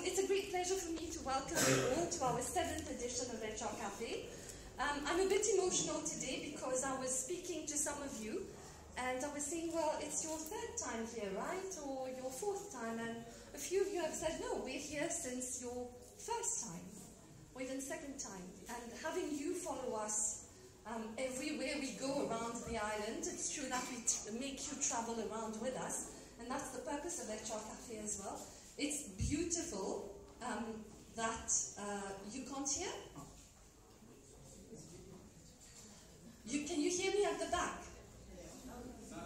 it's a great pleasure for me to welcome you all to our 7th edition of HR Café. I'm a bit emotional today because I was speaking to some of you and I was saying, well, it's your 3rd time here, right? Or your 4th time. And a few of you have said, no, we're here since your 1st time, or even 2nd time. And having you follow us everywhere we go around the island, it's true that we make you travel around with us. And that's the purpose of HR Café as well. It's beautiful that you can't hear. Can you hear me at the back?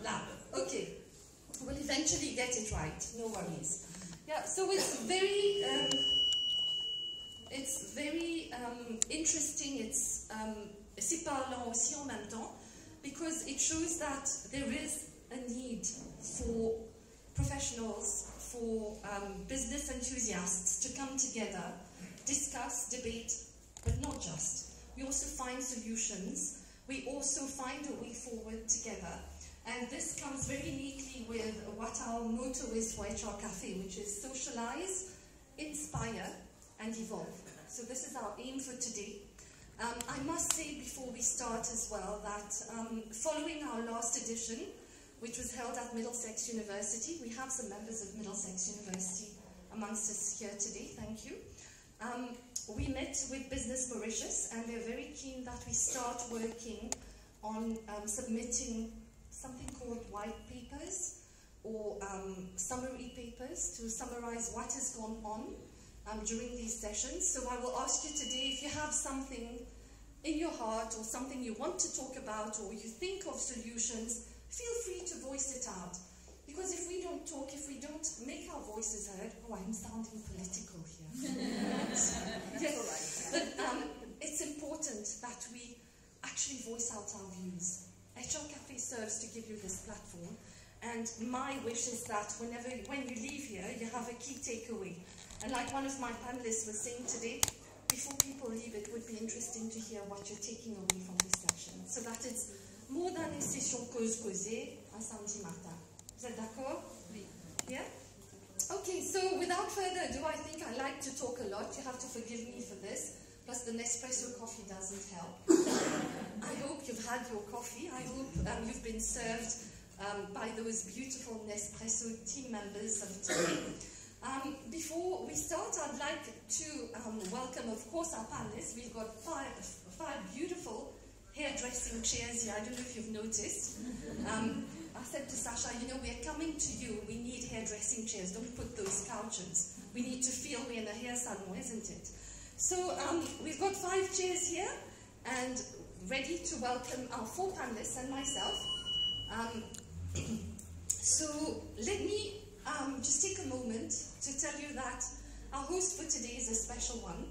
Loud. Okay. We'll eventually get it right. No worries. Yeah. So it's very interesting. It's assez parlant aussi en même temps because it shows that there is a need for professionals, for business enthusiasts to come together, discuss, debate, but not just. We also find solutions. We also find a way forward together. And this comes very neatly with what our motto is for HR Café, which is socialize, inspire, and evolve. So this is our aim for today. I must say before we start as well that following our last edition, which was held at Middlesex University. We have some members of Middlesex University amongst us here today, thank you. We met with Business Mauritius and they're very keen that we start working on submitting something called white papers or summary papers to summarize what has gone on during these sessions. So I will ask you today if you have something in your heart or something you want to talk about or you think of solutions, feel free to voice it out. Because if we don't talk, if we don't make our voices heard, oh, I'm sounding political here. Yes, but it's important that we actually voice out our views. HR Café serves to give you this platform, and my wish is that when you leave here, you have a key takeaway. And like one of my panelists was saying today, before people leave, it would be interesting to hear what you're taking away from this session, so that it's more than une session cause-causée, un samedi matin. Vous êtes d'accord? Oui. Yeah? Okay, so without further ado, I think I like to talk a lot. You have to forgive me for this. Plus the Nespresso coffee doesn't help. I hope you've had your coffee. I hope you've been served by those beautiful Nespresso team members of today. Before we start, I'd like to welcome, of course, our panelists. We've got five beautiful hairdressing chairs here. I don't know if you've noticed. I said to Sasha, you know, we're coming to you. We need hairdressing chairs. Don't put those couches. We need to feel we're in a hair salon, isn't it? So we've got 5 chairs here and ready to welcome our 4 panelists and myself. So let me just take a moment to tell you that our host for today is a special one.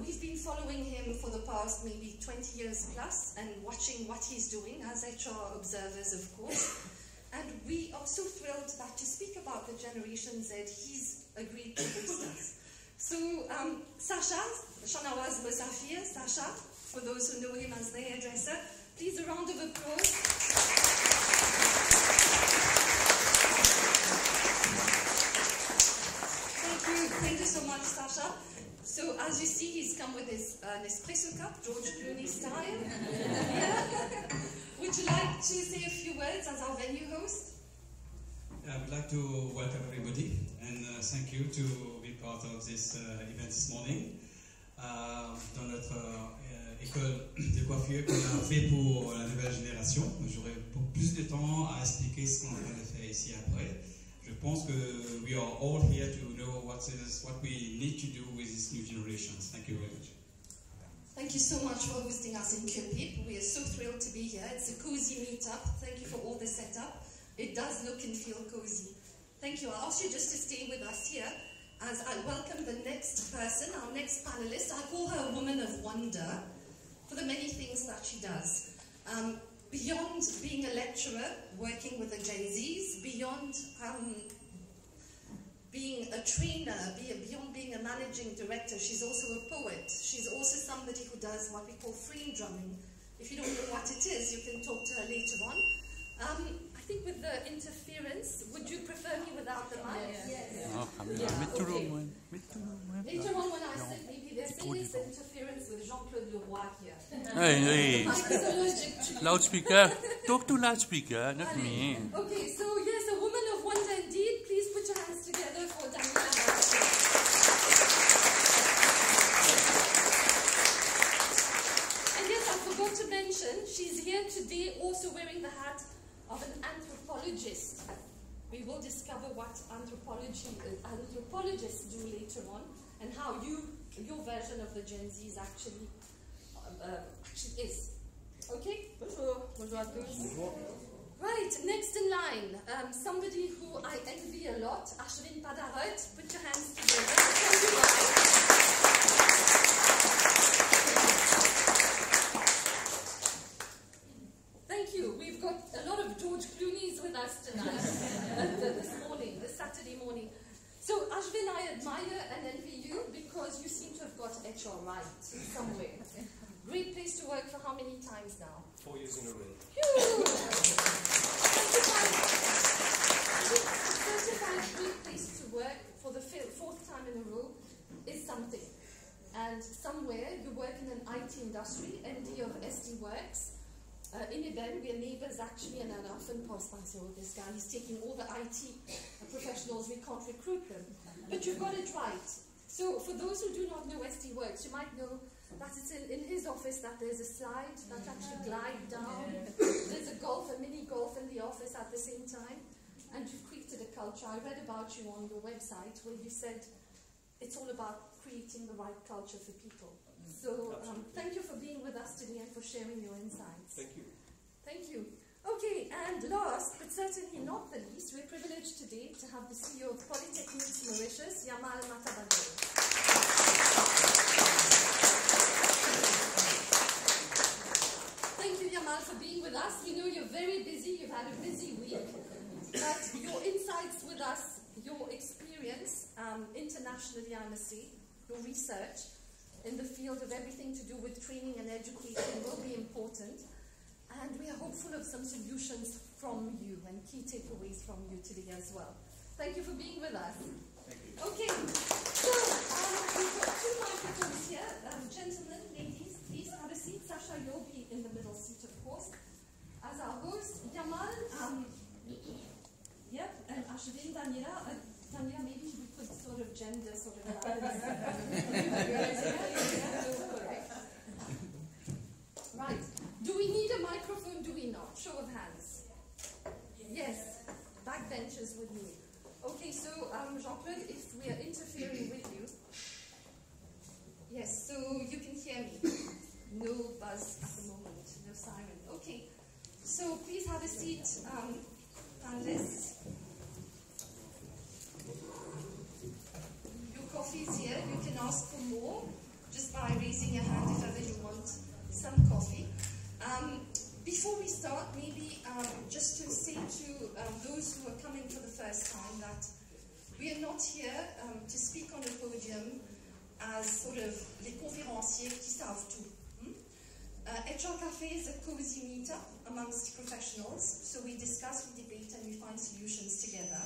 We've been following him for the past maybe 20 years plus and watching what he's doing as HR observers, of course. And we are so thrilled that to speak about the Generation Z, he's agreed to host us. So, Sasha, Diouman-Mosafeer, Sasha, for those who know him as the hairdresser, please a round of applause. Thank you so much, Sasha. So, as you see, he's come with his Nespresso cup, George Clooney style. Yeah. Would you like to say a few words as our venue host? I would like to welcome everybody and thank you to be part of this event this morning. Dans notre école de coiffure qu'on a fait pour la nouvelle génération. J'aurai plus de temps à expliquer ce qu'on est en train de faire ici après. Je pense que we are all here to know what we need to do with this new generation. Thank you very much. Thank you so much for hosting us in Cupid. We are so thrilled to be here. It's a cozy meetup. Thank you for all the setup. It does look and feel cozy. Thank you. I'll ask you just to stay with us here as I welcome the next person, our next panelist. I call her a woman of wonder for the many things that she does. Beyond being a lecturer, working with the Gen Zs, beyond being a trainer, beyond being a managing director, she's also a poet. She's also somebody who does what we call frame drumming. If you don't know what it is, you can talk to her later on. I think with the interference, would you prefer me without the mic? Yes. Later on when I said maybe there's serious interference with Jean-Claude Leroy here. Hey, Mike is allergic to loudspeaker. Talk to loudspeaker, not me. Okay, so yes, a woman of wonder indeed. Please put your hands together for Daniela. And yes, I forgot to mention, she's here today also wearing the hat of an anthropologist. We will discover what anthropologists do later on, and how your version of the Gen Z is actually is. Okay? Bonjour. Bonjour à tous. Right, next in line, somebody who I envy a lot, Ashwin Padarot. Put your hands together. Thank you. We've got a lot of George Clooney's with us tonight, this Saturday morning. So, Ashwin, I admire and envy you because you seem to have got HR right somewhere. Great place to work for how many times now? 4 years in a row. Certified great place to work for the fourth time in a row is something. And somewhere you work in an IT industry, MD of SD Works. In Eben, we're neighbors actually, and I often pass by and say, oh, this guy, he's taking all the IT professionals, we can't recruit them. But you've got it right. So for those who do not know SD Works, you might know that it's in his office that there's a slide that actually glides down. There's a mini golf in the office at the same time. And you've created a culture. I read about you on your website where you said it's all about creating the right culture for people. So thank you for being with us today and for sharing your insights. Thank you. Thank you. Okay, and last, but certainly not the least, we're privileged today to have the CEO of Polytechnics Mauritius, Yamal Matabadou. Thank you, Yamal, for being with us. We know you're very busy, you've had a busy week, but your insights with us, your experience internationally, I must say, your research in the field of everything to do with training and education will be important. And we are hopeful of some solutions from you and key takeaways from you today as well. Thank you for being with us. Thank you. Okay, so we've got two microphones here. Gentlemen, ladies, please have a seat. Sasha, you'll be in the middle seat, of course. As our host, Yamal, yep, and Ashwin, Daniela. Daniela, maybe we could sort of gender sort of balance. Right. Do we need a microphone? Do we not? Show of hands. Yes. Backbenchers with me. Okay, so Jean-Claude, if we are interfering with you. Yes, so you can hear me. No buzz at the moment, no siren. Okay, so please have a seat, panelists. Your coffee is here. You can ask for more just by raising your hand if ever you want some coffee. Before we start, maybe just to say to those who are coming for the first time that we are not here to speak on a podium as sort of les conférenciers qui savent tout. HR Café is a cozy meetup amongst professionals, so we discuss, we debate, and we find solutions together.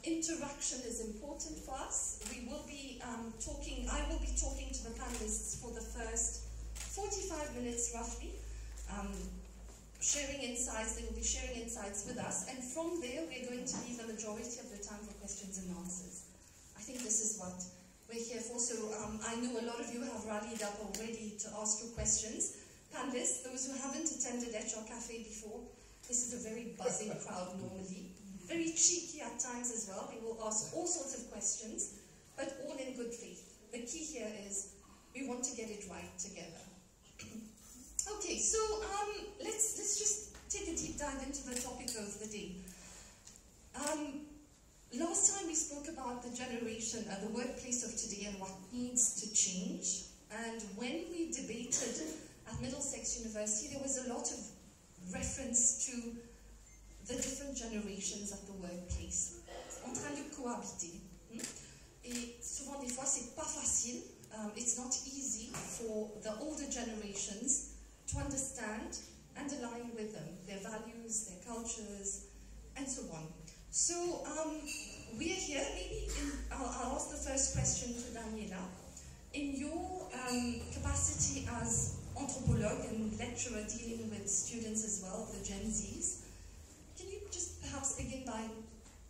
Interaction is important for us. We will be I will be talking to the panelists for the first 45 minutes roughly, sharing insights. They will be sharing insights with us, and from there we're going to leave the majority of the time for questions and answers. I think this is what we're here for. So I know a lot of you have rallied up already to ask your questions. Panelists, those who haven't attended HR Café before, this is a very buzzing crowd normally. Very cheeky at times as well. We will ask all sorts of questions, but all in good faith. The key here is we want to get it right together. Okay, so let's just take a deep dive into the topic of the day. Last time we spoke about the generation, the workplace of today and what needs to change. And when we debated at Middlesex University, there was a lot of reference to the different generations at the workplace, en train de cohabiter. Et souvent des fois c'est pas facile. It's not easy for the older generations to understand and align with them, their values, their cultures, and so on. So we are here, maybe I'll ask the first question to Daniela. In your capacity as anthropologue and lecturer dealing with students as well, the Gen Zs, can you just perhaps begin by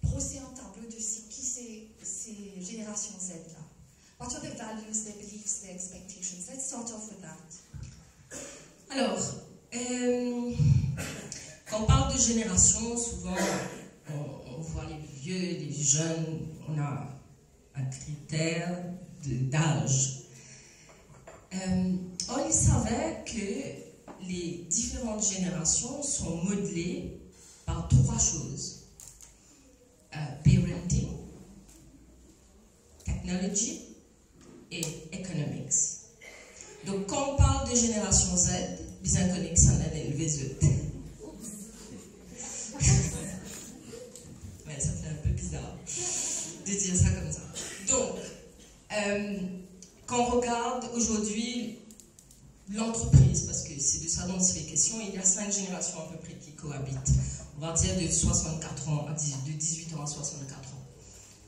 brosser un tableau de ces générations Z-là? What are their values, their beliefs, their expectations? Let's start off with that. Alors, quand on parle de génération, souvent on voit les vieux, les jeunes, on a un critère d'âge. Or, il s'avère que les différentes générations sont modelées par trois choses. Parenting, technology et economics. Donc, quand on parle de génération Z, bien connu que ça n'a élevé Z. Ouais, ça fait un peu bizarre de dire ça comme ça. Donc, quand on regarde aujourd'hui l'entreprise, parce que c'est de ça dont il est question, il y a 5 générations à peu près qui cohabitent. On va dire de 64 ans à de 18 ans à 64 ans.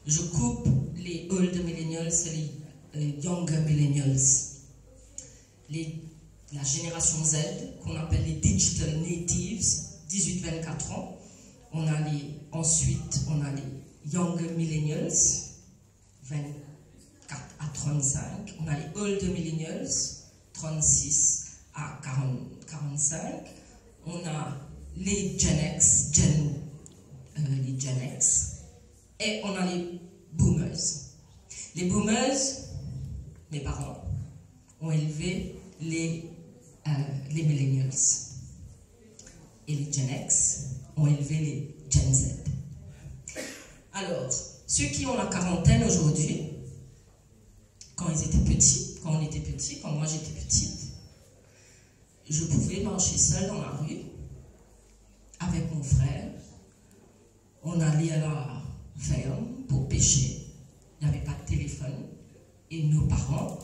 Je coupe les old millennials et les younger millennials. La génération Z, qu'on appelle les digital natives, 18-24 ans. Ensuite, on a les younger millennials, 24 à 35. On a les old millennials, 36 à 45. On a les Gen X, les Gen X. Et on a les boomers. Les boomers, mes parents, ont élevé les millennials. Et les Gen X ont élevé les Gen Z. Alors, ceux qui ont la quarantaine aujourd'hui, quand ils étaient petits, quand on était petits, quand moi j'étais petite, je pouvais marcher seule dans la rue avec mon frère. On allait à la ferme pour pêcher. Il n'y avait pas de téléphone. Et nos parents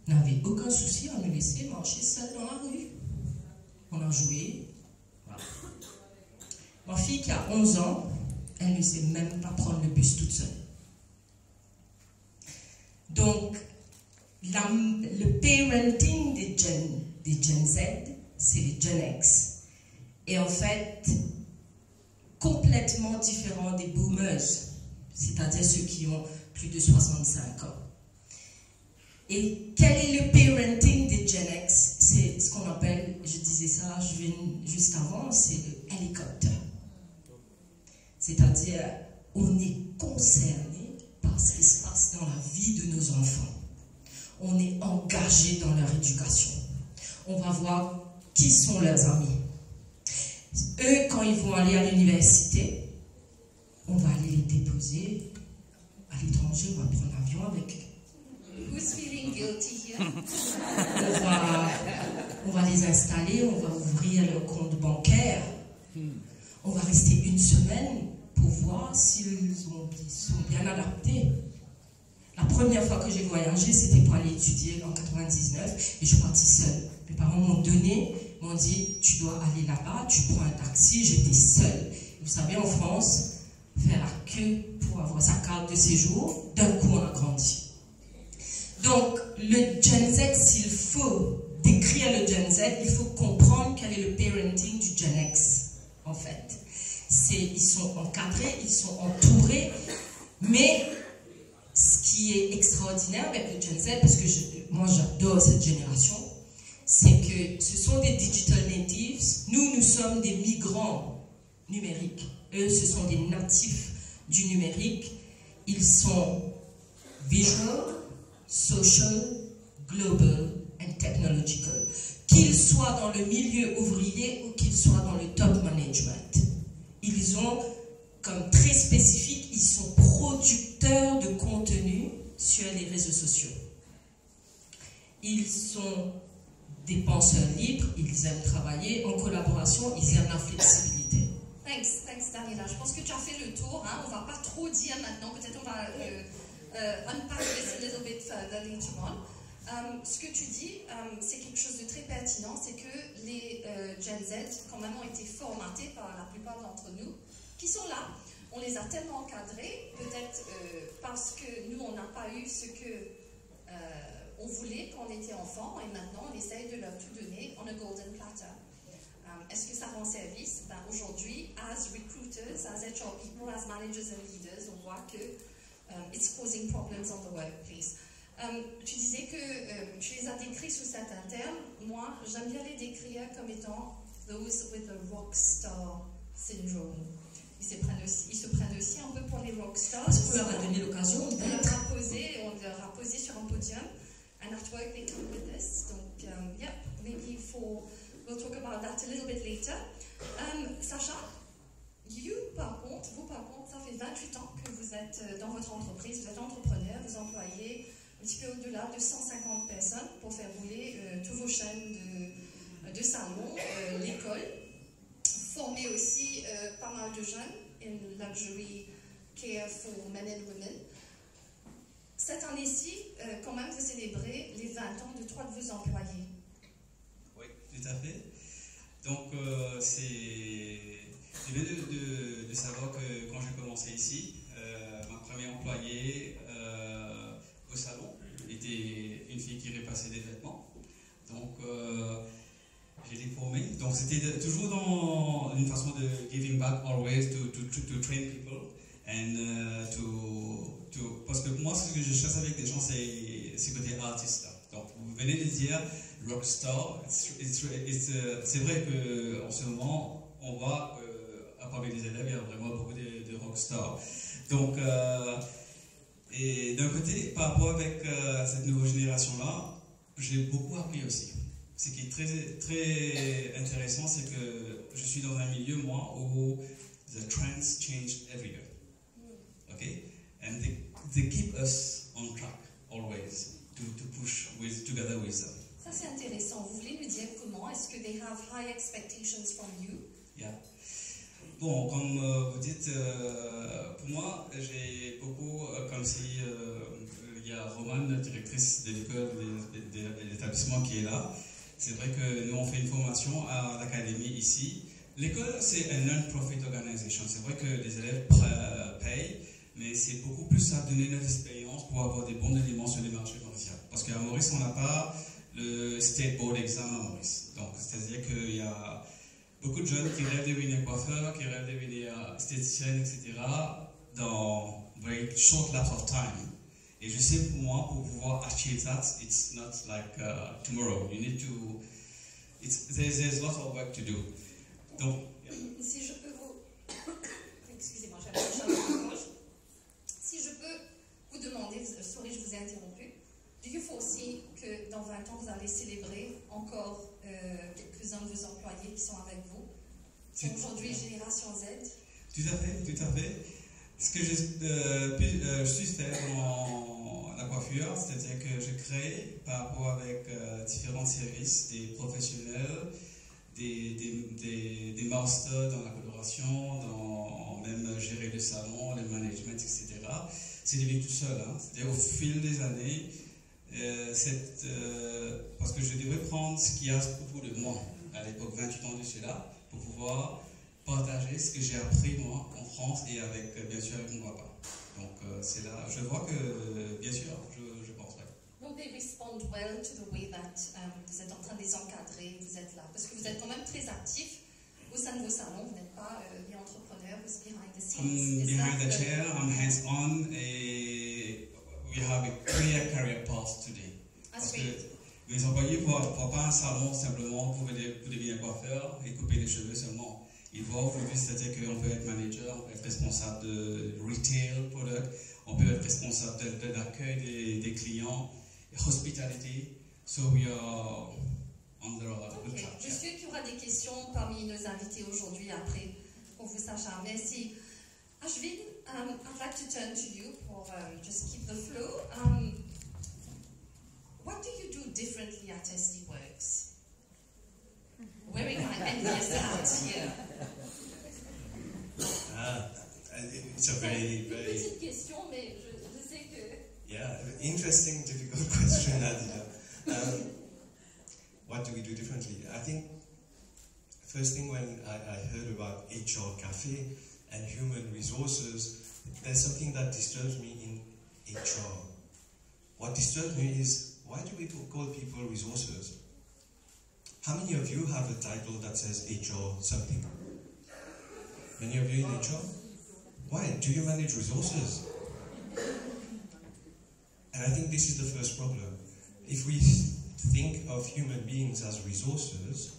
n'avaient aucun souci à nous laisser marcher seuls dans la rue. On a joué. Voilà. Ma fille qui a 11 ans, elle ne sait même pas prendre le bus toute seule. Donc, le parenting des Gen Z, c'est les Gen X. Et en fait, complètement différent des boomers, c'est-à-dire ceux qui ont plus de 65 ans. Et quel est le parenting des Gen X? C'est ce qu'on appelle, je disais ça juste avant, c'est le hélicoptère. C'est-à-dire, on est concerné par ce qui se passe dans la vie de nos enfants. On est engagé dans leur éducation. On va voir qui sont leurs amis. Eux, quand ils vont aller à l'université, on va aller les déposer à l'étranger, on va prendre l'avion avec eux. Who's feeling guilty here? On va les installer, on va ouvrir leur compte bancaire. On va rester une semaine pour voir s'ils sont bien adaptés. La première fois que j'ai voyagé, c'était pour aller étudier en 99 et je suis partie seule. Mes parents m'ont dit, tu dois aller là-bas, tu prends un taxi, j'étais seule. Vous savez, en France, faire la queue pour avoir sa carte de séjour, d'un coup on a grandi. Donc, le Gen Z, s'il faut décrire le Gen Z, il faut comprendre quel est le parenting du Gen X, en fait. Ils sont encadrés, ils sont entourés, mais ce qui est extraordinaire avec le Gen Z, parce que moi j'adore cette génération, c'est que ce sont des digital natives. Nous sommes des migrants numériques. Eux, ce sont des natifs du numérique. Ils sont visual, social, global and technological. Qu'ils soient dans le milieu ouvrier ou qu'ils soient dans le top management. Ils ont, comme très spécifique, ils sont producteurs de contenu sur les réseaux sociaux. Ils sont des penseurs libres, ils aiment travailler en collaboration, ils aiment la flexibilité. Thanks Daniela. Je pense que tu as fait le tour. Hein. On ne va pas trop dire maintenant. Peut-être on va unpack this a little bit further later on. Ce que tu dis, c'est quelque chose de très pertinent, c'est que les Gen Z, quand même, ont été formatés par la plupart d'entre nous, qui sont là. On les a tellement encadrés, peut-être parce que nous, on n'a pas eu ce que on voulait quand on était enfant, et maintenant, on essaye de leur tout donner on a golden platter. Est-ce que ça rend service? Ben, aujourd'hui, as recruiters, as HR people, as managers and leaders, on voit que it's causing problems on the workplace. Tu disais que tu les as décrits sous certains termes. Moi, j'aime bien les décrire comme étant those with the rock star syndrome. Ils se prennent aussi un peu pour les rock stars. Parce qu'on leur a donné l'occasion on leur a posé sur un podium. And at work they come with this. Donc, yeah, maybe we'll talk about that a little bit later. Sacha, vous par contre, ça fait 28 ans que vous êtes dans votre entreprise, vous êtes entrepreneur, vous employez un petit peu au-delà de 150 personnes pour faire rouler tous vos chaînes de salons, l'école. Formez aussi pas mal de jeunes in luxury care for men and women. Cette année-ci, quand même, vous célébrez les 20 ans de 3 de vos employés. Oui, tout à fait. Donc, je viens de savoir que quand j'ai commencé ici, ma première employée au salon était une fille qui repassait des vêtements. Donc, j'ai été formé. Donc, c'était toujours dans une façon de giving back always to train people and parce que moi, ce que je cherche avec des gens, c'est côté artiste. Donc, vous venez de dire rockstar. C'est vrai qu'en ce moment, on voit parmi les élèves, il y a vraiment beaucoup de rockstars. Donc, et d'un côté, par rapport avec cette nouvelle génération-là, j'ai beaucoup appris aussi. Ce qui est très, très intéressant, c'est que je suis dans un milieu, moi, où the trends change every year. Okay? And they keep us on track, always, to push together with them. Ça, c'est intéressant. Vous voulez nous dire comment? Est-ce que they have high expectations from you? Yeah. Bon, comme vous dites, pour moi, j'ai beaucoup, comme si il y a Romane, directrice de l'école, de l'établissement qui est là. C'est vrai que nous, on fait une formation à l'académie ici. L'école, c'est un non-profit organization. C'est vrai que les élèves payent, mais c'est beaucoup plus à donner notre expérience pour avoir des bons éléments sur les marchés commerciaux. Parce qu'à Maurice, on n'a pas le State Board Exam à Maurice. Donc, c'est-à-dire qu'il y a beaucoup de jeunes qui rêvent de devenir coiffeur, qui rêvent de devenir esthéticienne, etc. dans very short lapse of time. Et je sais pour moi, pour pouvoir achieve that, it's not like tomorrow. You need to. There's lots of work to do. Donc, si je peux vous. Excusez-moi, j'ai un peu de gorge. Si je peux vous demander, sorry, je vous ai interrompu. Do you foresee que dans 20 ans, vous allez célébrer encore quelques-uns de vos employés qui sont avec vous? C'est aujourd'hui Génération Z? Tout à fait, tout à fait. Ce que je suis fait dans la coiffure, c'est-à-dire que je crée par rapport avec différents services, des professionnels, des masters dans la coloration, dans même gérer le salon, le management, etc. C'est devenu tout seul. Hein. C'est-à-dire au fil des années, parce que je devais prendre ce qu'il y a autour de moi, à l'époque 28 ans de cela, pour pouvoir partager ce que j'ai appris moi en France et avec, bien sûr avec mon papa. Donc c'est là, je vois que bien sûr, je pense. Ouais. Donc they respond well to the way that vous êtes en train de les encadrer, vous êtes là, parce que vous êtes quand même très actifs au sein de vos salons, vous n'êtes pas les entrepreneurs, vous êtes behind the scenes. I'm behind the chair, I'm hands-on, et we have a clear career path today. Parce que les employés ne voient pas un salon simplement pour devenir coiffeur et couper les cheveux seulement. Ils voient aujourd'hui, c'est-à-dire qu'on peut être manager, on peut être responsable de retail product, on peut être responsable de l'accueil des clients, hospitality. So we are on the good track. Je suis qu'il y aura des questions parmi nos invités aujourd'hui après pour vous, Sacha. Merci. Ashvin, I'd like to turn to you for just keep the flow. What do you do differently at SD Works? Wearing my envious hat here. It's a very, very. Petite question, mais je sais que. Yeah, interesting, difficult question, Adila. What do we do differently? I think First thing when I heard about HR Café and human resources, there's something that disturbs me in HR. What disturbs me is, why do we call people resources? How many of you have a title that says HR something? Many of you in HR? Why? Do you manage resources? And I think this is the first problem. If we think of human beings as resources,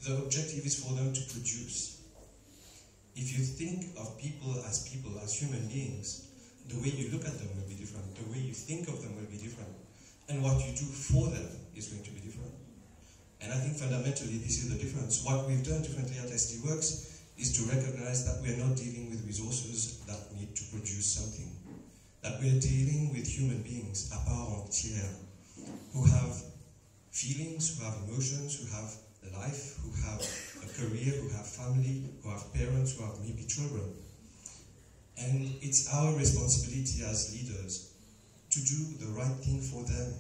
the objective is for them to produce. If you think of people, as human beings, the way you look at them will be different. The way you think of them will be different. And what you do for them is going to be different. And I think fundamentally this is the difference. What we've done differently at SD Works is to recognize that we're not dealing with resources that need to produce something. That we're dealing with human beings, à part entière, who have feelings, who have emotions, who have life, who have a career, who have family, who have parents, who have maybe children. And it's our responsibility as leaders to do the right thing for them.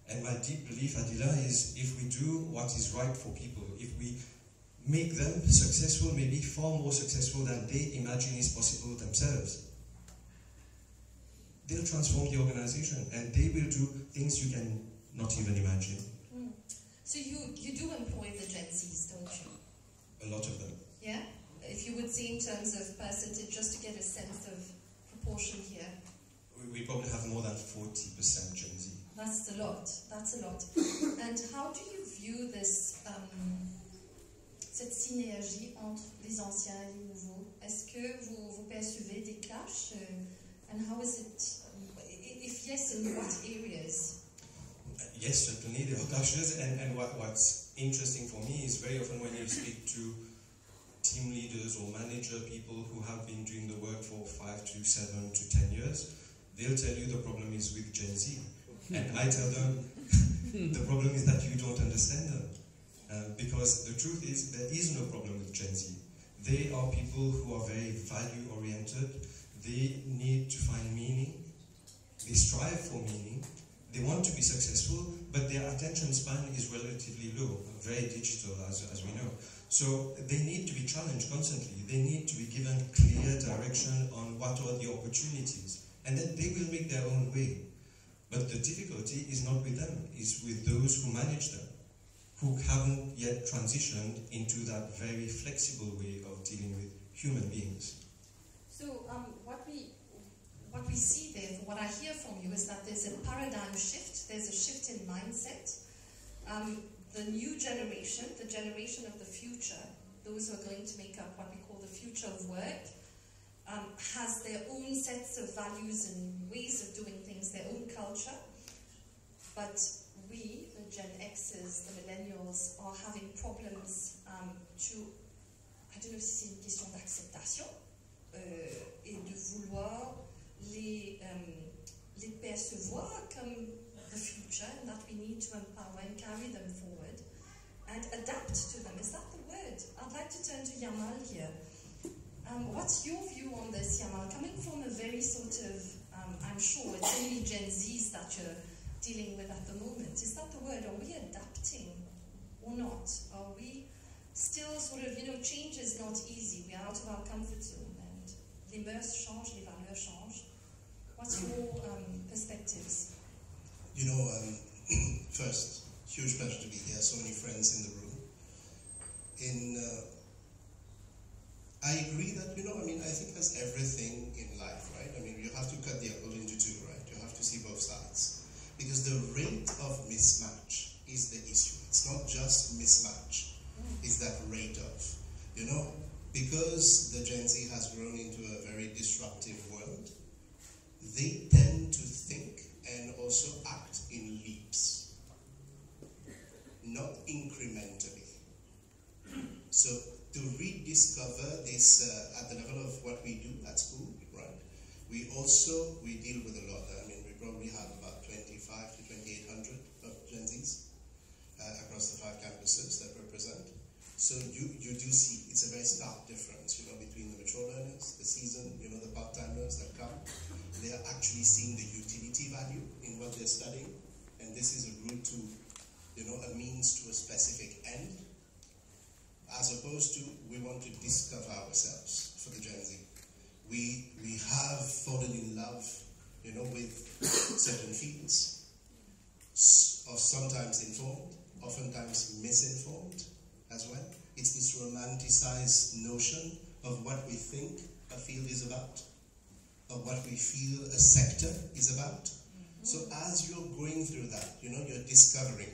And my deep belief, Adila, is if we do what is right for people, if we make them successful, maybe far more successful than they imagine is possible themselves, they'll transform the organization and they will do things you can not even imagine. So you do employ the Gen Zs, don't you? A lot of them. Yeah? If you would say in terms of percentage, just to get a sense of proportion here. We probably have more than 40% Gen Z. That's a lot. That's a lot. And how do you view this, cette synergie entre les anciens et les nouveaux? Est-ce que vous percevez des clashs? And how is it, if yes, in what areas? Yes, certainly there are clashes, and what's interesting for me is very often when you speak to team leaders or manager people who have been doing the work for 5 to 7 to 10 years, they'll tell you the problem is with Gen Z. And I tell them, the problem is that you don't understand them. Because the truth is, there is no problem with Gen Z. They are people who are very value-oriented. They need to find meaning. They strive for meaning. They want to be successful, but their attention span is relatively low, very digital, as we know. So they need to be challenged constantly. They need to be given clear direction on what are the opportunities. And then they will make their own way. But the difficulty is not with them, it's with those who manage them, who haven't yet transitioned into that very flexible way of dealing with human beings. So what we see there, what I hear from you, is that there's a paradigm shift, there's a shift in mindset. The new generation, the generation of the future, those who are going to make up what we call the future of work, has their own sets of values and ways of doing things, their own culture. But we, the Gen X's, the millennials, are having problems to, I don't know si c'est une question d'acceptation, et de vouloir les percevoir comme the future, and that we need to empower and carry them forward and adapt to them. Is that the word? I'd like to turn to Yamal here. What's your view on this, Yamal? Coming from a very sort of, I'm sure it's only Gen Zs that you're dealing with at the moment. Is that the word? Are we adapting or not? Are we still sort of, change is not easy. We are out of our comfort zone, and les mœurs changent, les valeurs changent. What's your perspectives? First, huge pleasure to be here. So many friends in the room. I agree that, I think as everything in life, right? You have to cut the apple into two, right? You have to see both sides. Because the rate of mismatch is the issue. It's not just mismatch. It's that rate of, because the Gen Z has grown into a very disruptive world, they tend to think and also act in leaps, not incrementally. So to rediscover this at the level of what we do at school, right? We deal with a lot. We probably have about 25 to 2,800 of Gen Zs across the 5 campuses that represent. So you do see it's a very stark difference, between the mature learners, the seasoned, the part-timers that come. They are actually seeing the utility value in what they're studying, and this is a route to, a means to a specific end. as opposed to we want to discover ourselves for the Gen Z. We have fallen in love, you know, with certain fields, of sometimes informed, oftentimes misinformed as well. It's this romanticized notion of what we think a field is about, of what we feel a sector is about. So as you're going through that, you know, you're discovering.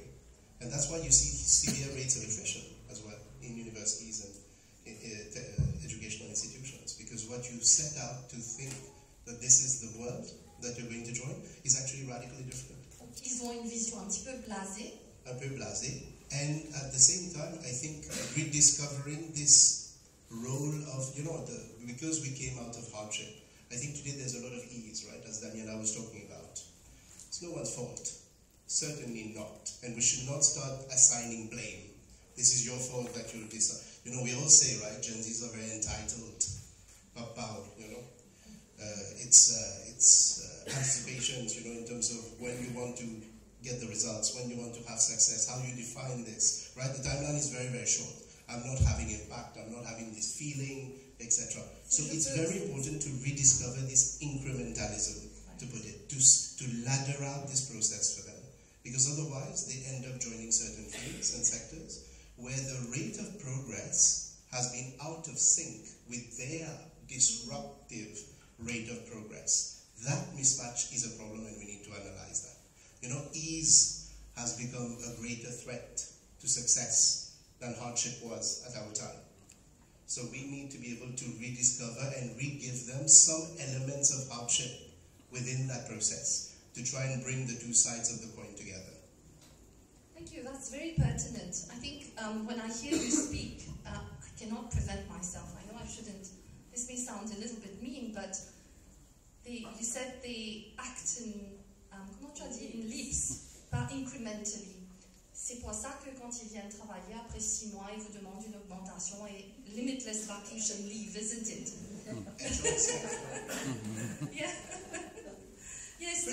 And that's why you see severe rates of attrition as well in universities and educational institutions. Because what you set out to think that this is the world that you're going to join is actually radically different. Ils ont une vision un petit peu blasée. Un peu blasé. And at the same time, I think rediscovering this role of, you know, because we came out of hardship, I think today there's a lot of ease, right, as Daniela was talking about. It's no one's fault. Certainly not. And we should not start assigning blame. This is your fault that you'll decide. You know, we all say, right, Gen Zs are very entitled. Pow, you know. It's anticipation, you know, in terms of when you want to get the results, when you want to have success, how you define this, right? The timeline is very, very short. I'm not having impact, I'm not having this feeling, etc. So it's very important to rediscover this incrementalism, to put it, to ladder out this process for them. Because otherwise, they end up joining certain fields and sectors where the rate of progress has been out of sync with their disruptive rate of progress. That mismatch is a problem and we need to analyze that. You know, ease has become a greater threat to success than hardship was at our time. So we need to be able to rediscover and re-give them some elements of hardship within that process to try and bring the two sides of the coin together. Thank you, that's very pertinent. I think when I hear you speak, I cannot prevent myself. I know I shouldn't, this may sound a little bit mean, but you said they act in, comment tu as dit, in leaps, pas incrementally. C'est pour ça que quand ils viennent travailler, après 6 mois, ils vous demandent une augmentation et limitless vacation leave, isn't it? Yeah. Yeah, so,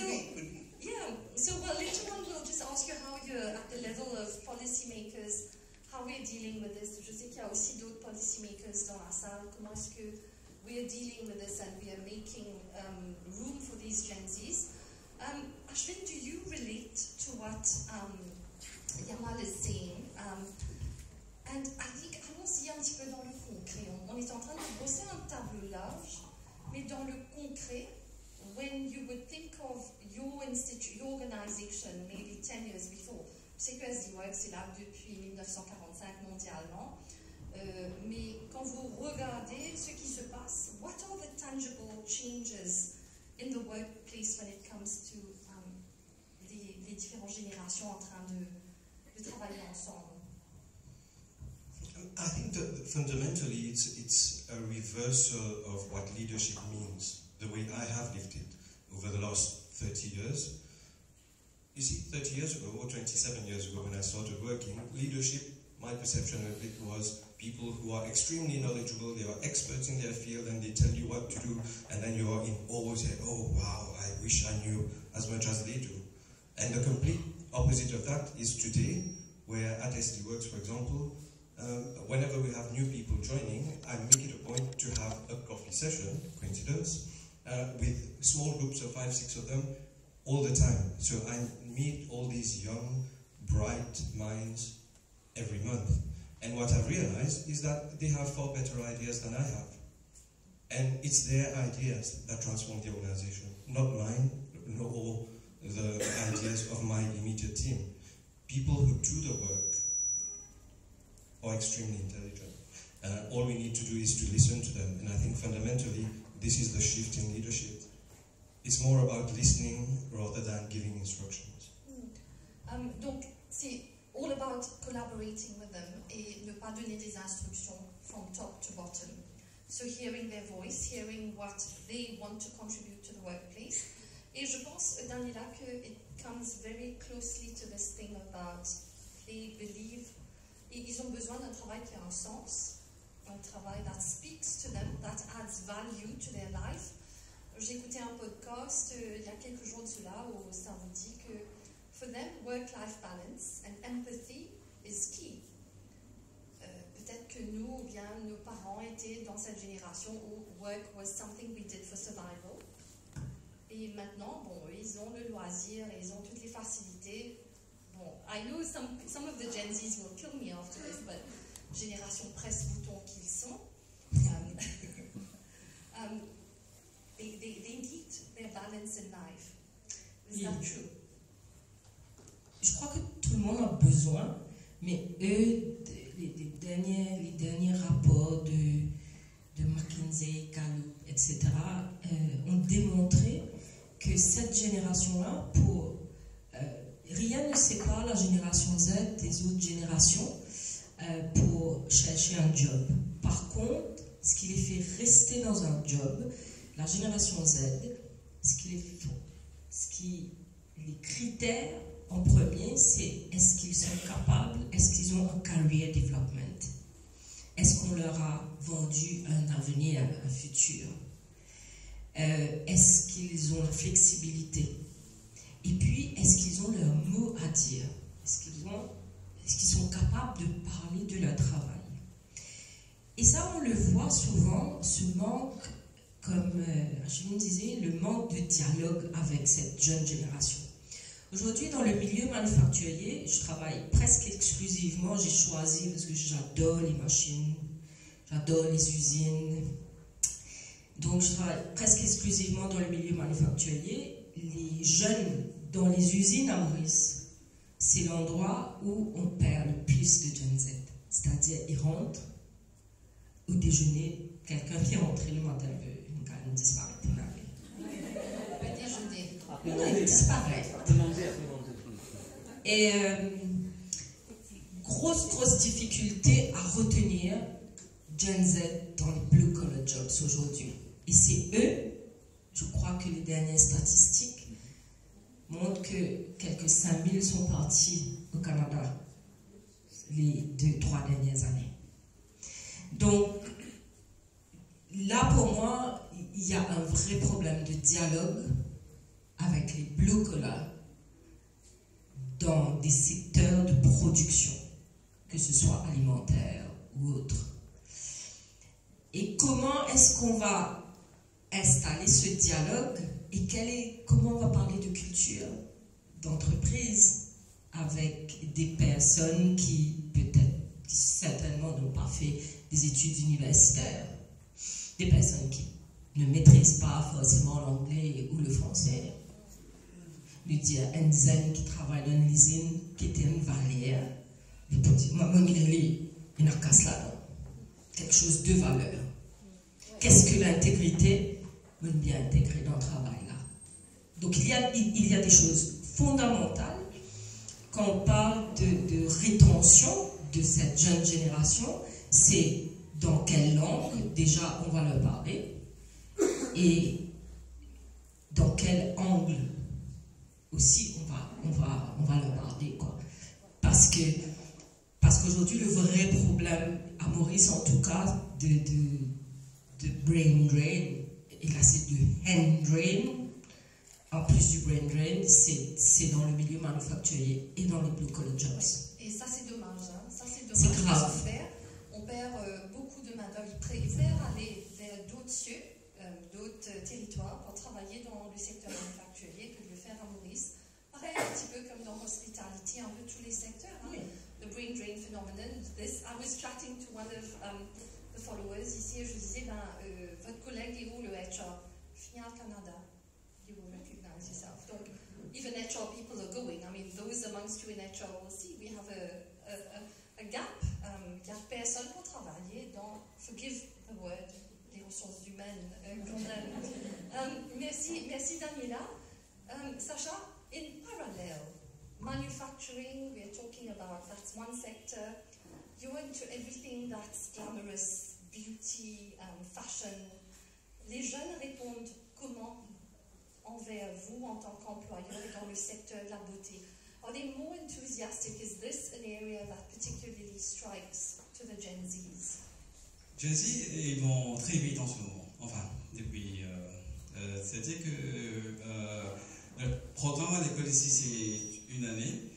yeah. So, well, later on, we'll just ask you how you're at the level of policymakers, how we're dealing with this. Je sais qu'il y a aussi d'autres policymakers dans la salle. Comment est-ce que we're dealing with this and we are making room for these Gen Zs? Ashwin, do you relate to what Yamal is saying? And I think, allons-y un petit peu dans le concret. On est en train de brosser un tableau large, mais dans le concret, when you would think of your organization maybe 10 years before, je sais que SDWorks c'est là depuis 1945 mondialement, mais quand vous regardez ce qui se passe, what are the tangible changes in the workplace when it comes to les différentes générations en train de travailler ensemble? I think that fundamentally it's a reversal of what leadership means, the way I have lived it over the last 30 years. You see, 30 years ago, or 27 years ago when I started working, leadership, my perception of it was people who are extremely knowledgeable, they are experts in their field and they tell you what to do, and then you are in awe and say, oh wow, I wish I knew as much as they do. And the complete opposite of that is today, where at SDWorks, for example, whenever we have new people joining, I make it a point to have a coffee session, coincidence, with small groups of 5-6 of them all the time. So I meet all these young, bright minds every month. And what I've realized is that they have far better ideas than I have. And it's their ideas that transform the organization, not mine, nor the ideas of my immediate team. People who do the work are extremely intelligent. All we need to do is to listen to them. And I think fundamentally, this is the shift in leadership. It's more about listening rather than giving instructions. Donc, c'est all about collaborating with them et ne pas donner des instructions from top to bottom. So hearing their voice, hearing what they want to contribute to the workplace. Et je pense, Daniela, que it comes very closely to this thing about they believe, ils ont besoin d'un travail qui a un sens, un travail that speaks to them, that adds value to their life. J'ai écouté un podcast il y a quelques jours de cela où ça vous dit que for them, work-life balance and empathy is key. Peut-être que nos parents étaient dans cette génération où work was something we did for survival. Et maintenant, bon, ils ont le loisir et ils ont toutes les facilités. Bon, I know some of the Gen Zs will kill me after this, but génération presse-bouton qu'ils sont, they need their balance in life. Is that true? Je crois que tout le monde a besoin, mais eux, les derniers rapports de McKinsey, Gallup, etc., ont démontré que cette génération-là, rien ne sépare la génération Z des autres générations pour chercher un job. Par contre, ce qui les fait rester dans un job, la génération Z, les critères en premier, c'est est-ce qu'ils sont capables, est-ce qu'ils ont un career development, est-ce qu'on leur a vendu un avenir, un futur, est-ce qu'ils ont la flexibilité, et puis est-ce qu'ils ont leur mot à dire, est-ce qu'ils sont capables de parler de leur travail. Et ça, on le voit souvent, ce manque, comme je me disais, le manque de dialogue avec cette jeune génération. Aujourd'hui, dans le milieu manufacturier, je travaille presque exclusivement, j'ai choisi parce que j'adore les machines, j'adore les usines. Donc, je travaille presque exclusivement dans le milieu manufacturier. Les jeunes dans les usines à Maurice, c'est l'endroit où on perd le plus de Gen Z. C'est-à-dire, ils rentrent au déjeuner, quelqu'un qui est rentré le matin veut une canne disparaître. Le déjeuner. Il disparaît. Et grosse difficulté à retenir Gen Z dans les blue collar jobs aujourd'hui. Et c'est eux, je crois que les dernières statistiques montrent que quelques 5000 sont partis au Canada les 2-3 dernières années. Donc, là pour moi, il y a un vrai problème de dialogue avec les blue collar dans des secteurs de production, que ce soit alimentaire ou autre. Et comment est-ce qu'on va installer ce dialogue et comment on va parler de culture, d'entreprise avec des personnes qui certainement n'ont pas fait des études universitaires, des personnes qui ne maîtrisent pas forcément l'anglais ou le français. Lui dire un zen qui travaille dans une usine qui était une valière, il peut dire, il n'a qu'à cela, quelque chose de valeur. Qu'est-ce que l'intégrité? On bien intégré dans le travail là. Donc il y a des choses fondamentales quand on parle de rétention de cette jeune génération, c'est dans quelle langue déjà on va leur parler et dans quel angle aussi on va leur parler, quoi. Parce qu'aujourd'hui le vrai problème à Maurice en tout cas de brain drain, et là c'est de hand drain, en plus du brain drain, c'est dans le milieu manufacturier et dans les blue collar jobs. Et ça c'est dommage, hein. Ça c'est dommage. C'est grave. On perd beaucoup de main-d'œuvre. Ils préfèrent aller vers d'autres cieux, d'autres territoires pour travailler dans le secteur manufacturier que de le faire à Maurice. Pareil, un petit peu comme dans l'hospitalité, un peu tous les secteurs. Hein. Oui. The brain drain phenomenon. I was chatting to one of the followers ici et je disais, votre collègue est où le HR? Je viens au Canada. You will recognize yourself. Donc, even HR people are going. I mean, those amongst you in HR will see we have a gap. Il n'y a personne pour travailler dans, forgive the word, les ressources humaines. Merci Daniela. Sacha, in parallel, manufacturing, we are talking about, that's one sector. You're into everything that's glamorous, beauty, fashion. Les jeunes répondent comment envers vous en tant qu'employeur dans le secteur de la beauté? Are they more enthusiastic? Is this an area that particularly strikes to the Gen Zs? Gen Z, ils vont très vite en ce moment. Enfin, depuis. C'est-à-dire que le programme à l'école ici, c'est une année.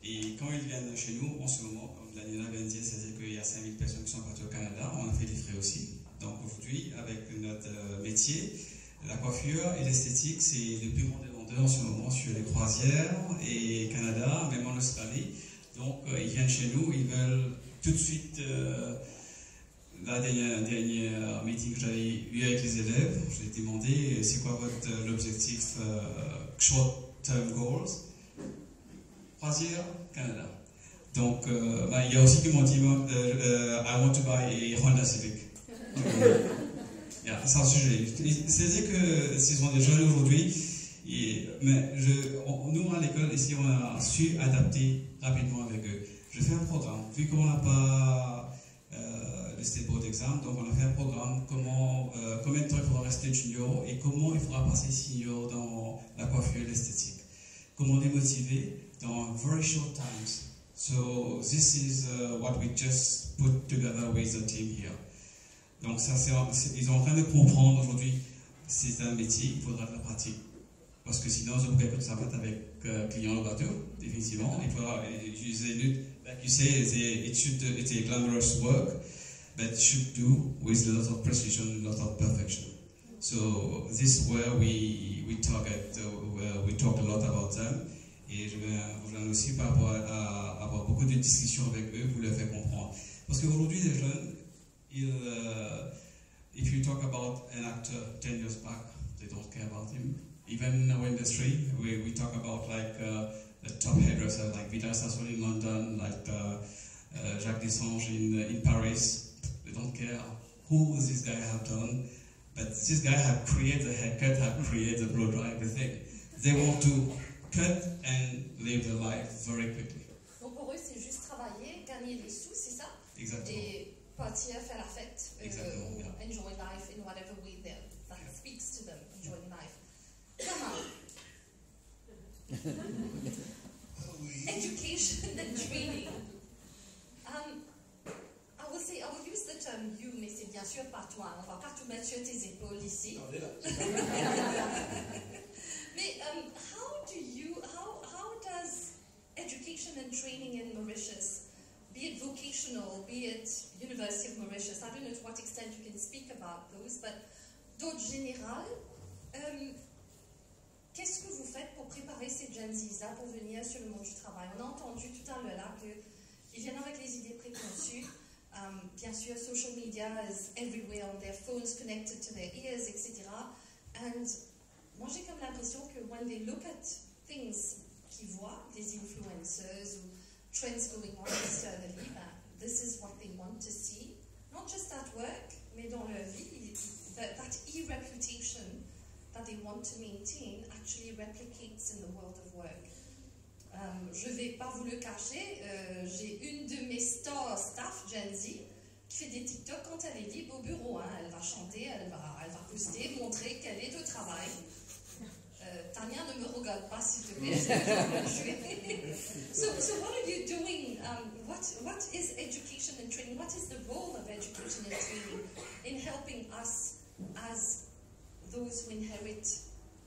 Et quand ils viennent chez nous, en ce moment, comme Daniela vient de dire, c'est-à-dire qu'il y a 5000 personnes qui sont parties au Canada. On a coiffure et l'esthétique, c'est les plus grands vendeurs en ce moment sur les croisières et Canada, même en Australie. Donc ils viennent chez nous, ils veulent tout de suite. La dernière meeting que j'avais eu avec les élèves, je leur ai demandé c'est quoi l'objectif short-term goals. Croisière, Canada. Donc il y a aussi qui m'ont dit I want to buy a Honda Civic. C'est un sujet. C'est-à-dire que ce sont des jeunes aujourd'hui, mais nous à l'école ici on a su adapter rapidement avec eux. Je fais un programme, vu qu'on n'a pas le state board exam, donc on a fait un programme combien de temps il faudra rester junior et comment il faudra passer senior dans la coiffure et l'esthétique. Comment les motiver dans very short times. So this is what we just put together with the team here. Donc ça, ils sont en train de comprendre aujourd'hui, c'est un métier, il faudra de la pratique. Parce que sinon, ils ont quelque chose à faire avec client au bateau, définitivement. Il faudra utiliser, like you say, it's a glamorous work, but should do with a lot of precision, a lot of perfection. So this is where we target, we talk a lot about them. Et je vais aussi par rapport à avoir beaucoup de discussions avec eux pour leur faire comprendre. Parce qu'aujourd'hui, les jeunes, if you talk about an actor 10 years back, they don't care about him. Even in our industry, we talk about like the top hairdresser, like Vidal Sassoon in London, like Jacques Dessange in Paris. They don't care who this guy have done, but this guy have created the haircut, have created the blow dry, everything. They want to cut and live their life very quickly. Donc pour eux, c'est juste travailler, gagner des sous, c'est ça? Exactement. Et partir faire la fête. Exactement, yeah. Enjoy life in whatever way that speaks to them. Enjoy life. Come on. Education and training. I will use the term you, mais c'est bien sûr pas toi. On va pas tout mettre sur tes épaules ici. Mais how does education and training in Mauritius, be it vocational, be it University of Mauritius, I don't know to what extent you can speak about those, but d'autres général, qu'est-ce que vous faites pour préparer ces Gen Z là pour venir sur le monde du travail? On a entendu tout à l'heure là qu'ils viennent avec les idées préconçues. Bien sûr, social media is everywhere on their phones, connected to their ears, etc. And moi, j'ai comme l'impression que when they look at things qu'ils voient, des influencers ou trends going on externally, this is what they want to see. Not just at work, mais dans leur vie. That e-reputation that they want to maintain actually replicates in the world of work. Je ne vais pas vous le cacher, j'ai une de mes staff, Gen Z, qui fait des TikTok quand elle est libre au bureau. Hein. Elle va chanter, elle va poster, montrer qu'elle est au travail. Tania, ne me regarde pas, s'il te plaît. So what are you doing? What is education and training? What is the role of education and training in helping us as those who inherit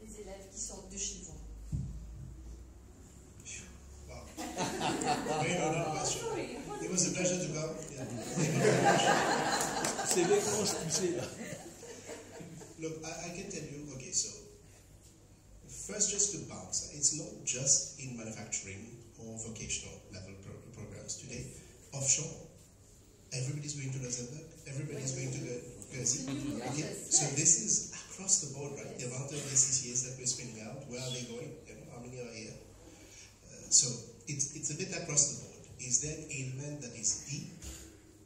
les élèves qui sortent de chez vous? Very good question. It was a pleasure to come. Yeah. Look, I can tell you, okay, so first just to bounce, it's not just in manufacturing or vocational level programs today. Offshore, everybody's going to Luxembourg, everybody's going to Guernsey. Okay? So this is across the board, right? The amount of ACCAs that we're spinning out, where are they going? You know, how many are here? So it's a bit across the board. Is there an ailment that is deep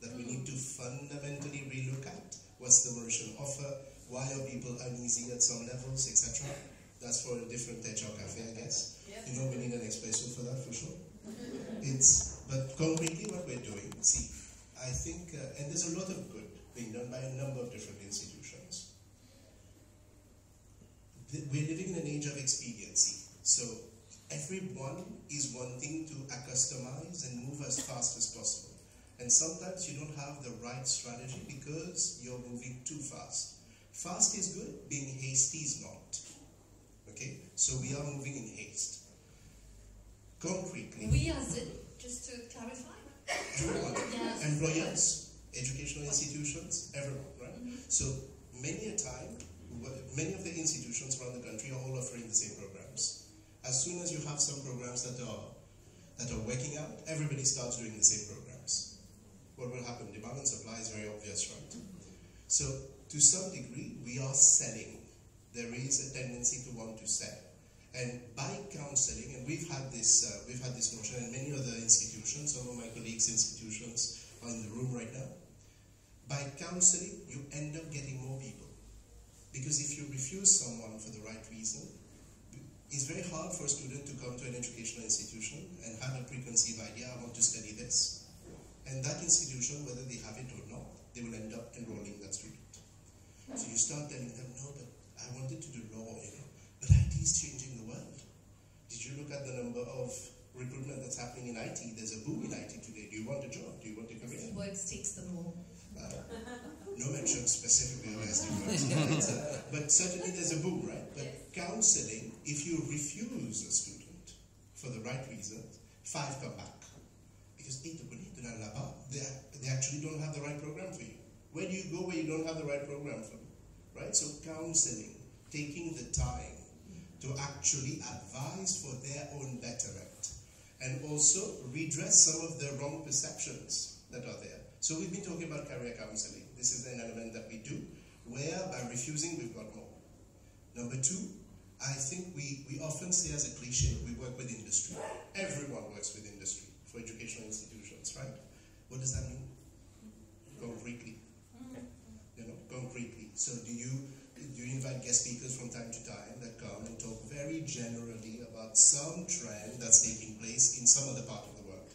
that we need to fundamentally relook at? What's the Mauritian offer? Why are people uneasy at some levels, etc.? That's for a different HR Café, I guess. Yep. You know, we need an espresso for that, for sure. But concretely what we're doing, see, I think, and there's a lot of good being done by a number of different institutions. We're living in an age of expediency. So everyone is wanting to customize and move as fast as possible. And sometimes you don't have the right strategy because you're moving too fast. Fast is good, being hasty is not. Okay? So we are moving in haste. Concretely. We as in, just to clarify. Everyone. Yes. Employers, educational institutions, everyone, right? Mm-hmm. So many a time, many of the institutions around the country are all offering the same programs. As soon as you have some programs that are working out, everybody starts doing the same programs. What will happen? Demand and supply is very obvious, right? So, to some degree, we are selling. There is a tendency to want to sell. And by counseling, and we've had this notion, and many other institutions, some of my colleagues' institutions are in the room right now. By counseling, you end up getting more people. Because if you refuse someone for the right reason, it's very hard for a student to come to an educational institution and have a preconceived idea, I want to study this. And that institution, whether they have it or not, they will end up enrolling that student. So you start telling them, no, but I wanted to do law, but IT is changing the world. Did you look at the number of recruitment that's happening in IT? There's a boom in IT today. Do you want a job? Do you want a career? Works takes them all. No mention specifically of SD, but certainly there's a boom, right? But counseling, if you refuse a student for the right reason, 5 come back. Because they actually don't have the right program for you. Where do you go where you don't have the right program for you? Right? So counseling, taking the time to actually advise for their own betterment, and also redress some of the wrong perceptions that are there. So we've been talking about career counseling. This is an element that we do, where by refusing we've got more. Number 2, I think we often say as a cliche, we work with industry. Everyone works with industry for educational institutions, right? What does that mean? Concretely. Concretely. So do you invite guest speakers from time to time that come and talk very generally about some trend that's taking place in some other part of the world?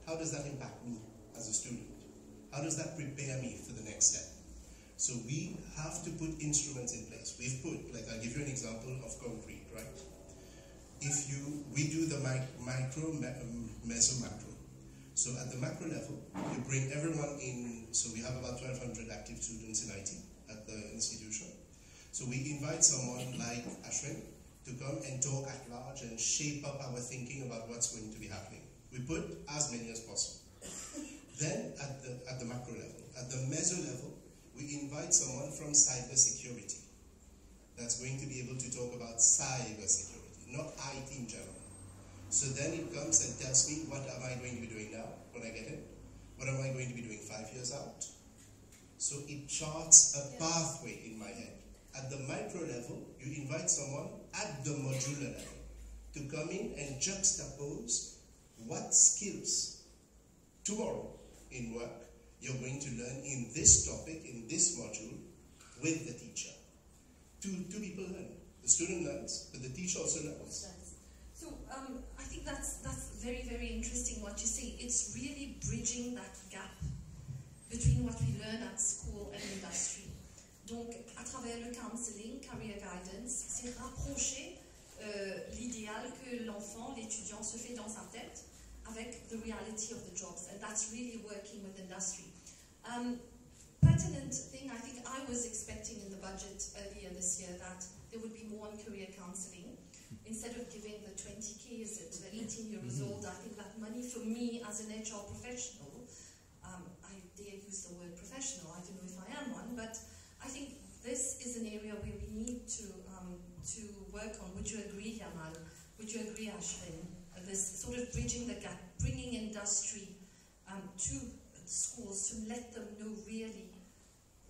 How does that impact me as a student? How does that prepare me for the next step? So we have to put instruments in place. We've put, like I'll give you an example of concrete, right? We do the micro, meso, macro. So at the macro level, you bring everyone in. So we have about 1,200 active students in IT at the institution. So we invite someone like Ashwin to come and talk at large and shape up our thinking about what's going to be happening. We put as many as possible. Then at the macro level, at the meso level, we invite someone from cybersecurity that's going to be able to talk about cybersecurity, not IT in general. So then it comes and tells me, what am I going to be doing now when I get in? What am I going to be doing 5 years out? So it charts a pathway in my head. At the micro level, you invite someone at the modular level to come in and juxtapose what skills tomorrow in work you're going to learn in this topic, in this module, with the teacher. Two people learn. The student learns, but the teacher also learns. So I think that's very, very interesting what you say. It's really bridging that gap between what we learn at school and industry. Donc, à travers le counseling, career guidance, c'est rapprocher l'idéal que l'enfant, l'étudiant se fait dans sa tête avec the reality of the jobs, and that's really working with industry. Pertinent thing, I think I was expecting in the budget earlier this year that there would be more on career counseling. Instead of giving the 20K at 18 years old, I think that money for me as an HR professional, I dare use the word professional, I don't know if I am one, but I think this is an area where we need to work on. Would you agree, Yamal? Would you agree, Ashwin? This sort of bridging the gap, bringing industry to schools to let them know really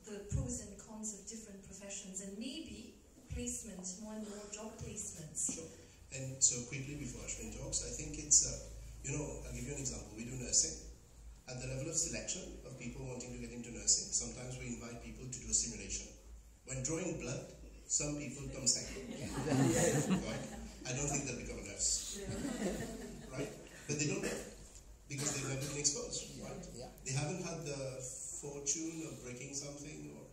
the pros and cons of different professions, and maybe placements, more and more job placements. Sure. And so quickly before Ashwin talks, I think it's, I'll give you an example. We do nursing. At the level of selection of people wanting to get into nursing, sometimes we invite people to do a simulation. When drawing blood, some people come second. Right? I don't think they'll become a nurse. Right? But they don't know, because they've never been exposed. Right? They haven't had the fortune of breaking something or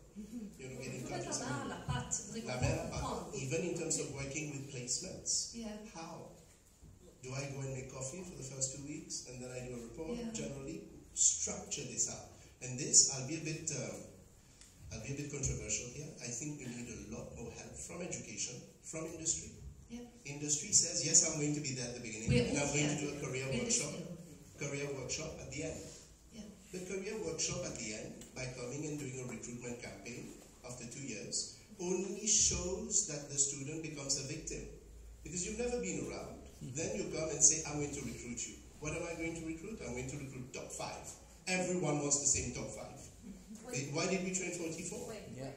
getting cut or something. La main à pâte. Even in terms of working with placements. Yeah. How? Do I go and make coffee for the first 2 weeks and then I do a report? Generally, structure this out. And this, I'll be a bit controversial here. I think we need a lot more help from education, from industry. Yeah. Industry says, yes, I'm going to be there at the beginning, and I'm going to do a career workshop at the end. Yeah. The career workshop at the end, by coming and doing a recruitment campaign after 2 years, only shows that the student becomes a victim. Because you've never been around. Then you come and say, I'm going to recruit you. What am I going to recruit? I'm going to recruit top 5. Everyone wants the same top 5. Why did we train 44? Yeah.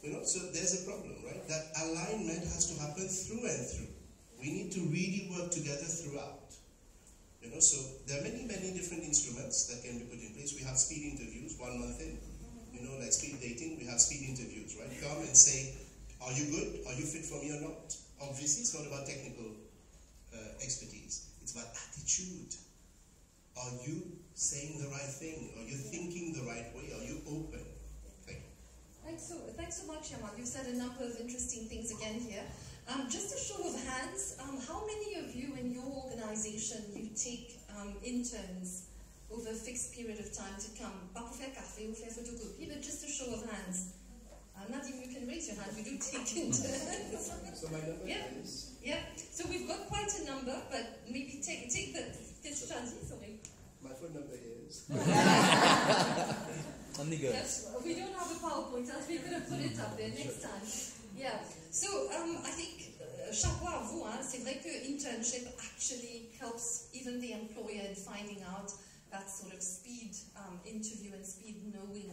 You know, so there's a problem, right? That alignment has to happen through and through. We need to really work together throughout. You know, so there are many, many different instruments that can be put in place. We have speed interviews 1 month in. You know, like speed dating, we have speed interviews, right? Come and say, are you good? Are you fit for me or not? Obviously, it's not about technical expertise. It's about attitude. Are you saying the right thing? Are you thinking the right way? Are you open? Thank you. Thanks so much, Yaman. You've said a number of interesting things again here. Just a show of hands, how many of you in your organization you take interns over a fixed period of time to come? Pas pour faire café ou faire photocopie, but just a show of hands. Nadim, you can raise your hand. We do take interns. So my number is? Yeah. So we've got quite a number, but maybe take the sorry. My phone number is? Only good. Yes, we don't have a PowerPoint, else we're going to put it up there next time. Yeah. So I think chapeau à vous. C'est vrai que internship actually helps even the employer in finding out that sort of speed interview and speed knowing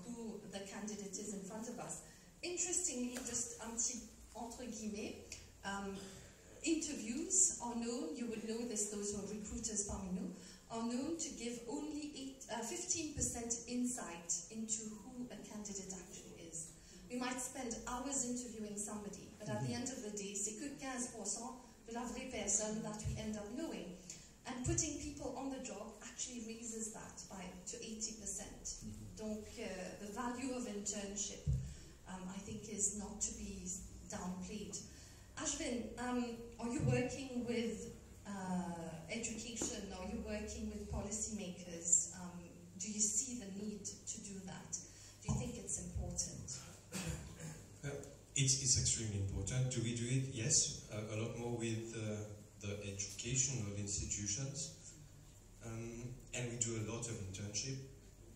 who the candidate is in front of us. Interestingly, just entre guillemets, interviews are known, you would know this, those who are recruiters parmi nous, are known to give only 15% insight into who a candidate actually is. We might spend hours interviewing somebody, but at the end of the day, c'est que 15% de la vraie personne that we end up knowing. And putting people on the job actually raises that to 80%. Donc, the value of internship, I think, is not to be downplayed. Ashvin, are you working with education? Are you working with policymakers? Do you see the need to do that? Do you think it's important? It's extremely important. Do we do it? Yes, a lot more with the educational institutions. And we do a lot of internship,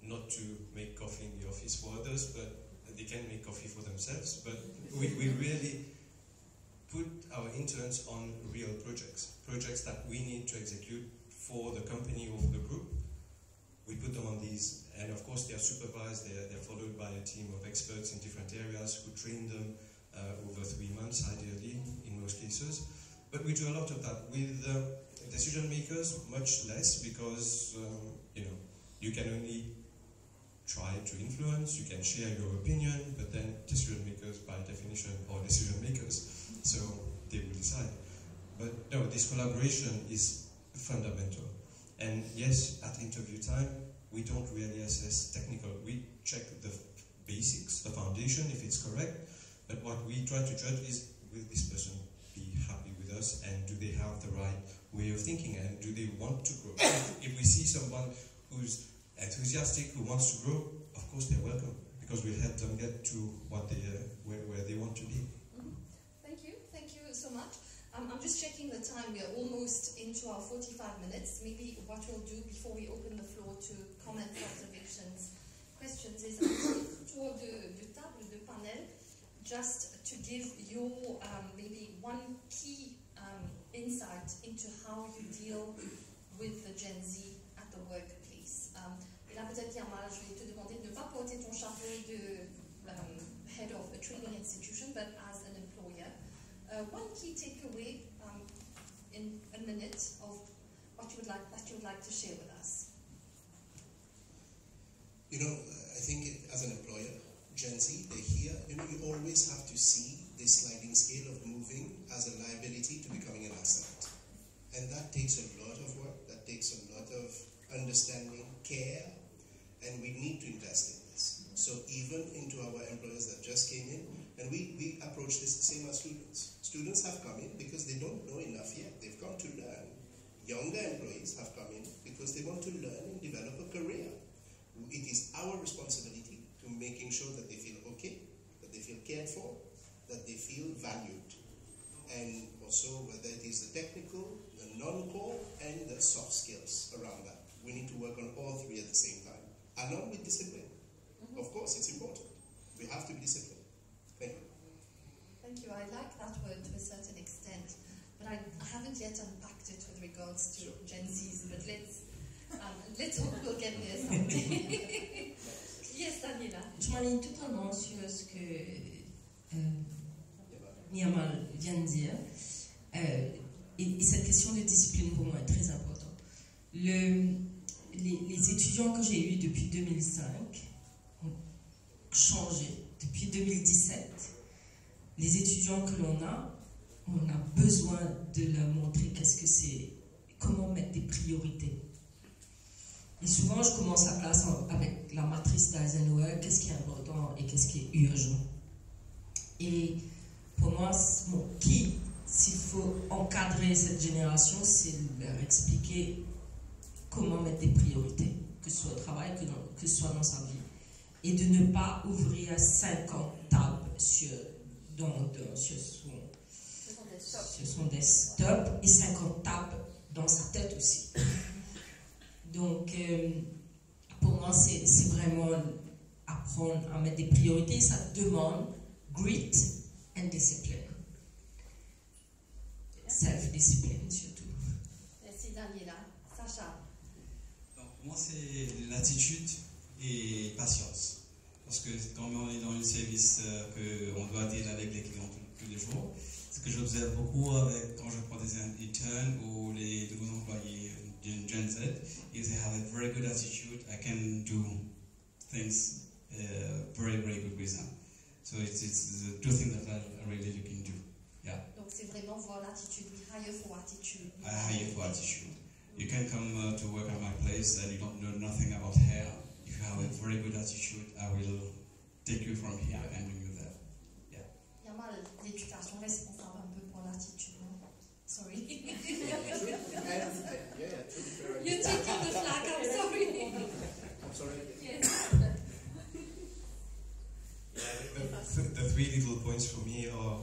not to make coffee in the office for others, but they can make coffee for themselves. But we really put our interns on real projects that we need to execute for the company or for the group. We put them on these, and of course they are supervised, they're followed by a team of experts in different areas who train them over 3 months, ideally, in most cases. But we do a lot of that. With decision makers, much less, because you can only try to influence, you can share your opinion, but then decision makers, by definition, are decision makers, so they will decide. But no, this collaboration is fundamental. And yes, at interview time, we don't really assess technical. We check the basics, the foundation, if it's correct. But what we try to judge is, will this person be happy with us, and do they have the right way of thinking, and do they want to grow? If we see someone who's enthusiastic, who wants to grow, of course they're welcome, because we'll help them get to what they where they want to be. Thank you so much. I'm just checking the time. We are almost into our 45 minutes. Maybe what we'll do before we open the floor to comments, observations, questions is tour de table, de panel, just to give your maybe one key insight into how you deal with the Gen Z at the workplace. Et là peut-être Yamal, je vais te demander de ne pas porter ton chapeau de head of a training institution, but as an employer. One key takeaway in a minute of what you would like to share with us. You know, I think as an employer, Gen Z, they hear, you always have to see this sliding scale of moving as a liability to becoming an asset. And that takes a lot of work, that takes a lot of understanding, care, and we need to invest in this. So even into our employers that just came in, and we approach this the same as students. Students have come in because they don't know enough yet. They've come to learn. Younger employees have come in because they want to learn and develop a career. It is our responsibility to making sure that they feel okay, that they feel cared for, that they feel valued. And also whether it is the technical, the non-core, and the soft skills around that. We need to work on all three at the same time, along with discipline. Of course, it's important. We have to be disciplined. regards to Gen Zs, but let's hope we'll get there someday. Yes, Daniela. Je m'aligne totalement sur ce que Niamal vient de dire. Et cette question de discipline pour moi est très importante. Les étudiants que j'ai eus depuis 2005 ont changé. Depuis 2017, les étudiants que l'on a, on a besoin de leur montrer qu'est-ce que c'est, comment mettre des priorités. Et souvent, je commence la classe avec la matrice d'Eisenhower, qu'est-ce qui est important et qu'est-ce qui est urgent. Et pour moi, s'il faut encadrer cette génération, c'est leur expliquer comment mettre des priorités, que ce soit au travail, que ce soit dans sa vie. Et de ne pas ouvrir 50 tables sur son desktop et 50 tables dans sa tête aussi. Donc, pour moi, c'est vraiment apprendre à mettre des priorités. Ça demande grit and discipline. Self-discipline surtout. Merci Daniela. Sacha. Donc, pour moi, c'est l'attitude et patience. Parce que quand on est dans un service qu'on doit dealer avec les clients tous les jours, ce que j'observe beaucoup quand je prends des interns ou les nouveaux employés Gen Z, is they have a very good attitude. I can do things very, very good with them. So it's the two things that I really looking to. Yeah. Donc c'est vraiment voir l'attitude, hire for attitude. I hire for attitude. You can come to work at my place and you don't know nothing about hair. If you have a very good attitude, I will take you from here and bring you there. Yeah. Il y a mal l'éducation responsable un peu pour l'attitude. Sorry. You're taking the flag, I'm sorry. I'm sorry. Yes. The three little points for me are,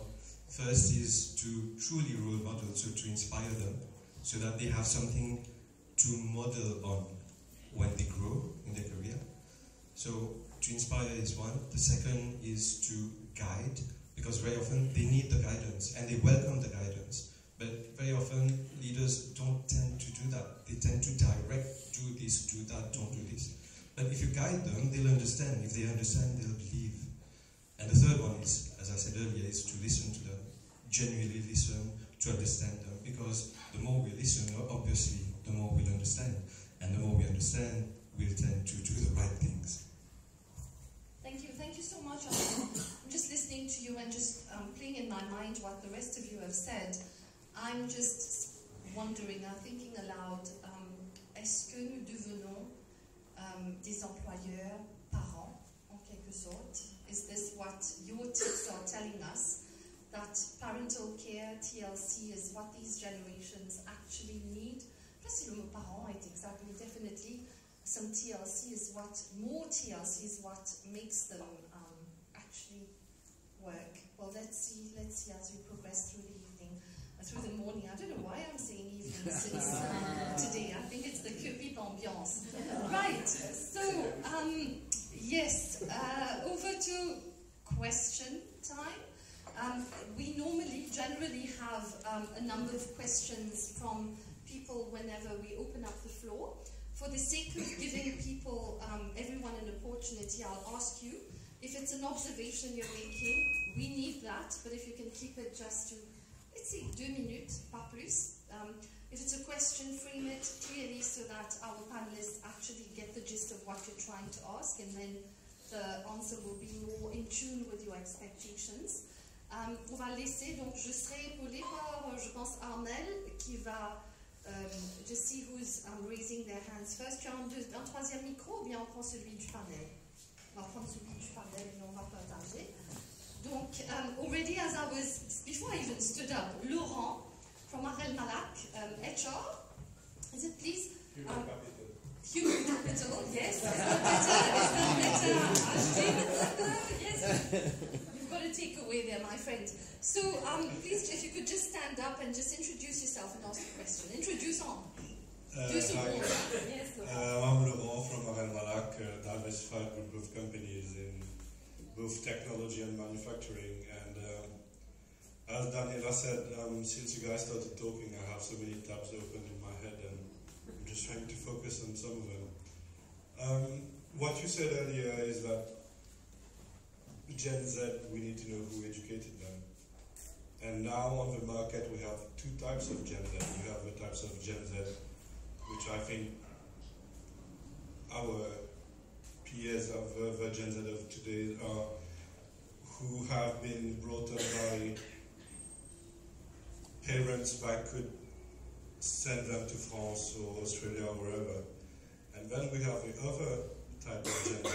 first is to truly role model, so to inspire them, so that they have something to model on when they grow in their career. So to inspire is one. The second is to guide, because very often they need the guidance and they welcome the guidance. But very often leaders don't tend to do that. They tend to direct, do this, do that, don't do this. But if you guide them, they'll understand. If they understand, they'll believe. And the third one is, as I said earlier, is to listen to them, genuinely listen, to understand them. Because the more we listen, obviously, the more we'll understand. And the more we understand, we'll tend to do the right things. Thank you so much. I'm just listening to you and just playing in my mind what the rest of you have said. I'm just wondering, thinking aloud, est-ce que nous devenons des employeurs parents, en quelque sorte? Is this what your tips are telling us? That parental care, TLC, is what these generations actually need? Je sais pas si le mot parent est exactly, definitely. Some TLC is what, more TLC is what makes them actually work. Well, let's see as we progress through the evening, through the morning. I don't know why I'm saying evening since today. I think it's the cupid ambiance. Right, so, yes, over to question time. We generally have a number of questions from people whenever we open up the floor. For the sake of giving people, everyone an opportunity, I'll ask you, if it's an observation you're making, we need that, but if you can keep it just to, let's say, 2 minutes, pas plus. If it's a question, frame it clearly so that our panelists actually get the gist of what you're trying to ask, and then the answer will be more in tune with your expectations. On va laisser, donc je serai épaulée par, je pense, Armel, qui va... just see who's raising their hands first. Tu as un troisième micro ou bien on prend celui du panel? On va prendre celui du panel et on va partager. Donc, already as I was, before I even stood up, Laurent from Arel Malak, HR, is it please? Human capital. Human capital, yes. Is that better? Yes. You've got a takeaway there, my friend. So, please, if you could just stand up and just introduce yourself and ask a question. Introduce on. Yes, I'm Laurent from Arel Malak, a diversified group of companies in both technology and manufacturing. And as Daniela said, since you guys started talking, I have so many tabs open in my head and I'm just trying to focus on some of them. What you said earlier is that Gen Z, we need to know who educated them. And now on the market we have two types of Gen Z. We have the types of Gen Z, which I think our peers of the Gen Z of today are, who have been brought up by parents that could send them to France or Australia or wherever. And then we have the other type of Gen Z,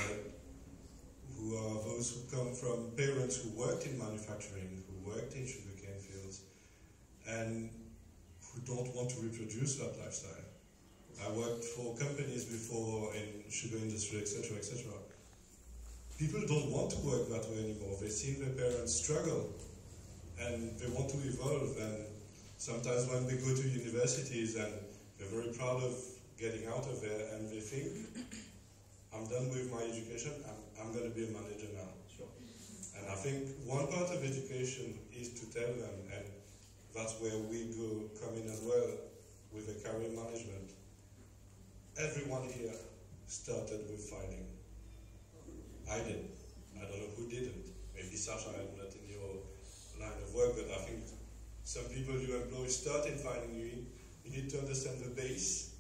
who are those who come from parents who worked in manufacturing, who worked in sugarcane fields, and who don't want to reproduce that lifestyle. I worked for companies before in sugar industry, etc., etc. People don't want to work that way anymore. They've seen their parents struggle, and they want to evolve. And sometimes when they go to universities, and they're very proud of getting out of there, and they think, I'm done with my education, I'm going to be a manager now. Sure. And I think one part of education is to tell them, and that's where we come in as well, with a career management. Everyone here started with filing. I did. I don't know who didn't. Maybe Sasha, I'm not in your line of work, but I think some people you employ start in filing. You need to understand the base.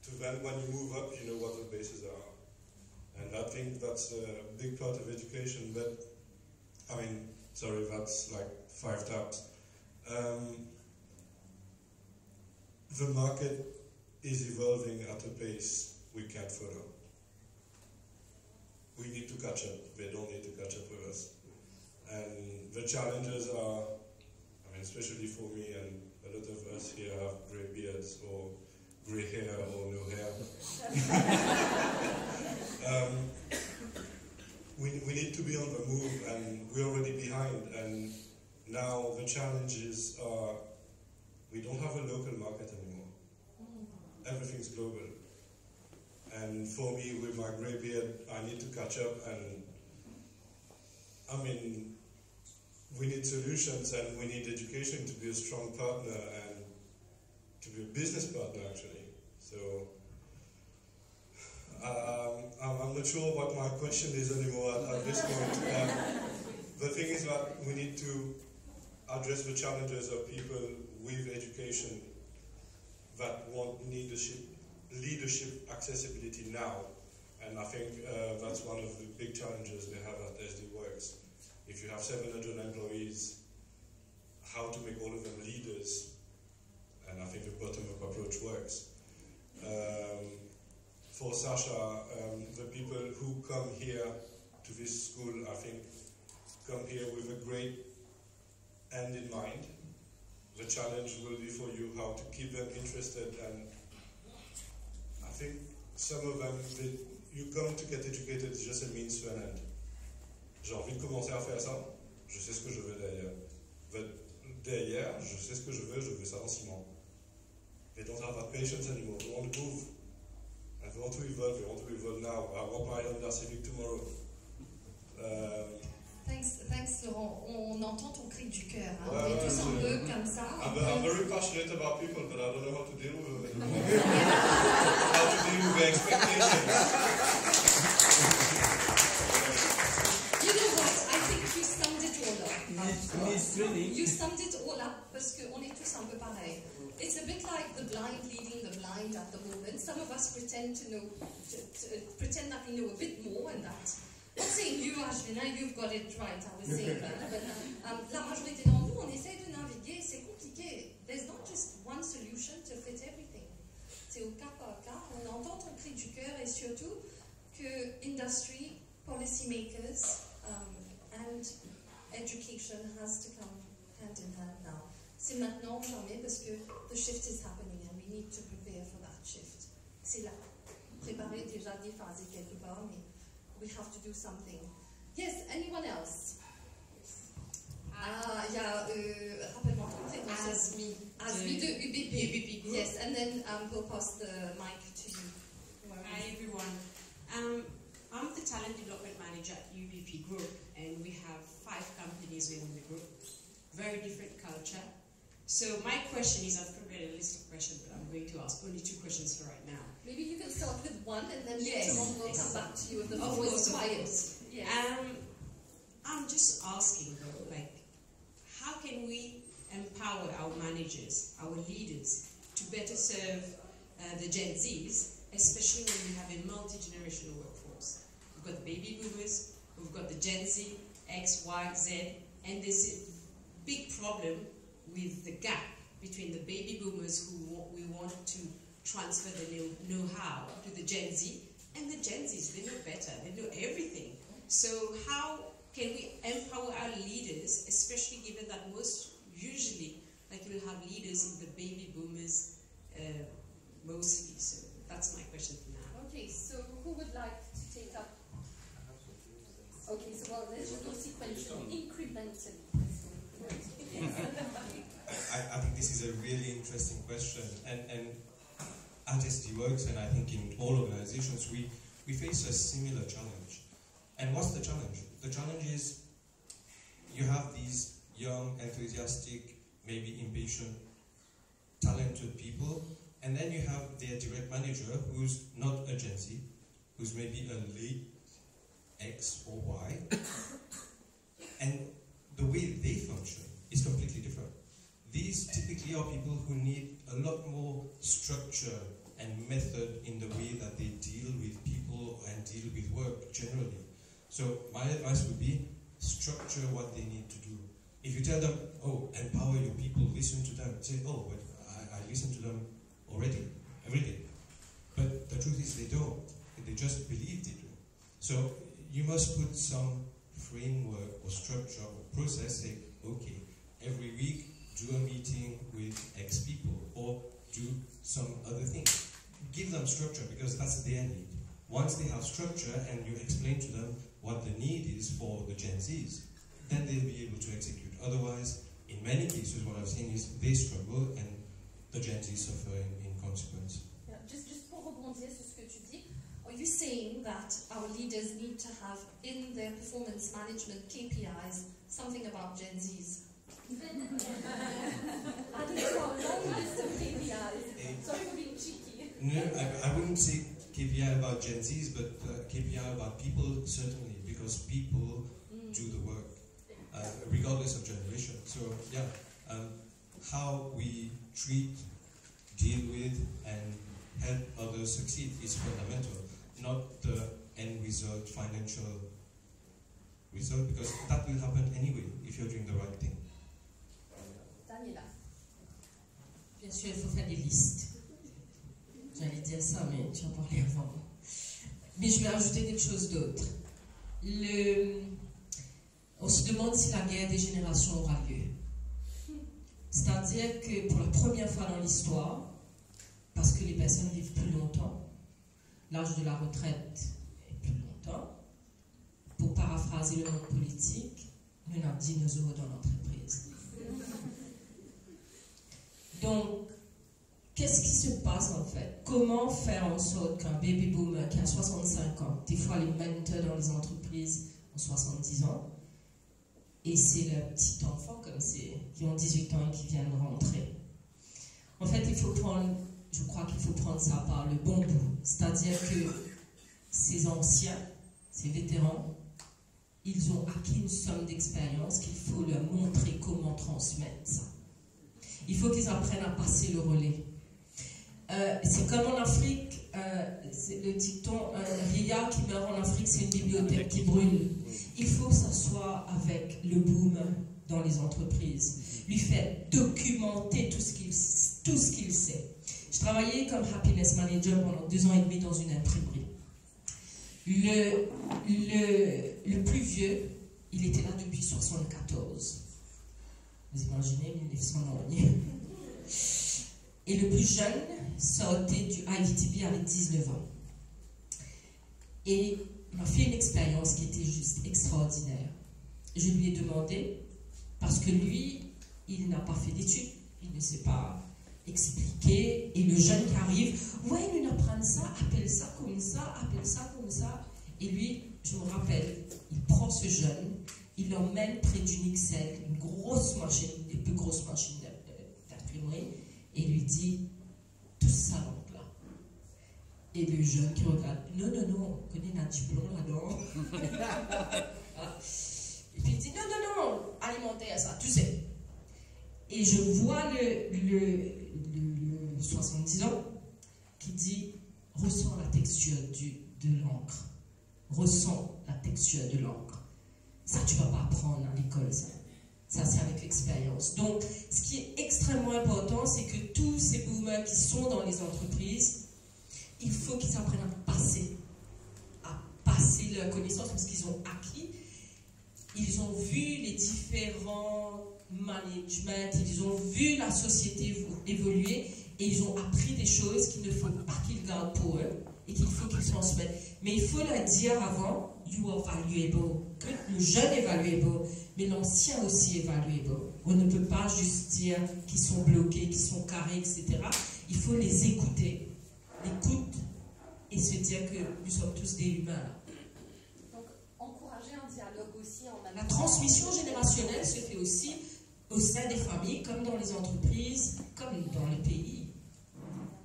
To then, when you move up, you know what the bases are. And I think that's a big part of education, but, I mean, sorry, that's like 5 tabs. The market is evolving at a pace we can't follow. We need to catch up. They don't need to catch up with us. And the challenges are, I mean, especially for me, and a lot of us here have grey beards or grey hair or no hair. We need to be on the move, and we're already behind. And now the challenges are, we don't have a local market anymore. Everything's global. And for me, with my grey beard, I need to catch up. And I mean, we need solutions, and we need education to be a strong partner and to be a business partner, actually. So I'm not sure what my question is anymore at this point. The thing is that we need to address the challenges of people with education that want leadership accessibility now. And I think that's one of the big challenges they have at SD Works. If you have 700 employees, how to make all of them leaders, and I think the bottom-up approach works. For Sasha, the people who come here to this school, I think, come here with a great end in mind. The challenge will be for you how to keep them interested, and I think some of them, you come to get educated, it's just a means to an end. J'ai envie de commencer à faire ça, je sais ce que je veux derrière. But derrière, je sais ce que je veux ça dans 6 mois. They don't have that patience anymore, they want to move. And they want to evolve now. I want my Honda Civic tomorrow. Thanks Laurent. On entend ton cri du cœur. Hein? On est tous un peu comme ça. I'm very passionate about people, but I don't know how to deal with it. How to deal with the expectations. You know what? I think you summed it all up. You summed it all up parce qu'on est tous un peu pareil. It's a bit like the blind leading the blind at the moment. Some of us pretend to know, pretend that we know a bit more, and that. I'm not saying you, Ashvina, you've got it right. I was saying that, but la majorité d'entre nous, on essaie de naviguer. C'est compliqué. There's not just one solution to fit everything. C'est au cas par cas. On entend ton cri du cœur, et surtout que industry, policymakers, and education has to come hand in hand now. C'est maintenant ou jamais parce que the shift is happening and we need to prepare for that shift. C'est là. Préparer déjà déphasé quelque part, mais we have to do something. Yes, anyone else? Il y a, rappelle-moi ton prénom. Asmi de UBP. Yes, and then we'll pass the mic to you. Hi everyone. I'm the talent development manager at UBP Group, and we have 5 companies within the group. very different culture. So my question is, I've prepared a list of questions, but I'm going to ask only 2 questions for right now. Maybe you can start with one, and then Yes, later on we'll yes. come back to you if the Of floor course, is of quiet. course. Yes. I'm just asking though, like, how can we empower our managers, our leaders, to better serve the Gen Zs, especially when we have a multi-generational workforce? We've got the baby boomers, we've got the Gen Z, X, Y, Z, and there's a big problem with the gap between the baby boomers who we want to transfer the know-how to the Gen Z, and the Gen Zs, they know better, they know everything. So how can we empower our leaders, especially given that most usually, like, you'll have leaders in the baby boomers mostly. So that's my question for now. Okay, so who would like to take up? Okay, so well, let's just go sequentially, incrementally. I think this is a really interesting question, and at SD Works, and I think in all organizations, we face a similar challenge. And what's the challenge? The challenge is you have these young, enthusiastic, maybe impatient, talented people, and then you have their direct manager who's not a Gen Z, who's maybe a late X or Y, and the way they function is completely different. These typically are people who need a lot more structure and method in the way that they deal with people and deal with work generally. So my advice would be, structure what they need to do. If you tell them, oh, empower your people, listen to them, say, oh, but I listen to them already, every day. But the truth is they don't. They just believe they do. So you must put some framework or structure or process, say, okay, every week do a meeting with X people, or do some other thing. Give them structure, because that's their need. Once they have structure and you explain to them what the need is for the Gen Zs, then they'll be able to execute. Otherwise, in many cases, what I've seen is they struggle and the Gen Zs suffer in consequence. Yeah, just pour rebondir sur ce que tu dis, are you saying that our leaders need to have in their performance management KPIs something about Gen Zs? I don't know, a long list of KPIs. Sorry for being cheeky. No, I wouldn't say KPI about Gen Zs, but KPI about people, certainly, because people do the work, regardless of generation. So, yeah, how we treat, deal with, and help others succeed is fundamental, not the end result, financial result, because that will happen anyway if you're doing the right thing. Daniela. Bien sûr, il faut faire des listes. J'allais dire ça, mais tu en parlais avant. Mais je vais ajouter quelque chose d'autre. On se demande si la guerre des générations aura lieu. C'est-à-dire que pour la première fois dans l'histoire, parce que les personnes vivent plus longtemps, l'âge de la retraite est plus longtemps, pour paraphraser le monde politique, nous avons dinosaures dans l'entreprise. Donc, qu'est-ce qui se passe en fait? Comment faire en sorte qu'un baby boomer qui a 65 ans, des fois les mentors dans les entreprises ont 70 ans, et c'est le petit enfant comme c'est, qui ont 18 ans et qui viennent de rentrer. En fait, je crois qu'il faut prendre ça par le bon bout. C'est-à-dire que ces anciens, ces vétérans, ils ont acquis une somme d'expérience qu'il faut leur montrer comment transmettre ça. Il faut qu'ils apprennent à passer le relais. C'est comme en Afrique, c'est le dicton, un vieillard qui meurt en Afrique, c'est une bibliothèque qui brûle. Il faut s'asseoir avec le boom dans les entreprises, lui faire documenter tout ce qu'il sait. Je travaillais comme happiness manager pendant 2 ans et demi dans une imprimerie. Le plus vieux, il était là depuis 1974. Vous imaginez, 1990. Et le plus jeune sortait du IVTB avec 19 ans. Et il m'a fait une expérience qui était juste extraordinaire. Je lui ai demandé, parce que lui, il n'a pas fait d'études, il ne sait pas expliquer, et le jeune qui arrive, ouais, nous apprenons ça, appelle ça comme ça, appelle ça comme ça. Et lui, je me rappelle, il prend ce jeune, il l'emmène près d'une XL, une grosse machine, des plus grosses machines d'imprimerie, et lui dit tout ça donc là. Et le jeune qui regarde, non, on connaît un diplôme là-dedans. Et puis il dit non, alimentaire, ça, tu sais. Et je vois le 70 ans qui dit ressens la texture de l'encre. Ressens la texture de l'encre. Ça, tu ne vas pas apprendre à l'école, ça. Ça, c'est avec l'expérience. Donc, ce qui est extrêmement important, c'est que tous ces mouvements qui sont dans les entreprises, il faut qu'ils apprennent à passer leurs connaissances parce qu'ils ont acquis. Ils ont vu les différents managements, ils ont vu la société évoluer et ils ont appris des choses qu'il ne faut pas qu'ils gardent pour eux et qu'il faut qu'ils transmettent. Mais il faut leur dire avant, you are valuable. Que le jeune est valuable, mais l'ancien aussi est valuable. On ne peut pas juste dire qu'ils sont bloqués, qu'ils sont carrés, etc. Il faut les écouter. L'écoute et se dire que nous sommes tous des humains. Donc, encourager un dialogue aussi en même temps. La transmission générationnelle se fait aussi au sein des familles, comme dans les entreprises, comme dans les pays.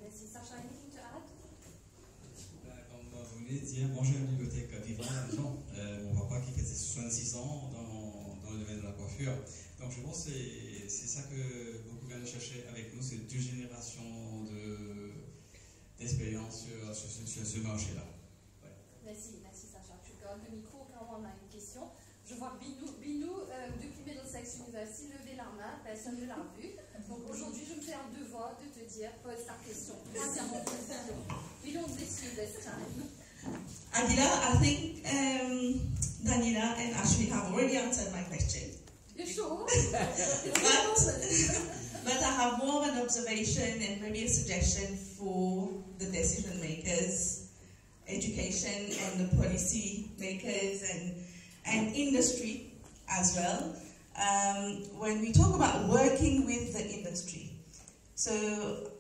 Merci. Sacha, anything to add? Comme vous venez de dire, moi j'ai une bibliothèque vivante à la maison. Mon papa qui fait 66 ans dans le domaine de la coiffure. Donc je pense que c'est ça que beaucoup viennent chercher avec nous, c'est 2 générations d'expérience sur ce marché-là. Ouais. Merci Sacha. Tu gardes le micro quand on a une question. Je vois Binou depuis Middlesex University lever la main, personne ne l'a vu. Donc aujourd'hui, je me fais un devoir de te dire, pose ta question. Entièrement position. We don't miss you this time. Adila, I think Daniela and Ashley have already answered my question. You sure? But I have more of an observation and maybe a suggestion for the decision makers, education and the policy makers and industry as well. When we talk about working with the industry, so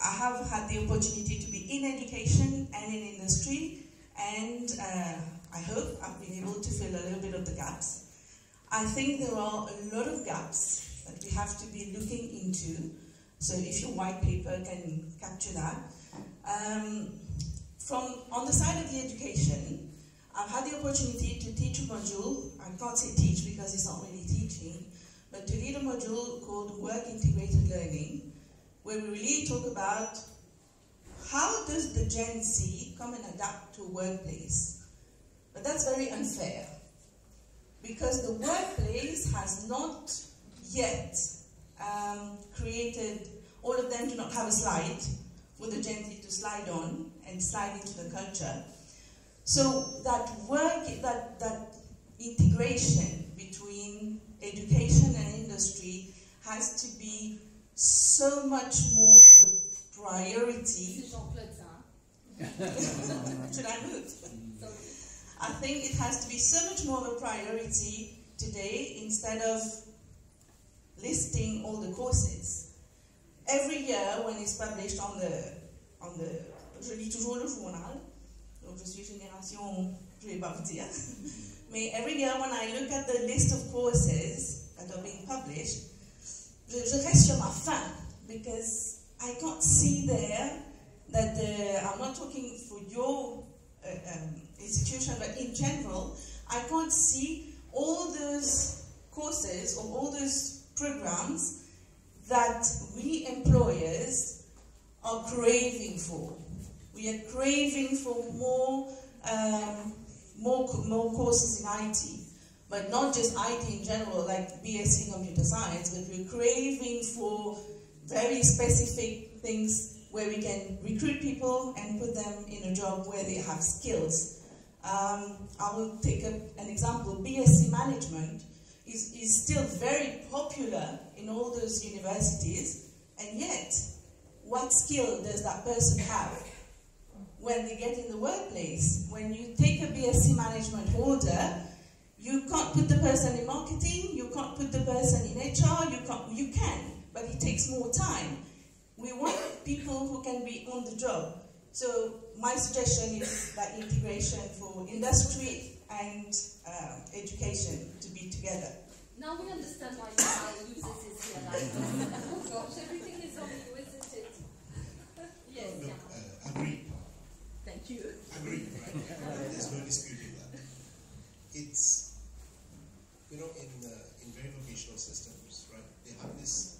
I have had the opportunity to be in education and in industry, and I hope I've been able to fill a little bit of the gaps. I think there are a lot of gaps that we have to be looking into, so if your white paper can capture that. On the side of the education, I've had the opportunity to teach a module, I can't say teach because it's not really teaching, but to lead a module called Work Integrated Learning, where we really talk about how does the Gen Z come and adapt to a workplace. But that's very unfair, because the workplace has not yet created, all of them do not have a slide for the Gen Z to slide on and slide into the culture. So that work, that integration between education and industry has to be so much more a priority. Should I move? I think it has to be so much more of a priority today instead of listing all the courses. Every year when it's published on the je lis toujours le journal, donc je suis génération, je vais pas vous dire, mais every year when I look at the list of courses that are being published, je reste sur ma faim, because I can't see there that I'm not talking for your institution, but in general, I can't see all those courses or all those programs that we employers are craving for. We are craving for more courses in IT, but not just IT in general, like BSc Computer Science, but we're craving for very specific things where we can recruit people and put them in a job where they have skills. I will take an example. BSc Management is still very popular in all those universities, and yet, what skill does that person have when they get in the workplace? When you take a BSc Management holder, you can't put the person in marketing, you can't put the person in HR, you can, but it takes more time. We want people who can be on the job. So my suggestion is that integration for industry and education to be together. Now we understand why Mr. Loses is here like this. Oh gosh, everything is on you, isn't it? Yes, Look, yeah. agreed. Thank you. Agreed, right? There's no disputing that. It's, you know, in very vocational systems, right, they have this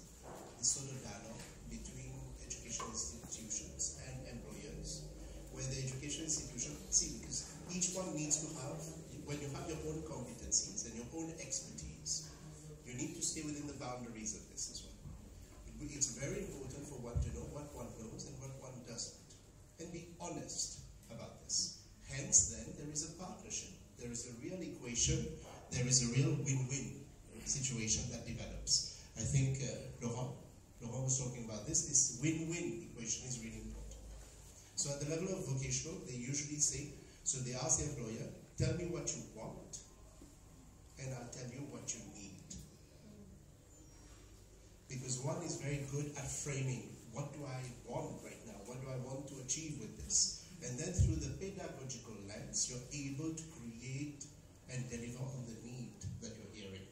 sort of dialogue between education institutions and employers, where the education institution, see, because each one needs to have, when you have your own competencies and your own expertise, you need to stay within the boundaries of this as well. It's very important for one to know what one knows and what one doesn't, and be honest about this. Hence, then, there is a partnership. There is a real equation. There is a real win-win situation that develops. I think Laurent was talking about this. This win-win equation is really important. So at the level of vocational, they usually say, so they ask the employer, tell me what you want, and I'll tell you what you need. Because one is very good at framing, what do I want right now? What do I want to achieve with this? And then through the pedagogical lens, you're able to create and deliver on the need that you're hearing.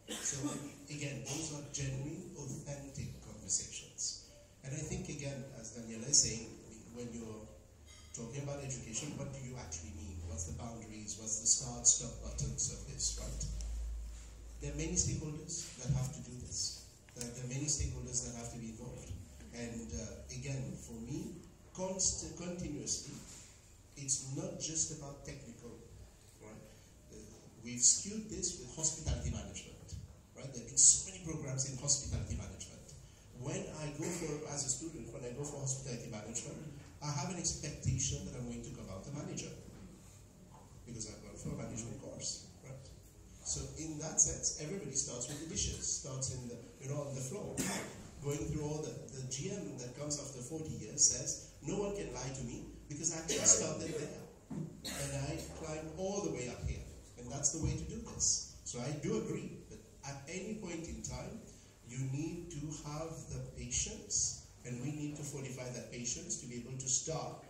So again, those are genuine, authentic conversations. And I think again, as Daniela is saying, when you're talking about education, what do you actually mean? What's the boundaries? What's the start, stop buttons of this, right? There are many stakeholders that have to do this. There are many stakeholders that have to be involved. And again, for me, continuously, it's not just about technical, right? We've skewed this with hospitality management, right? There have been so many programs in hospitality management. When I go for, as a student, when I go for hospitality management, I have an expectation that I'm going to come out a manager because I've gone for a management course, right? So in that sense, everybody starts with the dishes, starts in the, on the floor, going through all the GM that comes after 40 years says, no one can lie to me because I actually started there. And I climbed all the way up here. And that's the way to do this. So I do agree that at any point in time, you need to have the patience, and we need to fortify that patience to be able to start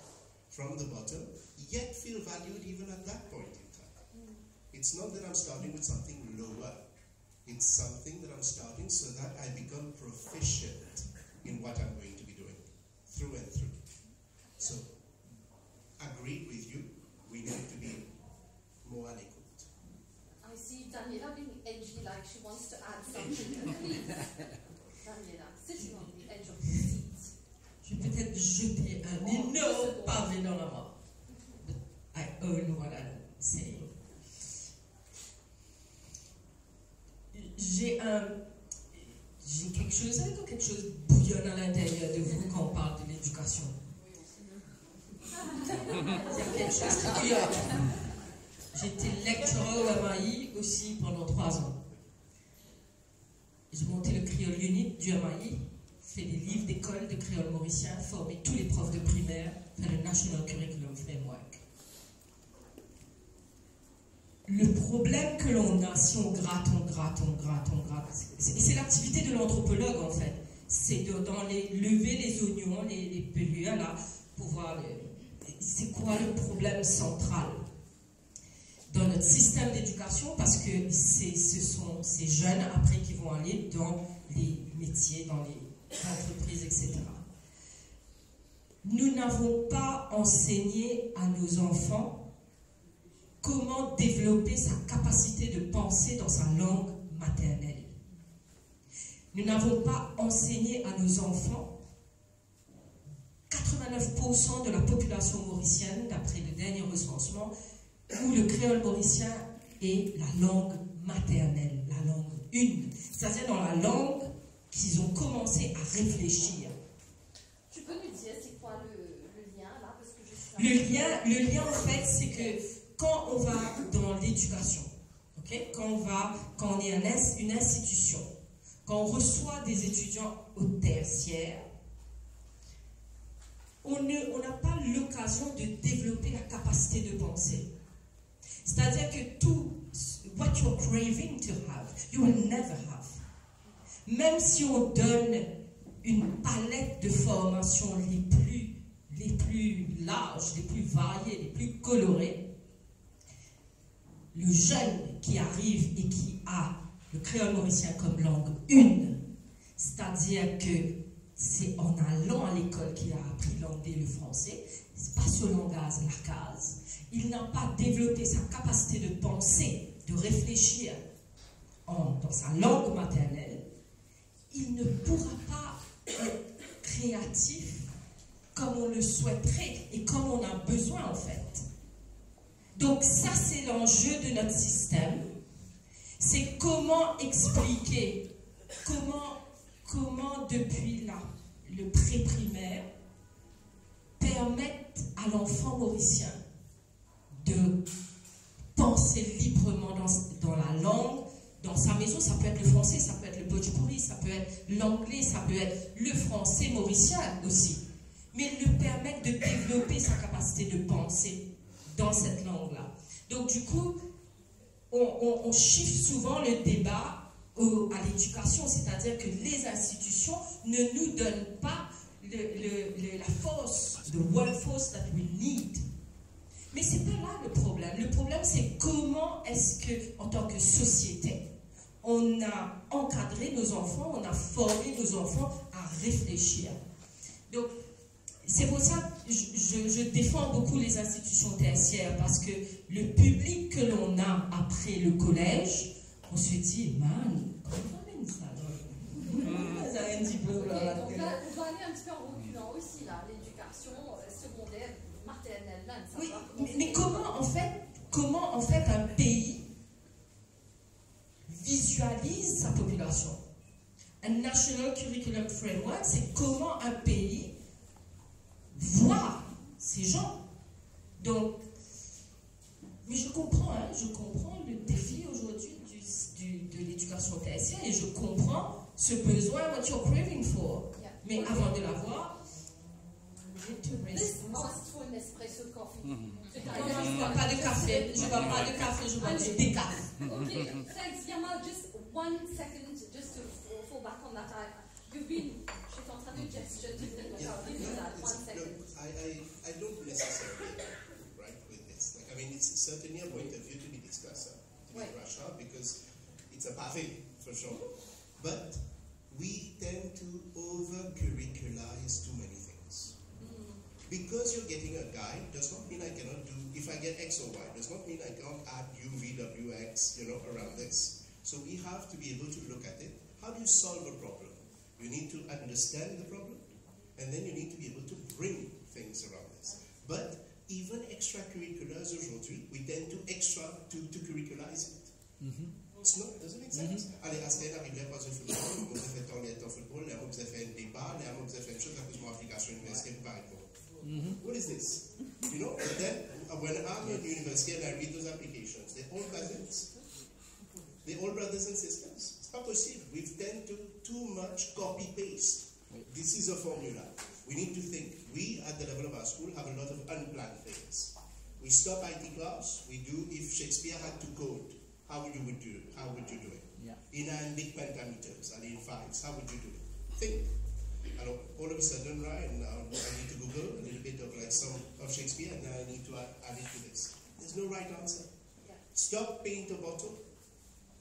from the bottom, yet feel valued even at that point in time. It's not that I'm starting with something lower. It's something that I'm starting so that I become proficient in what I'm going to be doing, through and through. So, agreed with you, we need to be more adequate. I see Daniela being edgy, like she wants to add something. Please, Daniela, sitting on the edge of the seat. Je vais peut-être jeter un énorme pavé dans la mare. I own what I'm saying. J'ai quelque chose bouillonne à l'intérieur de vous quand on parle de l'éducation. Il y a quelque chose qui bouillonne. J'étais lecturer au MAI aussi pendant 3 ans. J'ai monté le créole unit du MAI, fait des livres d'école de créole mauricien, formé tous les profs de primaire, fait le National Curriculum Framework. Le problème que l'on a, si on gratte, et c'est l'activité de l'anthropologue en fait, c'est lever les oignons, les pelures là, pour voir c'est quoi le problème central dans notre système d'éducation, parce que ce sont ces jeunes après qui vont aller dans les métiers, dans les entreprises, etc. Nous n'avons pas enseigné à nos enfants comment développer sa capacité de penser dans sa langue maternelle. Nous n'avons pas enseigné à nos enfants, 89% de la population mauricienne, d'après le dernier recensement, où le créole mauricien est la langue maternelle, la langue une. C'est-à-dire dans la langue qu'ils ont commencé à réfléchir. Tu peux nous dire c'est quoi le lien là, parce que je le lien en fait c'est que quand on va dans l'éducation, okay, quand on est une institution, quand on reçoit des étudiants au tertiaire, on n'a pas l'occasion de développer la capacité de penser. C'est-à-dire que tout, what you're craving to have, you will never have. Même si on donne une palette de formations les plus larges, les plus variées, les plus colorées, le jeune qui arrive et qui a le créole mauricien comme langue une, c'est-à-dire que c'est en allant à l'école qu'il a appris l'anglais et le français, c'est pas ce langage, la case. Il n'a pas développé sa capacité de penser, de réfléchir dans sa langue maternelle, il ne pourra pas être créatif comme on le souhaiterait et comme on a besoin en fait. Donc ça c'est l'enjeu de notre système, c'est comment expliquer, comment depuis le pré-primaire permettre à l'enfant mauricien de penser librement dans la langue, dans sa maison. Ça peut être le français, ça peut être le bhojpuri, ça peut être l'anglais, ça peut être le français mauricien aussi. Mais le permettre de développer sa capacité de penser dans cette langue-là. Donc du coup, on chiffre souvent le débat à l'éducation, c'est-à-dire que les institutions ne nous donnent pas la force, the workforce that we need. Mais c'est pas là le problème. Le problème, c'est comment est-ce que, en tant que société, on a encadré nos enfants, on a formé nos enfants à réfléchir. Donc, c'est pour ça que je défends beaucoup les institutions tertiaires, parce que le public que l'on a après le collège, on se dit, man, comment on amène ça là? Ça a un diplôme là. Donc là, on va aller un petit peu en reculant aussi, là, l'éducation secondaire, maternelle, là, ça oui, va. Mais comment en fait un pays visualise sa population? Un National Curriculum Framework, c'est comment un pays voit ces gens. Donc, mais je comprends le défi aujourd'hui de l'éducation tertiaire et je comprends ce besoin, what you're craving for. Yeah. Mais avant de l'avoir, This asked for an espresso coffee. je ne bois pas de café, je bois du décaf. Okay, thanks Yamal. Just 1 second, just to fall back on that. You've been, je suis en train de gesture to give you that 1 second. I don't necessarily agree, right, with this. Like, I mean, it's certainly a point of view to be discussed in Russia, because it's a parfait, for sure. But we tend to over-curricularize too many things. Because you're getting a guide does not mean I cannot do, if I get X or Y, does not mean I can't add U, V, W, X, around this. So we have to be able to look at it. How do you solve a problem? You need to understand the problem, and then you need to be able to bring things around this. But even extracurriculars aujourd'hui, we tend to curricularize it. It's not, does it make sense? Allez, à ce qu'elle arrive là, pas de football, vous avez fait tournée en football, là, vous avez fait un débat, là, vous avez fait une chose, à cause de mon application universitaire, vous parlez pas. What is this? But then when I'm in university and I read those applications, they're all cousins. They're all brothers and sisters. It's not possible. We've tend to too much copy-paste. This is a formula. We need to think. We, at the level of our school, have a lot of unplanned things. We stop IT class. We do, if Shakespeare had to code, how would you do it? Yeah. In iambic pentameters and in fives, how would you do it? Think. And all of a sudden, right, now I need to Google a little bit of like some of Shakespeare, and now I need to add it to this. There's no right answer. Yeah. Stop paint a bottle.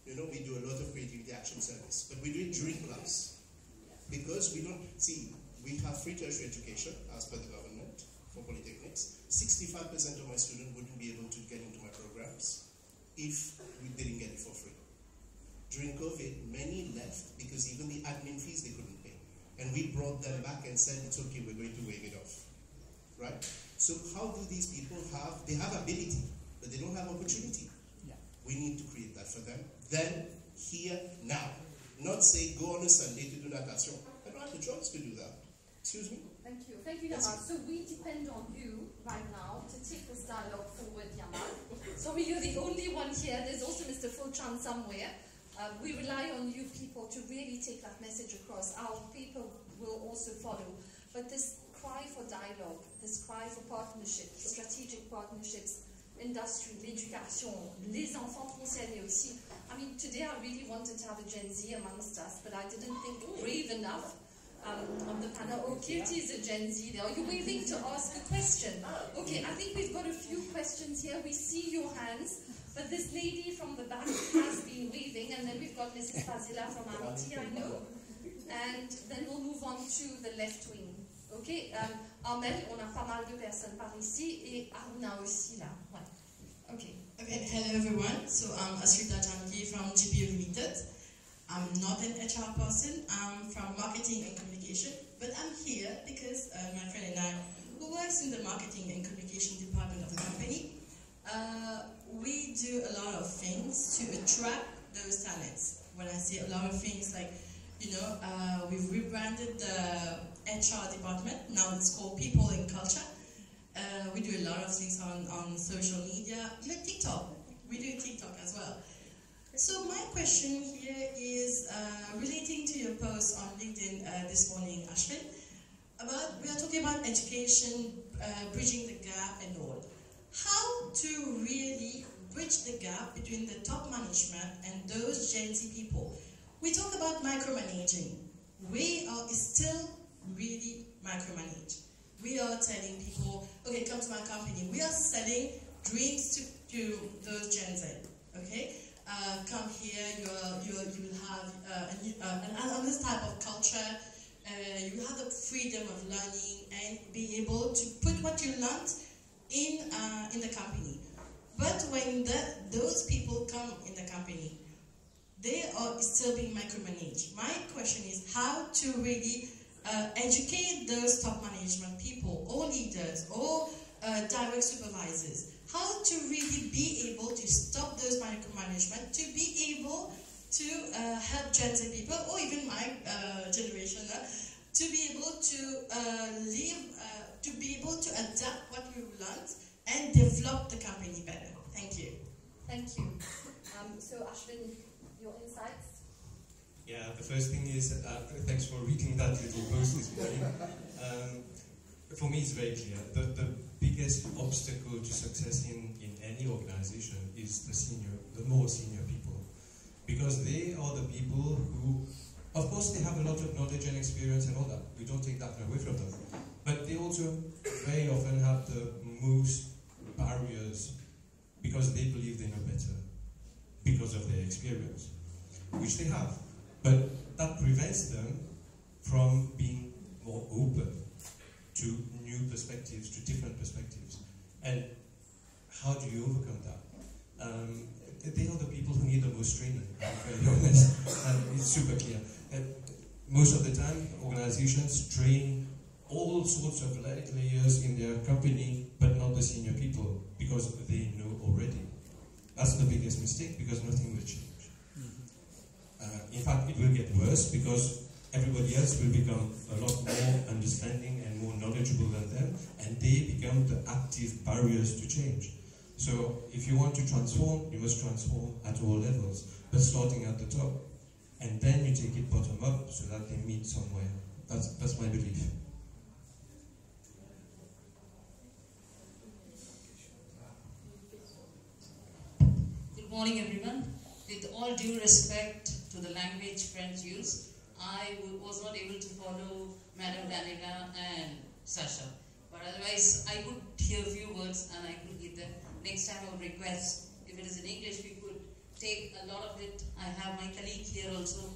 We do a lot of creativity action service, but we do it during class. Because we don't, see, we have free tertiary education as per the government for polytechnics. 65% of my students wouldn't be able to get into my programs if we didn't get it for free. During COVID, many left because even the admin fees they couldn't pay. And we brought them back and said, it's okay, we're going to waive it off. Right? So how do these people they have ability, but they don't have opportunity. Yeah. We need to create that for them. Then, here, now. Not say, go on a Sunday to do natation. I don't have the choice to do that. Excuse me? Thank you. Thank you, Yamal. So we depend on you right now to take this dialogue forward, Yamal. Sorry, you're the only one here. There's also Mr. Fulchan somewhere. We rely on you people to really take that message across. Our people will also follow. But this cry for dialogue, this cry for partnerships, strategic partnerships, industry, l'éducation, les enfants concernés aussi. I mean, today I really wanted to have a Gen Z amongst us, but I didn't think brave enough on the panel. Oh, Kirti is a Gen Z there. Are you waiting to ask a question? Okay, I think we've got a few questions here. We see your hands. But this lady from the back has been waving, and then we've got Mrs. Fazila from Amity, I know. And then we'll move on to the left wing. Ok, Amel, on a pas mal de personnes par ici, et Aruna aussi là. Ouais. Ok. Okay, hello everyone. So I'm Ashrita Janki from GPU Limited. I'm not an HR person. I'm from marketing and communication, but I'm here because my friend and I, who works in the marketing and communication department of the company, we do a lot of things to attract those talents. When I say a lot of things, like, you know, we've rebranded the HR department. Now it's called People and Culture. We do a lot of things on social media, even TikTok. We do TikTok as well. So my question here is relating to your post on LinkedIn this morning, Ashwin. We are talking about education, bridging the gap and all. How to really bridge the gap between the top management and those Gen Z people? We talk about micromanaging. We are still really micromanaged. We are telling people, okay, come to my company. We are selling dreams to those Gen Z, okay? Come here, you will have another type of culture. You will have the freedom of learning and be able to put what you learned in the company. But when those people come in the company, they are still being micromanaged. My question is how to really educate those top management people, or leaders, or direct supervisors, how to really be able to stop those micromanagement, to be able to help Gen Z people, or even my generation, to be able to live, to be able to adapt what we learned and develop the company better. Thank you. Thank you. So Ashwin, your insights? Yeah, the first thing is, thanks for reading that little post this morning. For me, it's very clear. The biggest obstacle to success in any organization is the more senior people. Because they are the people who, of course, they have a lot of knowledge and experience and all that. We don't take that away from them. But they also very often have the most barriers because they believe they know better because of their experience, which they have. But that prevents them from being more open to new perspectives, to different perspectives. And how do you overcome that? They are the people who need the most training, I'm very honest. It's super clear. Most of the time, organizations train all sorts of layers in their company, but not the senior people, because they know already. That's the biggest mistake, because nothing will change. In fact, it will get worse, because everybody else will become a lot more understanding and more knowledgeable than them, and they become the active barriers to change. So, if you want to transform, you must transform at all levels, but starting at the top. And then you take it bottom up, so that they meet somewhere. That's my belief. Good morning, everyone. With all due respect to the language French use, I was not able to follow Madam Daniela and Sasha. But otherwise, I could hear a few words and I could get them. Next time I would request, if it is in English, we could take a lot of it. I have my colleague here also,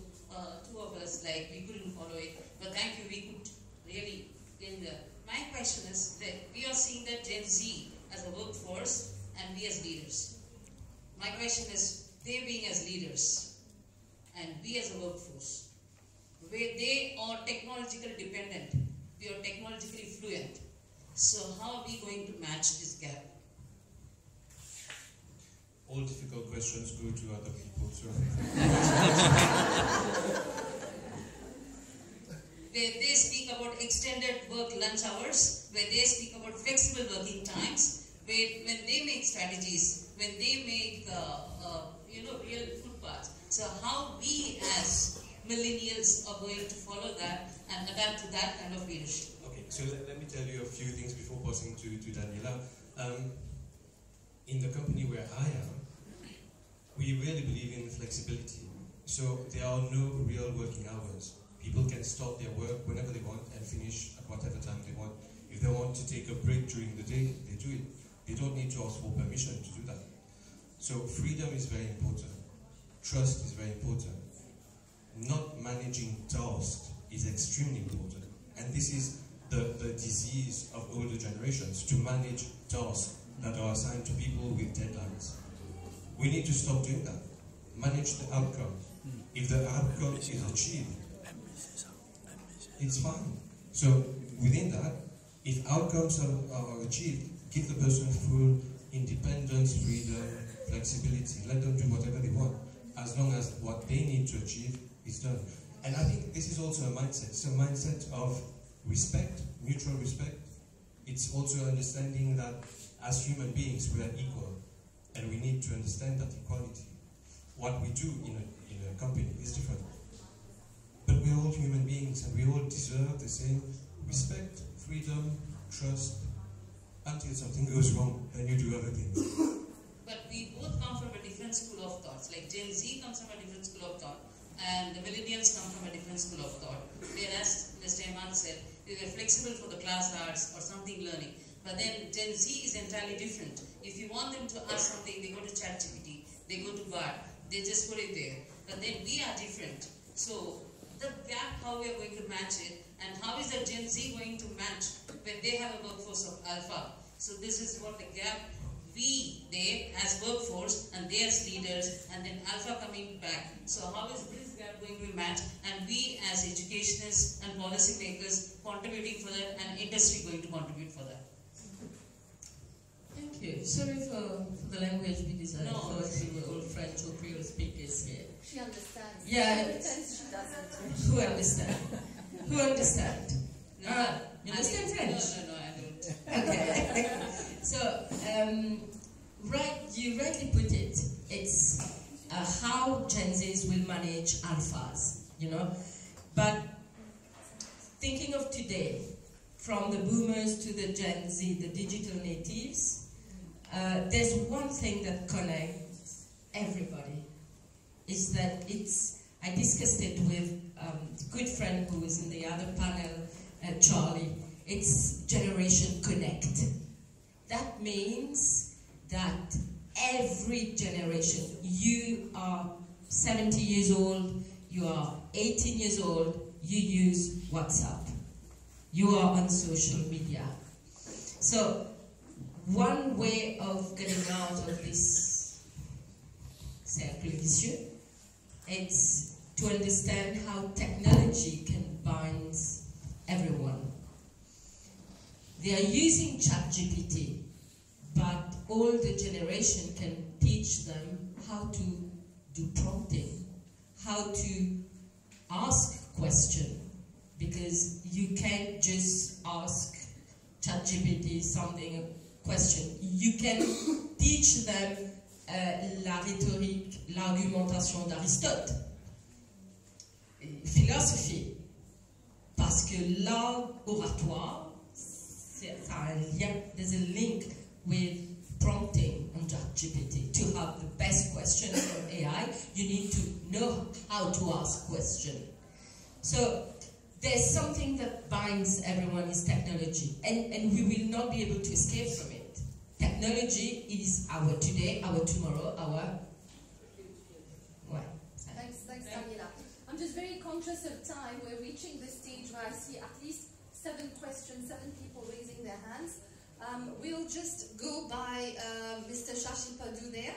two of us, like we couldn't follow it. But thank you, we could really get there. My question is that we are seeing that Gen Z as a workforce and we as leaders. My question is, they being as leaders and we as a workforce, where they are technologically dependent, we are technologically fluent. So how are we going to match this gap? All difficult questions go to other people. So. Where they speak about extended work lunch hours, where they speak about flexible working times, when they make strategies, when they make real food paths. So how we as millennials are going to follow that and adapt to that kind of leadership? Okay, so let me tell you a few things before passing to Daniela. In the company where I am, we really believe in flexibility. So there are no real working hours. People can start their work whenever they want and finish at whatever time they want. If they want to take a break during the day, they do it. They don't need to ask for permission to do that. So freedom is very important. Trust is very important. Not managing tasks is extremely important. And this is the disease of older generations, to manage tasks that are assigned to people with deadlines. We need to stop doing that. Manage the outcome. If the outcome is achieved, it's fine. So within that, if outcomes are achieved, give the person full independence, freedom, flexibility. Let them do whatever they want, as long as what they need to achieve is done. And I think this is also a mindset. It's a mindset of respect, mutual respect. It's also understanding that as human beings we are equal, and we need to understand that equality. What we do in a company is different. But we're all human beings, and we all deserve the same respect, freedom, trust, until something goes wrong, then you do other things. But we both come from a different school of thoughts. Like Gen Z comes from a different school of thought, and the millennials come from a different school of thought. Whereas Mr. Iman said, we were flexible for the class arts or something learning. But then Gen Z is entirely different. If you want them to ask something, they go to ChatGPT, they go to Bard, they just put it there. But then we are different. So the gap, how we are going to match it, and how is the Gen Z going to match when they have a workforce of alpha? So this is what the gap, they as workforce and they as leaders, and then alpha coming back. So how is this gap going to be matched, and we as educationists and policy makers contributing for that, and industry going to contribute for that? Thank you. Sorry for the language, because I thought we were all French or Creole speakers here. She understands. Yeah. She pretends she doesn't. Who understand? Who understand? No, you understand French? No, I don't. Okay. So, you rightly put it. It's how Gen Zs will manage alphas, you know. But thinking of today, from the boomers to the Gen Z, the digital natives, there's one thing that connects everybody. Is that I discussed it with a good friend who was in the other panel, Charlie. It's Generation Connect. That means that every generation, you are 70 years old, you are 18 years old, you use WhatsApp. You are on social media. So one way of getting out of this cercle vicieux, it's to understand how technology can bind everyone. They are using ChatGPT, but older generation can teach them how to do prompting, how to ask questions, because you can't just ask ChatGPT something, a question. You can teach them la rhétorique, l'argumentation d'Aristote, philosophie, parce que l'art oratoire, ça a un lien, there's a link with prompting on ChatGPT. To have the best question from AI, you need to know how to ask questions. So there's something that binds everyone is technology, and we will not be able to escape from it. Technology is our today, our tomorrow, our... What? Thanks, Daniela. I'm just very conscious of time. We're reaching the stage where I see at least 7 questions, 7 people raising their hands. We'll just go by Mr. Shashi Padu there,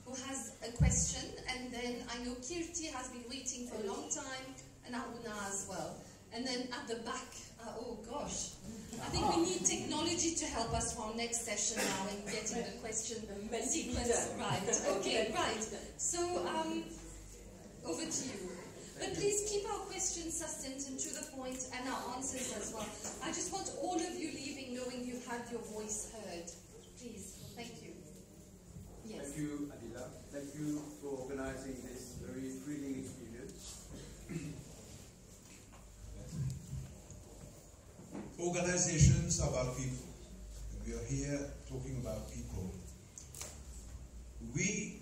who has a question, and then I know Kirti has been waiting for a long time, and Aruna as well. And then at the back, oh gosh, I think we need technology to help us for our next session now in getting the question sequence right. Okay, right. So, over to you. But please keep our questions succinct and to the point, and our answers as well. I just want all of you leaving knowing you've had your voice heard. Please, thank you. Yes. Thank you, Adila. Thank you for organizing this very thrilling experience. Organizations are about people. We are here talking about people. We,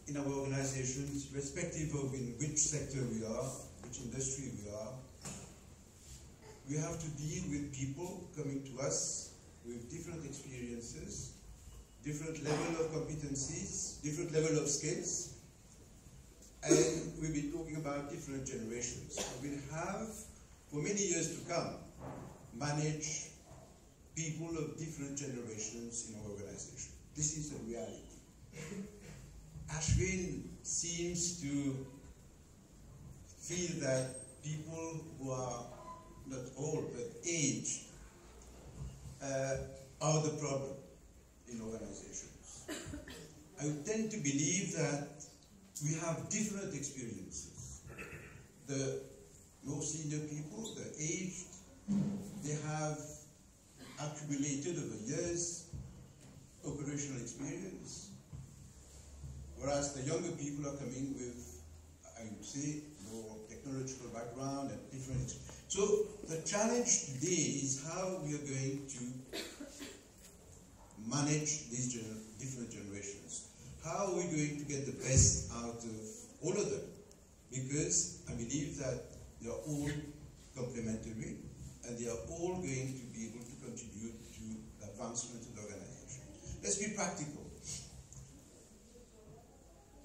in our organizations, irrespective of in which sector we are, which industry we are, we have to deal with people coming to us with different experiences, different level of competencies, different level of skills, and we'll be talking about different generations. We'll have, for many years to come, manage people of different generations in our organization. This is a reality. Ashwin seems to feel that people who are not old but aged are the problem in organizations. I tend to believe that we have different experiences. The more senior people, the aged, they have accumulated over years operational experience, whereas the younger people are coming with, I would say, more technological background and different. So the challenge today is how we are going to manage these different generations. How are we going to get the best out of all of them? Because I believe that they are all complementary and they are all going to be able to contribute to the advancement of the organization. Let's be practical.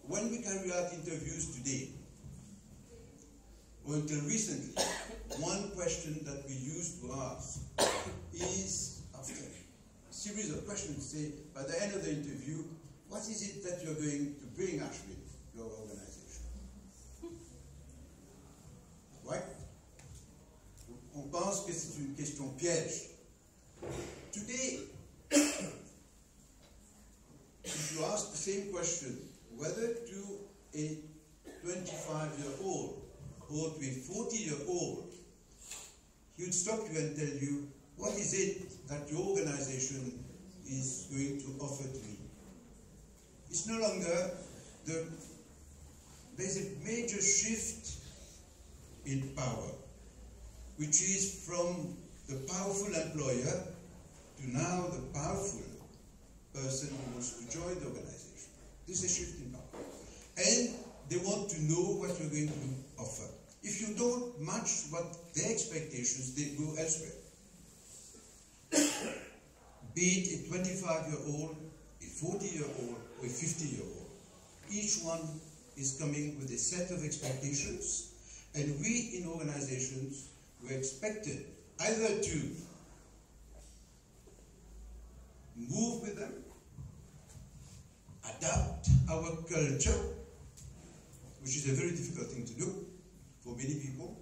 When we carry out interviews today, or until recently, one question that we used to ask is, after a series of questions, say, by the end of the interview, what is it that you're going to bring, Ashwin, to your organization? Right? On pense que c'est une question piège. Today, if you ask the same question, whether to a 25-year-old or to a 40-year-old, he would stop you and tell you, what is it that your organization is going to offer to me? It's no longer there's a major shift in power, which is from the powerful employer to now the powerful person who wants to join the organization. This is a shift in power. And they want to know what you're going to offer. If you don't match what their expectations, they go elsewhere. Be it a 25-year-old, a 40-year-old, or a 50-year-old. Each one is coming with a set of expectations, and we in organizations were expected either to move with them, adapt our culture, which is a very difficult thing to do for many people,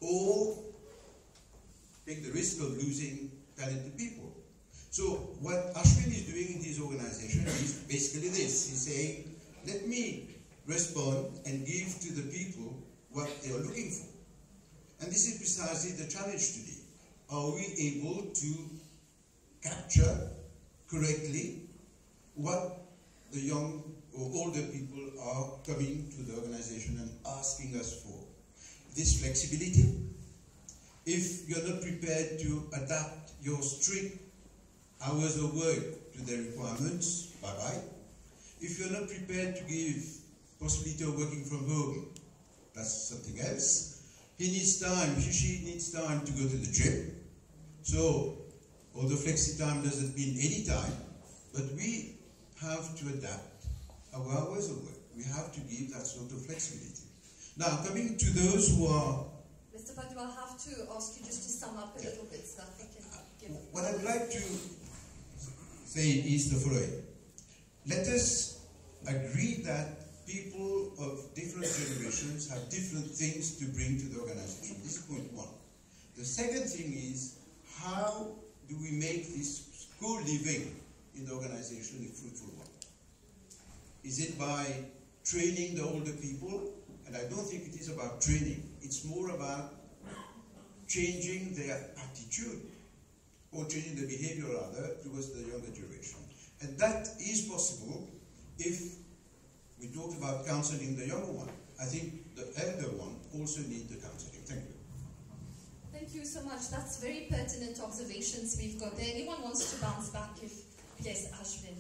or take the risk of losing talented people. So what Ashwin is doing in his organization is basically this. He's saying, let me respond and give to the people what they are looking for. And this is precisely the challenge today. Are we able to capture correctly what the young or older people are coming to the organization and asking us for? This flexibility. If you're not prepared to adapt your strict hours of work to their requirements, bye-bye. If you're not prepared to give possibility of working from home, that's something else. He needs time, she needs time to go to the gym. So, although flexi time doesn't mean any time, but we have to adapt our hours of work. We have to give that sort of flexibility. Now, coming to those who are... Mr. Badu, I'll have to ask you just to sum up a little bit so that we can give... What I'd like to say is the following. Let us agree that people of different generations have different things to bring to the organization. This is point one. The second thing is, how do we make this co-living in the organization a fruitful one? Is it by training the older people? And I don't think it is about training. It's more about changing their attitude, or changing the behavior rather, towards the younger generation. And that is possible if we talk about counseling the younger one. I think the elder one also needs the counseling. Thank you. Thank you so much. That's very pertinent observations we've got there. Anyone wants to bounce back? Yes, Ashwin.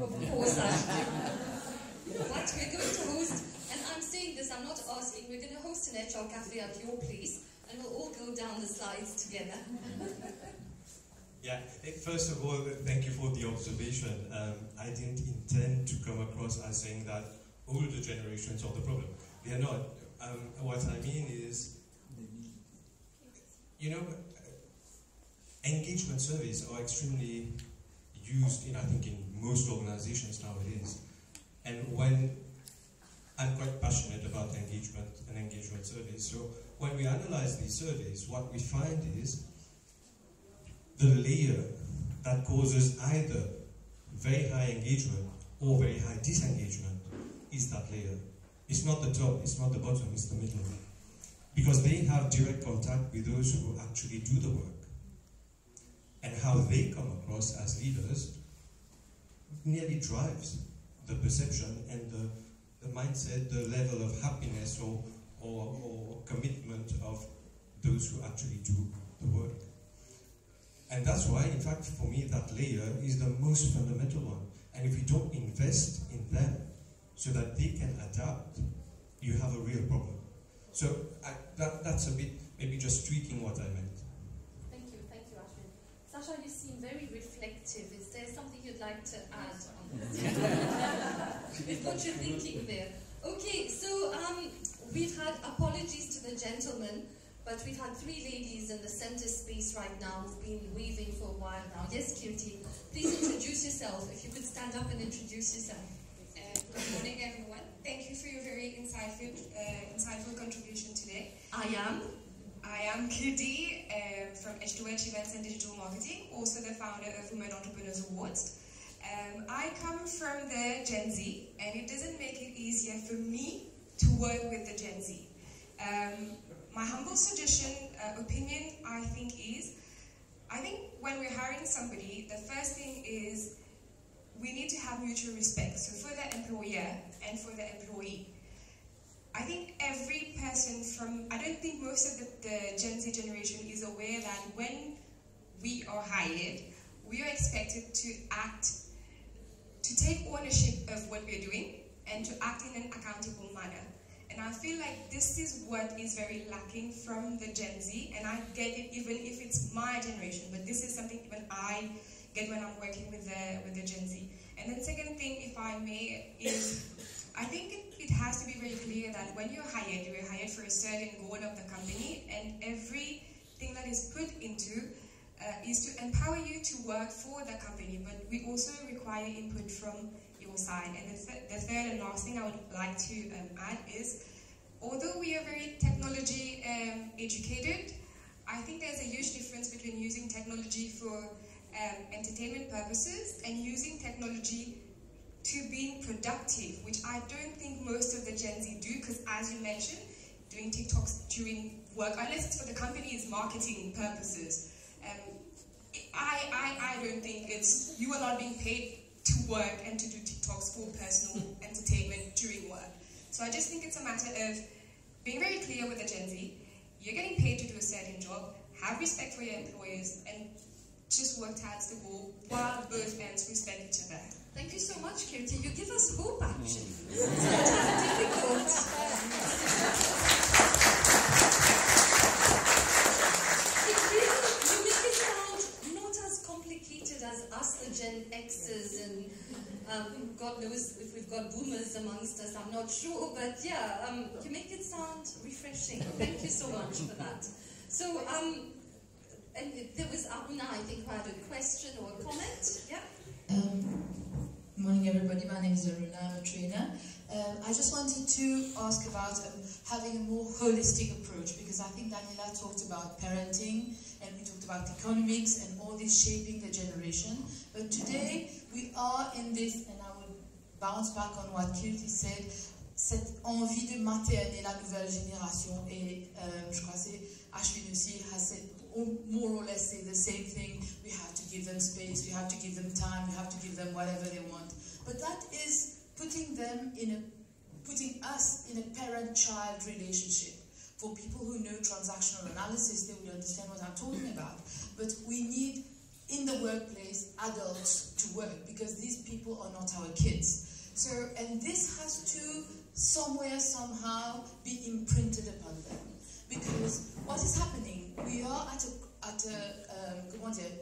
Of course, Ashwin. But we're going to host, and I'm saying this, I'm not asking, we're going to host an HR Café at your place, and we'll all go down the slides together. Yeah, first of all, thank you for the observation. I didn't intend to come across as saying that older generations are the problem. They are not. What I mean is, you know, engagement surveys are extremely used I think in most organizations nowadays. And when I'm quite passionate about engagement and engagement surveys, so when we analyze these surveys, what we find is the layer that causes either very high engagement or very high disengagement is that layer. It's not the top, it's not the bottom, it's the middle. Because they have direct contact with those who actually do the work. And how they come across as leaders nearly drives the perception and the mindset, the level of happiness or commitment of those who actually do the work. And that's why, in fact, for me, that layer is the most fundamental one. And if we don't invest in them so that they can adapt, you have a real problem. So that's a bit, maybe just tweaking what I meant. Thank you, Ashwin. Sasha, you seem very reflective. Is there something you'd like to add on this? With what you're thinking there. Okay, so we've had apologies to the gentlemen, but we've had 3 ladies in the center space right now who've been waving for a while now. Yes, Kirti, please introduce yourself. If you could stand up and introduce yourself. Good morning, everyone. Thank you for your very insightful contribution today. I am Kirti from H2H Events and Digital Marketing, also the founder of Women Entrepreneurs Awards. I come from the Gen Z, and it doesn't make it easier for me to work with the Gen Z. My humble suggestion, opinion, I think when we're hiring somebody, the first thing is we need to have mutual respect. So for the employer and for the employee. I think every person I don't think most of the Gen Z generation is aware that when we are hired, we are expected to take ownership of what we're doing and to act in an accountable manner. And I feel like this is what is very lacking from the Gen Z, and I get it even if it's my generation, but this is something even I get when I'm working with the Gen Z. And then second thing, if I may, is I think it has to be very clear that when you're hired for a certain goal of the company, and everything that is put into is to empower you to work for the company, but we also require input from your side. And the third and last thing I would like to add is, although we are very technology educated, I think there's a huge difference between using technology for entertainment purposes and using technology to being productive, which I don't think most of the Gen Z do, because as you mentioned, doing TikToks during work, unless it's for the company's marketing purposes, I don't think you are not being paid to work and to do TikToks for personal entertainment during work. So I just think it's a matter of being very clear with the Gen Z. You're getting paid to do a certain job, have respect for your employers, and just work towards the goal while both ends respect each other. Thank you so much, Kirti. You give us hope, actually. It's difficult. You make it sound not as complicated as us, the Gen Xers, and God knows if we've got boomers amongst us, I'm not sure, but yeah, you make it sound refreshing. Thank you so much for that. So, and there was Aruna, I think, who had a question or a comment. Yeah? Good morning, everybody. My name is Aruna. I'm a trainer. I just wanted to ask about having a more holistic approach, because I think Daniela talked about parenting and we talked about economics and all this shaping the generation. But today we are in this, and I would bounce back on what Kirti said, cette envie de materner la nouvelle génération. Et je crois que Ashwin aussi has said more or less say the same thing. We have to give them space, we have to give them time, we have to give them whatever they want. But that is putting us in a parent-child relationship. For people who know transactional analysis, they will understand what I'm talking about. But we need, in the workplace, adults to work, because these people are not our kids. So, and this has to somewhere, somehow, be imprinted upon them. Because what is happening? We are at a comment dire,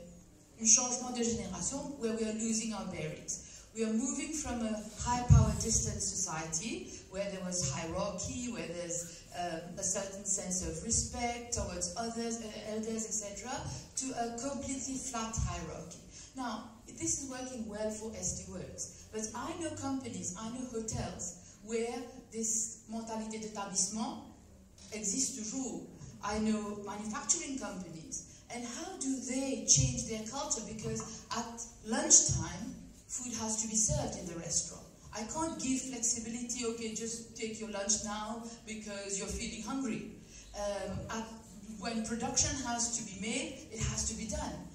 un changement de génération where we are losing our bearings. We are moving from a high power distant society where there was hierarchy, where there's a certain sense of respect towards others, elders, etc., to a completely flat hierarchy. Now, this is working well for SD Works, but I know companies, I know hotels where this mentalité d'établissement existe toujours. I know manufacturing companies, and how do they change their culture? Because at lunchtime, food has to be served in the restaurant. I can't give flexibility, okay, just take your lunch now because you're feeling hungry. When production has to be made, it has to be done.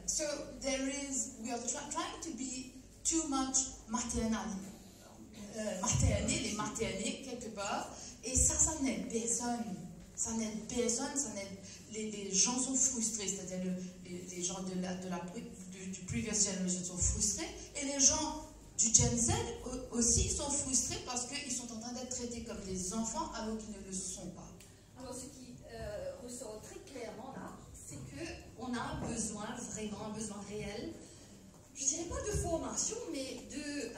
So we are trying to be too much maternal, les maternés quelque part, et ça n'aide personne. Ça n'aide personne, les gens sont frustrés, c'est-à-dire les gens du previous generation sont frustrés, et les gens du Gen Z aussi sont frustrés parce qu'ils sont en train d'être traités comme des enfants alors qu'ils ne le sont pas. Alors ce qui ressort très clairement là, c'est qu'on a vraiment un besoin réel, je dirais pas de formation, mais de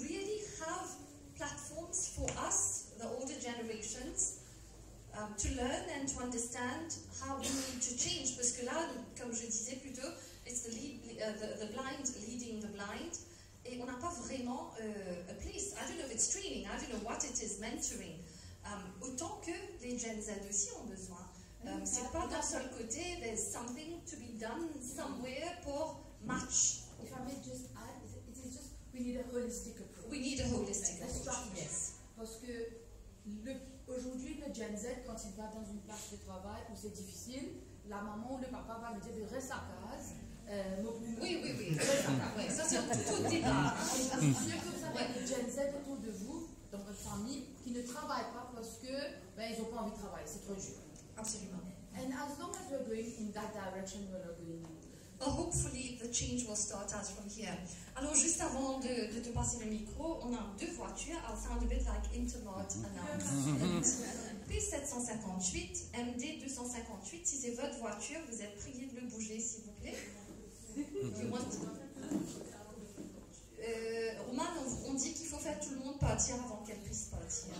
really have platforms for us, the older generations, to learn and to understand how we need to change. Parce que là, comme je disais plus tôt, it's the blind leading the blind. Et on n'a pas vraiment a place. I don't know if it's training, I don't know what it is, mentoring. Autant que les Gen Z aussi ont besoin. C'est pas d'un seul côté, there's something to be done somewhere pour match. If I may just add, it is just, we need a holistic approach. We need a holistic approach, yes. Parce que aujourd'hui, le Gen Z, quand il va dans une place de travail où c'est difficile, la maman ou le papa va lui dire de rester à case. Oui. Ça c'est un tout débat. Si vous avez le Gen Z autour de vous, dans votre famille, qui ne travaillent pas parce que ils n'ont pas envie de travailler, c'est trop dur. Absolument. And as long as we're going in that direction, we're going. Well, hopefully the change will start out from here. Alors juste avant de te passer le micro, on a deux voitures. I'll sound a bit like Intermod announcement. P758, MD 258. Si c'est votre voiture, vous êtes prié de le bouger, s'il vous plaît. Roman, on dit qu'il faut faire tout le monde partir avant qu'elle puisse partir.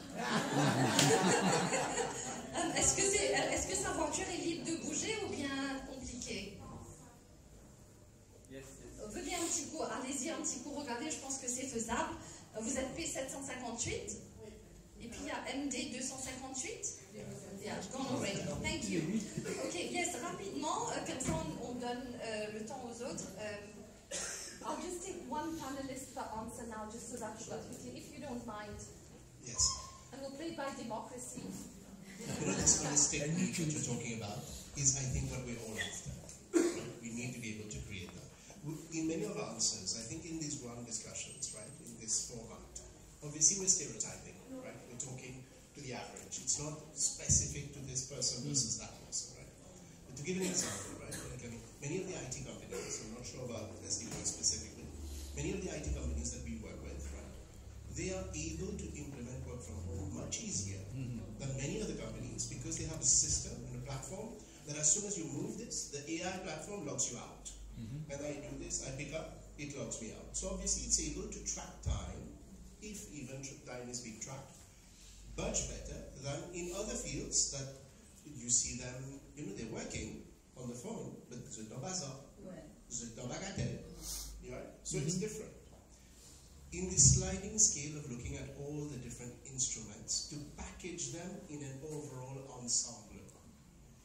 Est-ce que sa voiture est libre de bouger ou bien compliqué? Venez un petit coup, allez-y un petit coup, regardez, je pense que c'est faisable. Vous êtes P758 et puis il y a MD 258. Yeah, gone already. Thank you. Ok, yes, rapidement, comme ça on donne le temps aux autres. I'll just take one panelist per answer now, just so that quickly, if you don't mind. Yes. And we'll play by democracy. This holistic approach that you're talking about is, I think, what we're all after. Right? We need to be able to create that. In many of our answers, I think in these round discussions, right, in this format, obviously we're stereotyping, right? We're talking to the average. It's not specific to this person versus that person, right? But to give an example, right, many of the IT companies, I'm not sure about SD Works specifically, many of the IT companies that we work with, right, they are able to implement work from home much easier than many other companies because they have a system and a platform that as soon as you move this, the AI platform logs you out. And I do this, I pick up, it logs me out. So obviously it's able to track time, if even time is being tracked, much better than in other fields that you see them, they're working on the phone, but the bazar, the bagatelle, right? So it's different. In the sliding scale of looking at all the different instruments, to package them in an overall ensemble.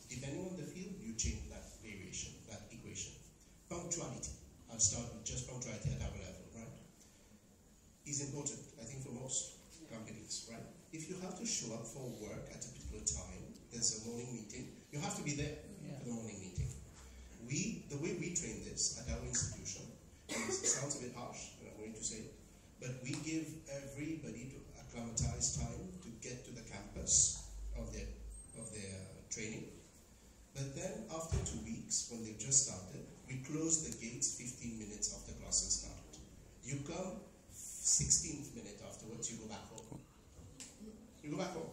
Depending on the field, you change that variation, that equation. Punctuality. I'll start with just punctuality at our level, right? Is important, I think, for most companies, right? If you have to show up for work at a particular time, there's a morning meeting, you have to be there for the morning meeting. The way we train this at our institution, it sounds a bit harsh, and I'm going to say it, but we give everybody to acclimatize time to get to the campus of their training. But then after 2 weeks, when they've just started, we close the gates 15 minutes after classes start. You come 16th minute afterwards, you go back home. You go back home.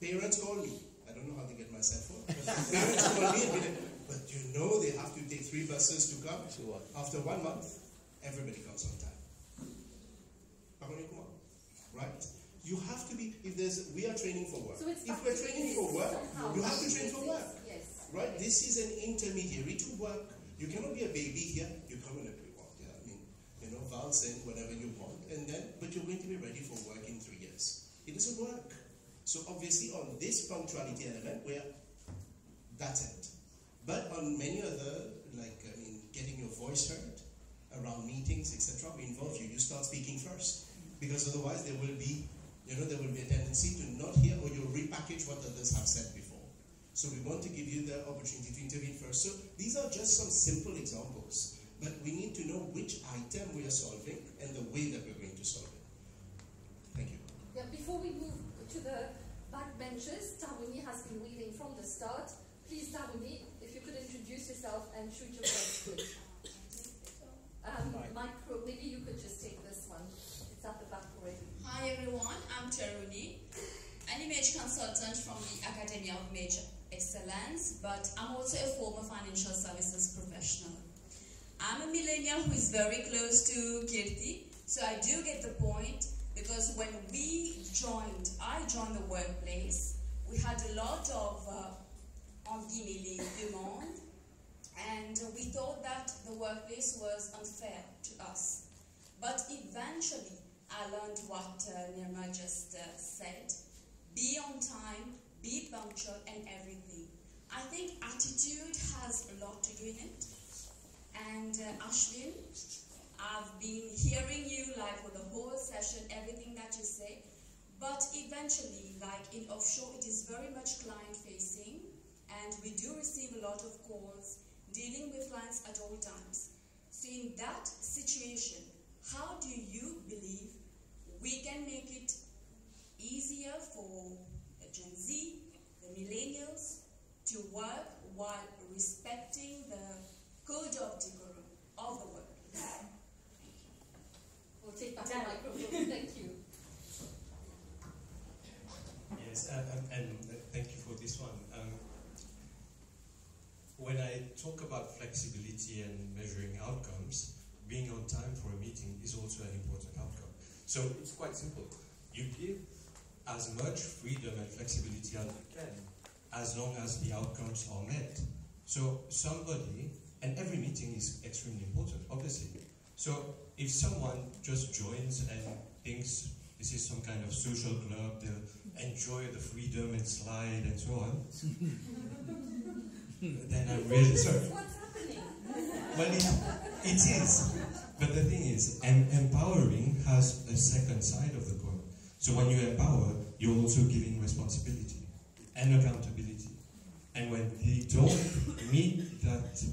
Parents call me. I don't know how they get my cell phone. Parents call me and be like, But you know they have to take 3 buses to come. After 1 month, everybody comes on time. Right? You have to be, we are training for work. So if we're training for work, you have to train for work. Yes. Right? This is an intermediary to work. You cannot be a baby here. You come in if you want. Yeah? I mean, valse in whatever you want, but you're going to be ready for work in 3 years. It doesn't work. So obviously on this punctuality element, that's it. But on many other, getting your voice heard around meetings, etc., we involve you. You start speaking first, because otherwise there will be a tendency to not hear, or you'll repackage what others have said before. So we want to give you the opportunity to intervene first. So these are just some simple examples, but we need to know which item we are solving and the way that we're going to solve it. Thank you. Yeah, before we move to the back benches, Taruni has been waving from the start. Please, Taruni, if you could introduce yourself and shoot your question. Micro, maybe you could just take this one. It's at the back already. Hi everyone, I'm Taruni, an image consultant from the Academy of Image Excellence, but I'm also a former financial services professional. I'm a millennial who is very close to Kirti, so I do get the point, because when I joined the workplace, we had a lot of demands, and we thought that the workplace was unfair to us. But eventually, I learned what Nirma just said. Be on time, be punctual, and everything. I think attitude has a lot to do in it. And Ashwin, I've been hearing you for the whole session, everything that you say. But eventually, in offshore, it is very much client-facing. And we do receive a lot of calls, dealing with clients at all times. So in that situation, how do you believe we can make it easier for the Gen Z, the millennials, to work while respecting the code of decorum of the workplace? We'll take back the microphone. Thank you. Yes, and thank you for this one. When I talk about flexibility and measuring outcomes, being on time for a meeting is also an important outcome. So it's quite simple. You give as much freedom and flexibility as you can, as long as the outcomes are met. So somebody, and every meeting is extremely important, obviously. So if someone just joins and thinks this is some kind of social club, they'll enjoy the freedom and slide and so on, then I'm really sorry. What's happening? Well, it is. But the thing is, empowering has a second side of the coin. So when you empower, you're also giving responsibility and accountability. And when they don't meet that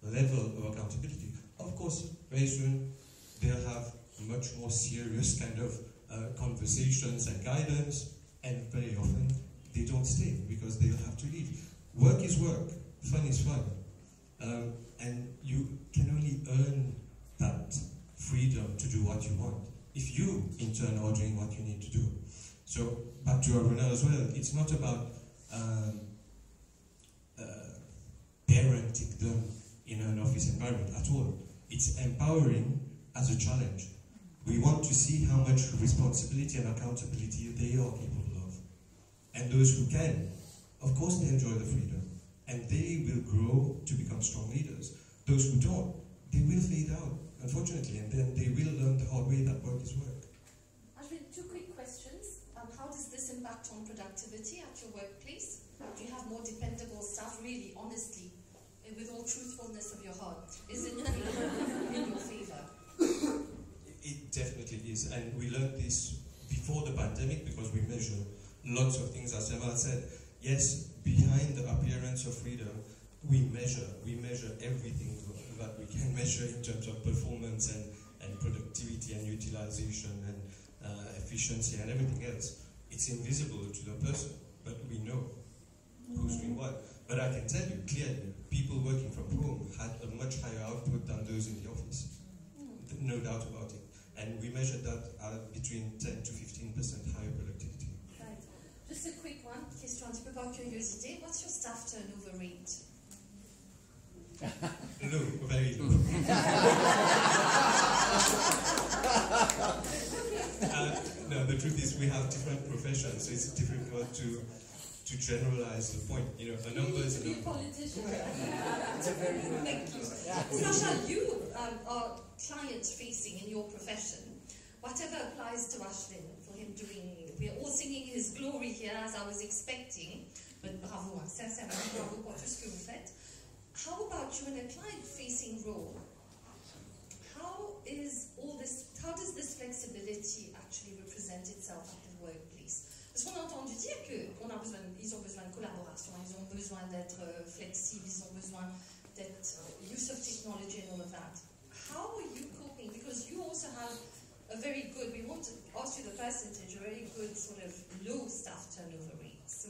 level of accountability, of course, very soon they'll have much more serious kind of conversations and guidance, and very often they don't stay because they'll have to leave. Work is work, fun is fun, and you can only earn that freedom to do what you want if you, in turn, are doing what you need to do. So, back to Aruna as well, it's not about parenting them in an office environment at all. It's empowering as a challenge. We want to see how much responsibility and accountability they are capable of. And those who can, of course they enjoy the freedom, and they will grow to become strong leaders. Those who don't, they will fade out, unfortunately, and then they will learn the hard way that work is work. Ashwin, 2 quick questions. How does this impact on productivity at your workplace? Do you have more dependable staff, really, honestly, with all truthfulness of your heart? Is it in your favor? It definitely is, and we learned this before the pandemic because we measure lots of things, as Emma said. Yes, behind the appearance of freedom, we measure everything that we can measure in terms of performance and productivity and utilization and efficiency and everything else. It's invisible to the person, but we know who's doing what. But I can tell you clearly, people working from home had a much higher output than those in the office. No doubt about it. And we measured that at between 10 to 15% higher productivity. Right. Just a quick one, question un petit peu par curiosité. What's your staff turnover rate? Low, very low. No, the truth is we have different professions, so it's difficult to generalize the point. You know, a number is a number. Politician. Thank you. Sasha, you are client-facing in your profession. Whatever applies to Ashlin for him doing, we're all singing his glory here as I was expecting. But bravo, sincèrement, bravo pour tout ce que vous faites. How about you in a client-facing role? How does this flexibility actually represent itself at the workplace? Parce qu'on a entendu dire qu'ils ont besoin de collaboration, ils ont besoin d'être flexibles, ils ont besoin d'être use of technology and all of that. How are you coping? Because you also have a very good, we want to ask you the percentage, a very good sort of low staff turnover rate. So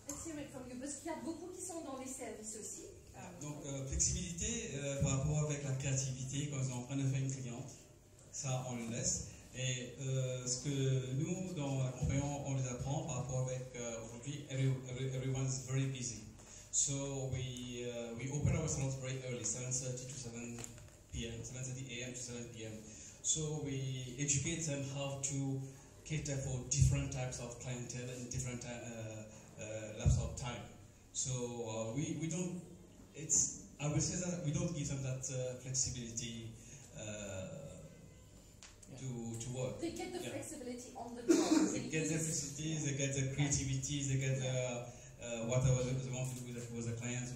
let's hear it from you, parce qu'il y a beaucoup qui sont dans les services aussi. Donc, flexibilité par rapport avec la créativité, quand ils ont en train de faire une cliente, ça on le laisse. Et ce que nous, dans la compagnie, on les apprend par rapport avec aujourd'hui, everyone is very busy. So we open our salons very early, 7:30 to 7 p.m., 7:30 a.m. to 7 p.m. So we educate them how to cater for different types of clientele and different lapse of time. So we don't. I would say that we don't give them that flexibility to work. They get the flexibility on the job. They get the flexibility, they get the creativity, they get whatever they want to do with the clients,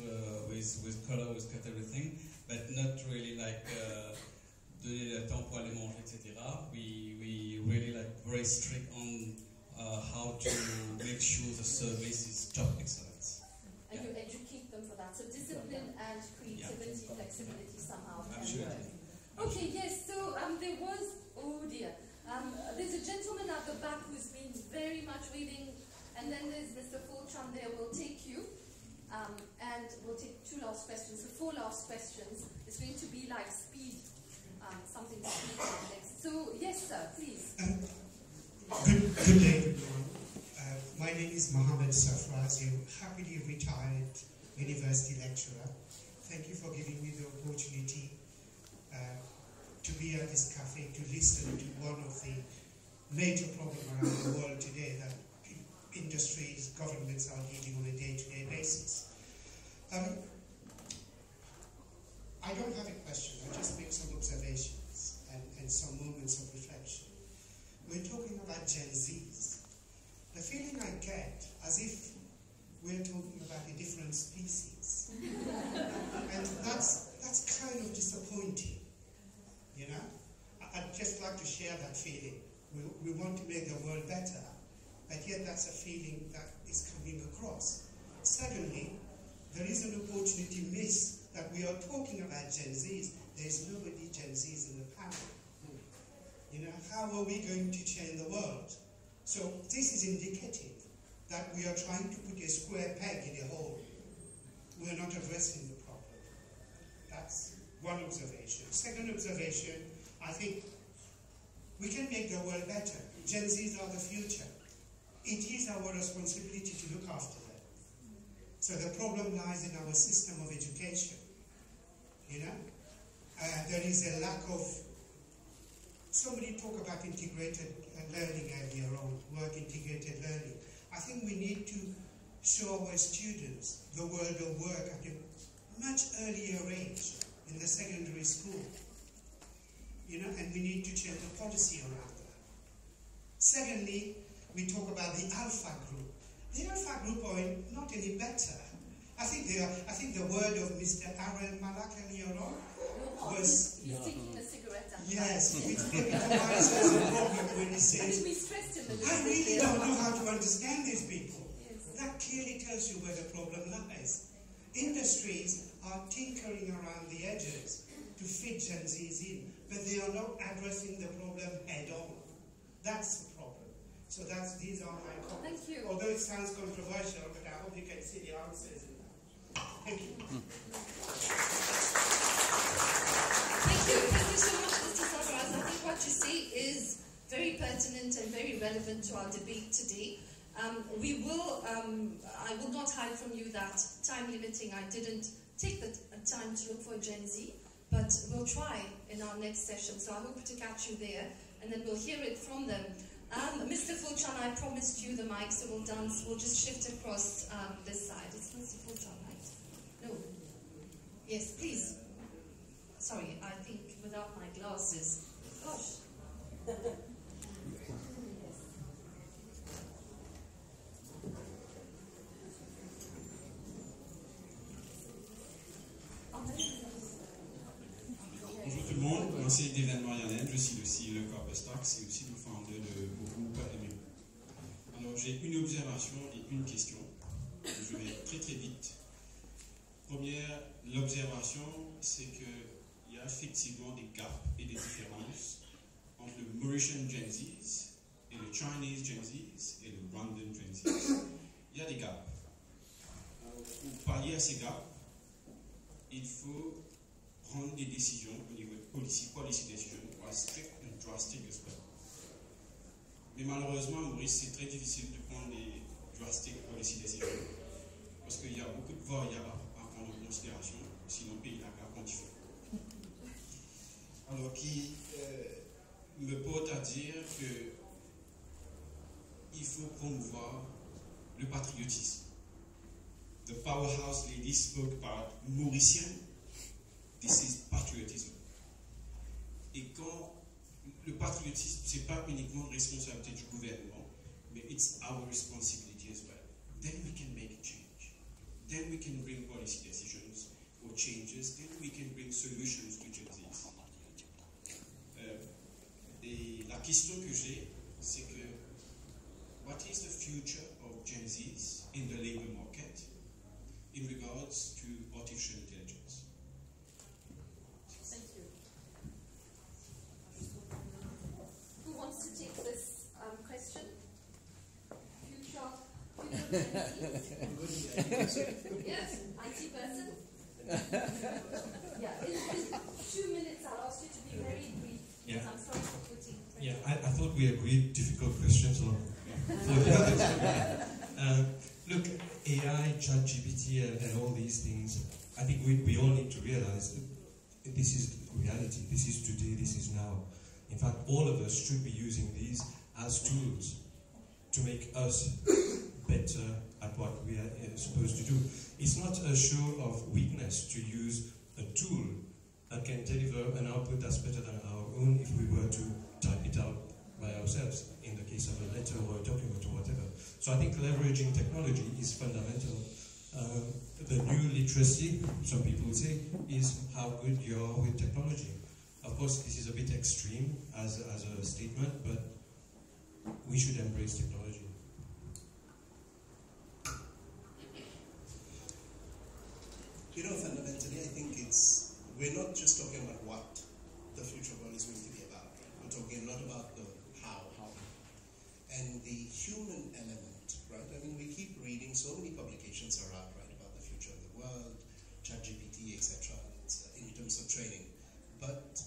with color, with cut, everything, but not really like donner le temps pour aller manger, etc. We really like very strict on how to make sure the service is top excellence. And you educate them for that. So discipline and creativity, flexibility somehow can work. Okay, yes, so there was, oh dear, there's a gentleman at the back who's been very much waiting, and then there's Mr. Fulcham there. We'll take you, and we'll take 2 last questions. So 4 last questions. It's going to be like speed, something to speed next. So yes, sir, please. Good day, everyone. My name is Mohammed Safrazi, happily retired university lecturer. Thank you for giving me the opportunity to be at this cafe to listen to one of the major problems around the world today that industries, governments are dealing on a day-to-day basis. I don't have a question, I just make some observations and some moments of reflection. We're talking about Gen Zs. The feeling I get as if we're talking about a different species. And that's kind of disappointing, you know? I'd just like to share that feeling. We want to make the world better, but yet that's a feeling that is coming across. Secondly, there is an opportunity missed that we are talking about Gen Zs. There's nobody Gen Zs in the panel. You know, how are we going to change the world? So this is indicative that we are trying to put a square peg in a hole. We are not addressing the problem. That's one observation. Second observation, I think we can make the world better. Gen Zs are the future. It is our responsibility to look after them. So the problem lies in our system of education. You know, there is a lack of. Somebody talk about integrated learning earlier on, work integrated learning. I think we need to show our students the world of work at a much earlier age in the secondary school. You know, and we need to change the policy around that. Secondly, we talk about the Alpha group. The Alpha group are not any better. I think the word of Mr. Aaron Malak earlier on was... He's taking a cigarette. Yes, it provides us a problem when he says, I really don't know how to understand these people. Yes. That clearly tells you where the problem lies. Industries are tinkering around the edges to fit Gen Zs in, but they are not addressing the problem head on. That's the problem. So these are my comments. Thank you. Although it sounds controversial, but I hope you can see the answers in that. Thank you. Thank you so much, Mr. Safraz. I think what you say is very pertinent and very relevant to our debate today. I will not hide from you that time limiting, I didn't take the time to look for a Gen Z, but we'll try in our next session. So I hope to catch you there, and then we'll hear it from them. Mr. Fulchan, I promised you the mic, so we'll just shift across this side. It's Mr. Fulchan, right? No. Yes, please. Sorry, I think without my glasses. Gosh. Bonjour tout le monde, moi c'est d'événement Yann, je suis aussi le corps stock, c'est aussi le founder de groupe AMU. Alors j'ai une observation et une question, je vais très très vite. Première, l'observation, c'est qu'il y a effectivement des gaps et des différences entre le Mauritian Gen Zs et le Chinese Gen Zs et le Rwandan Gen Zs. Il y a des gaps. Pour pallier à ces gaps, il faut prendre des décisions au niveau de policy decision, strict and drastic as well. Mais malheureusement, Maurice, c'est très difficile de prendre des drastic policy decisions parce qu'il y a beaucoup de variables à prendre en considération, sinon le pays n'a qu'à quantifier. Alors, qui me porte à dire qu'il faut promouvoir le patriotisme. The powerhouse lady spoke about Maurician. This is patriotism. Et quand le patriotisme, ce n'est pas uniquement responsabilité du gouvernement, mais it's our responsibility as well. Then we can make a change. Then we can bring policy decisions or changes. Then we can bring solutions to Gen Zs. Et la question que j'ai, c'est que what is the future of Gen Zs in the labor market in regards to artificial intelligence? Thank you. Who wants to take this question? Future Gen Zs? Yes, IT person. Yeah, in 2 minutes I'll ask you to be very brief. Yeah. I'm sorry for putting. Yeah, I thought we agreed difficult questions. Look, AI, ChatGPT, and all these things, I think we all need to realize that this is reality, this is today, this is now. In fact, all of us should be using these as tools to make us better at what we are supposed to do. It's not a show of weakness to use a tool that can deliver an output that's better than our own if we were to type it out by ourselves, in the case of a letter or a document or whatever. So I think leveraging technology is fundamental. The new literacy, some people say, is how good you are with technology. Of course, this is a bit extreme as a statement, but we should embrace technology. You know, fundamentally, I think we're not just talking about what the future world is going to be about. We're talking a lot about the how. And the human element, right? I mean, we keep reading, so many publications are out, right, about the future of the world, ChatGPT, etc., in terms of training. But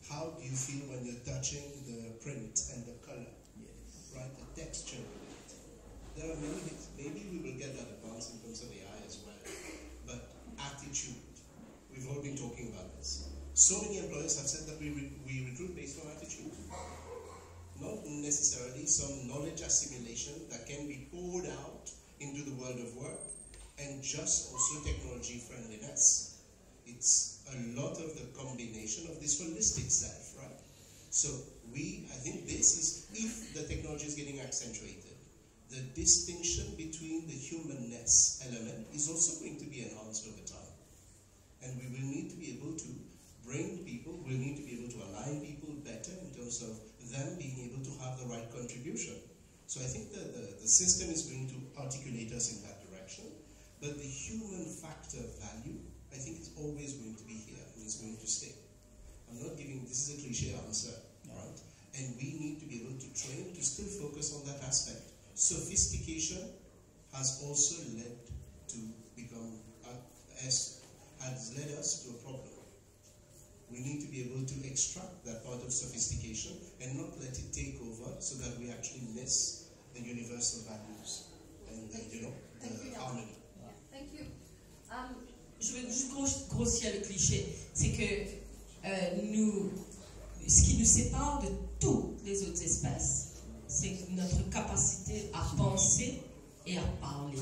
how do you feel when you're touching the print and the color, right, the texture? There are many things. Maybe we will get that advanced in terms of AI as well. But attitude, we've all been talking about this. So many employers have said that we recruit based on attitude. Not necessarily some knowledge assimilation that can be poured out into the world of work, and just also technology friendliness. It's a lot of the combination of this holistic self, right? So I think this is, if the technology is getting accentuated, the distinction between the humanness element is also going to be enhanced over time. And we will need to be able to bring people, we'll need to be able to align people better in terms of them being able to have the right contribution. So I think that the system is going to articulate us in that direction, but the human factor value, I think it's always going to be here and it's going to stay. I'm not giving, this is a cliche answer, right? And we need to be able to train to still focus on that aspect. Sophistication has also led to become, has led us to a problem. We need to be able to extract that part of sophistication and not let it take over so that we actually miss the universal values and the harmony. Thank you. je vais juste grossir le cliché, c'est que ce qui nous sépare de toutes les autres espèces, c'est notre capacité à penser et à parler.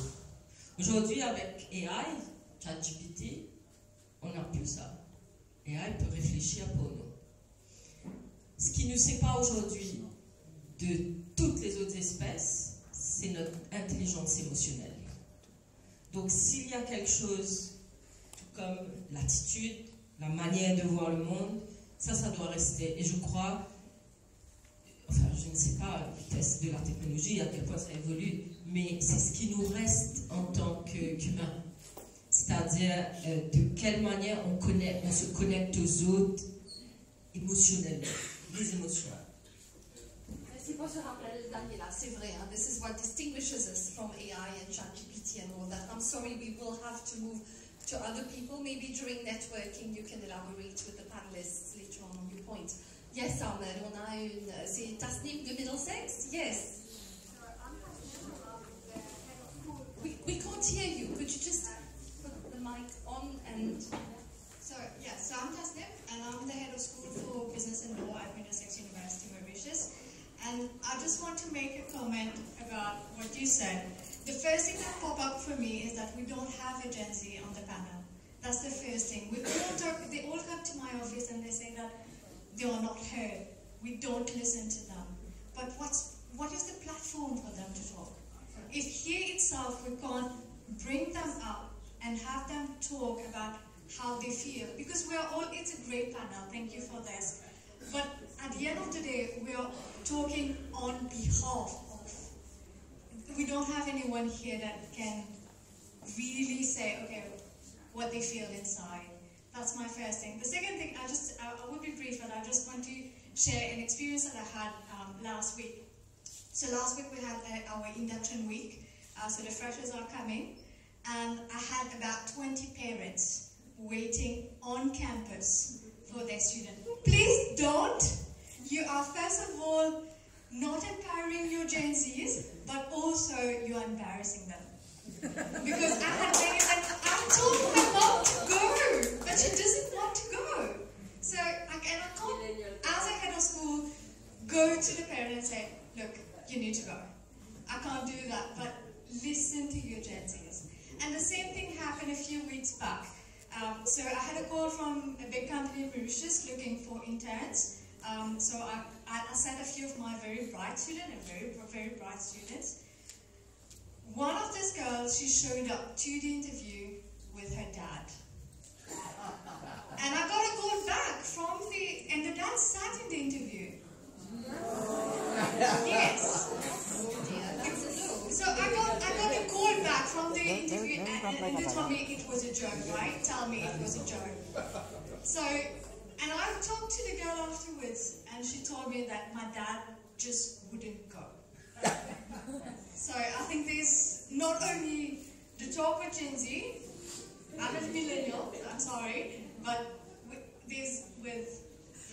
Aujourd'hui, avec AI, ChatGPT, on n'a plus ça. AI peut réfléchir pour nous. Ce qui nous sépare aujourd'hui de toutes les autres espèces, c'est notre intelligence émotionnelle. Donc s'il y a quelque chose comme l'attitude, la manière de voir le monde, ça doit rester. Et je crois, enfin je ne sais pas la vitesse de la technologie, à quel point ça évolue, mais c'est ce qui nous reste en tant qu'humains. C'est-à-dire de quelle manière on se connecte aux autres émotionnellement, les émotions. Merci pour ce rappel, Daniela. C'est vrai, hein? This is what distinguishes us from AI and ChatGPT and all that. I'm sorry, we will have to move to other people. Maybe during networking, you can elaborate with the panelists later on your point. Yes, Ahmed, on a une... C'est Tasnim de Middlesex? Yes. We can't hear you. Could you just put the mic on and... So I'm Tasnim, and I'm the head of School for Business and Law at Middlesex University, Mauritius. And I just want to make a comment about what you said. The first thing that popped up for me is that we don't have a Gen Z on the panel. That's the first thing. They all come to my office and they say that they are not heard. We don't listen to them. But what is the platform for them to talk? If here itself we can't bring them up and have them talk about how they feel, because it's a great panel, thank you for this. But at the end of the day, we are talking on behalf of. We don't have anyone here that can really say, okay, what they feel inside. That's my first thing. The second thing, I will be brief, but I just want to share an experience that I had last week. So last week we had our induction week, so the freshers are coming, and I had about 20 parents waiting on campus for their student. Please don't. You are first of all not empowering your Gen Zs, but also you are embarrassing them. Because I told her not to go, but she doesn't want to go. So I can't, as a head of school, go to the parent and say, look, you need to go. I can't do that, but listen to your Gen Zs. And the same thing happened a few weeks back. So I had a call from a big company in Mauritius looking for interns. So I sent a few of my very bright students, and very bright students. One of these girls, she showed up to the interview with her dad. And I got a call back and the dad sat in the interview. Yes. So I got a call back from the interview and they told me it was a joke, right? Tell me it was a joke. So, and I talked to the girl afterwards and she told me that my dad just wouldn't go. So I think there's not only the talk with Gen Z, I'm a millennial, I'm sorry, but there's with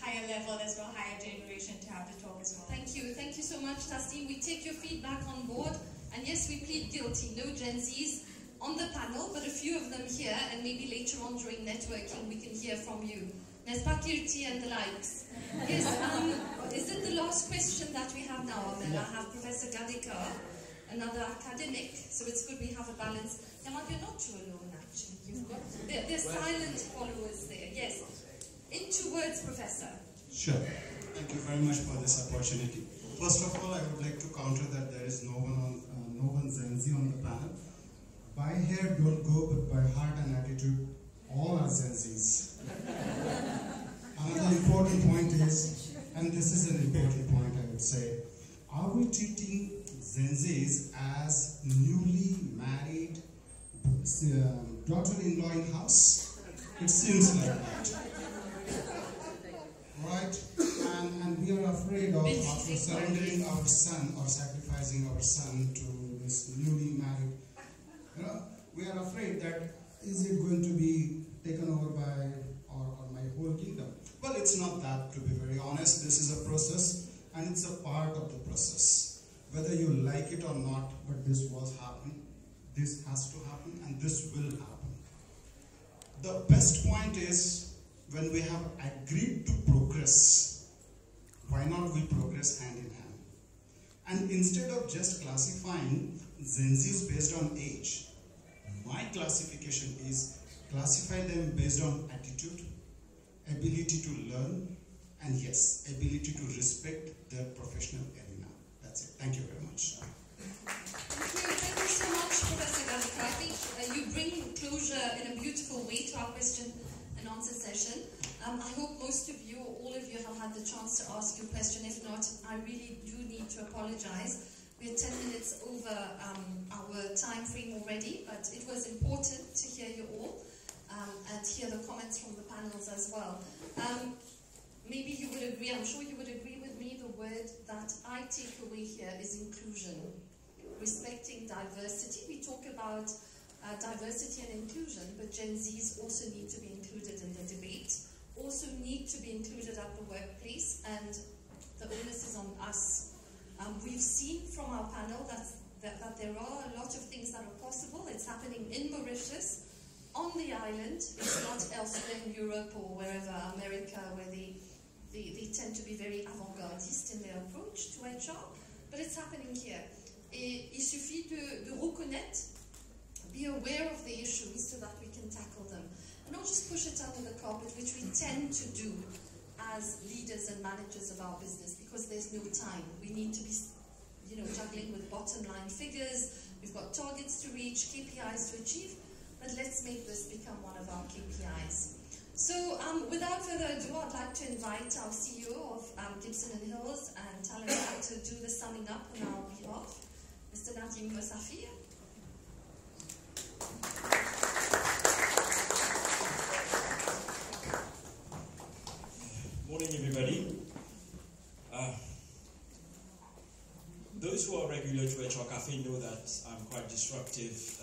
higher level as well, higher generation to have the talk as well. Thank you so much, Tassim. We take your feedback on board, and yes, we plead guilty. No Gen Zs on the panel, but a few of them here, and maybe later on during networking we can hear from you. N'est-ce pas, Kirti and the likes? Yes, is it the last question that we have now, Amel? I have Professor Gadekar, another academic, so it's good we have a balance. Yaman, you're not too alone, actually. You've got, there's silent followers there, yes. In 2 words, Professor. Sure. Thank you very much for this opportunity. First of all, I would like to counter that there is no one Gen Z on the panel. By hair, don't go, but by heart and attitude, all are Gen Zs. Another important point is, and this is an important point I would say, are we treating Gen Zs as newly married daughter-in-law in house? It seems like that. Right? And we are afraid of surrendering our son or sacrificing our son to this newly married. You know, we are afraid that is it going to be taken over by or my whole kingdom? Well, it's not that, to be very honest. This is a process and it's a part of the process. Whether you like it or not, but this was happening, this has to happen, and this will happen. the best point is when we have agreed to progress, why not we progress hand in hand? And instead of just classifying Gen Zs based on age, my classification is classify them based on attitude, ability to learn, and yes, ability to respect their professional arena. That's it. Thank you very much. Thank you so much, Professor Gallagher. I think you bring closure in a beautiful way to our question and answer session. I hope most of you, or all of you, have had the chance to ask your question. If not, I really do need to apologize. We're 10 minutes over our time frame already, but it was important to hear you all and hear the comments from the panels as well. Maybe you would agree, I'm sure you would agree with me, the word that I take away here is inclusion. Respecting diversity. We talk about diversity and inclusion, but Gen Zs also need to be included in the debate, also need to be included at the workplace, and the onus is on us. We've seen from our panel that there are a lot of things that are possible. It's happening in Mauritius, on the island. It's not elsewhere in Europe or wherever, America, where they tend to be very avant-gardiste in their approach to HR, but it's happening here. Et il suffit de reconnaître, be aware of the issues so that we can tackle them. And not just push it under the carpet, which we tend to do as leaders and managers of our business, because there's no time. We need to be, juggling with bottom line figures. We've got targets to reach, KPIs to achieve, but let's make this become one of our KPIs. So without further ado, I'd like to invite our CEO of Gibson & Hills and Talent to do the summing up on our behalf, Mr. Diouman-Mosafeer. Morning, everybody. Those who are regular to HR Café know that I'm quite disruptive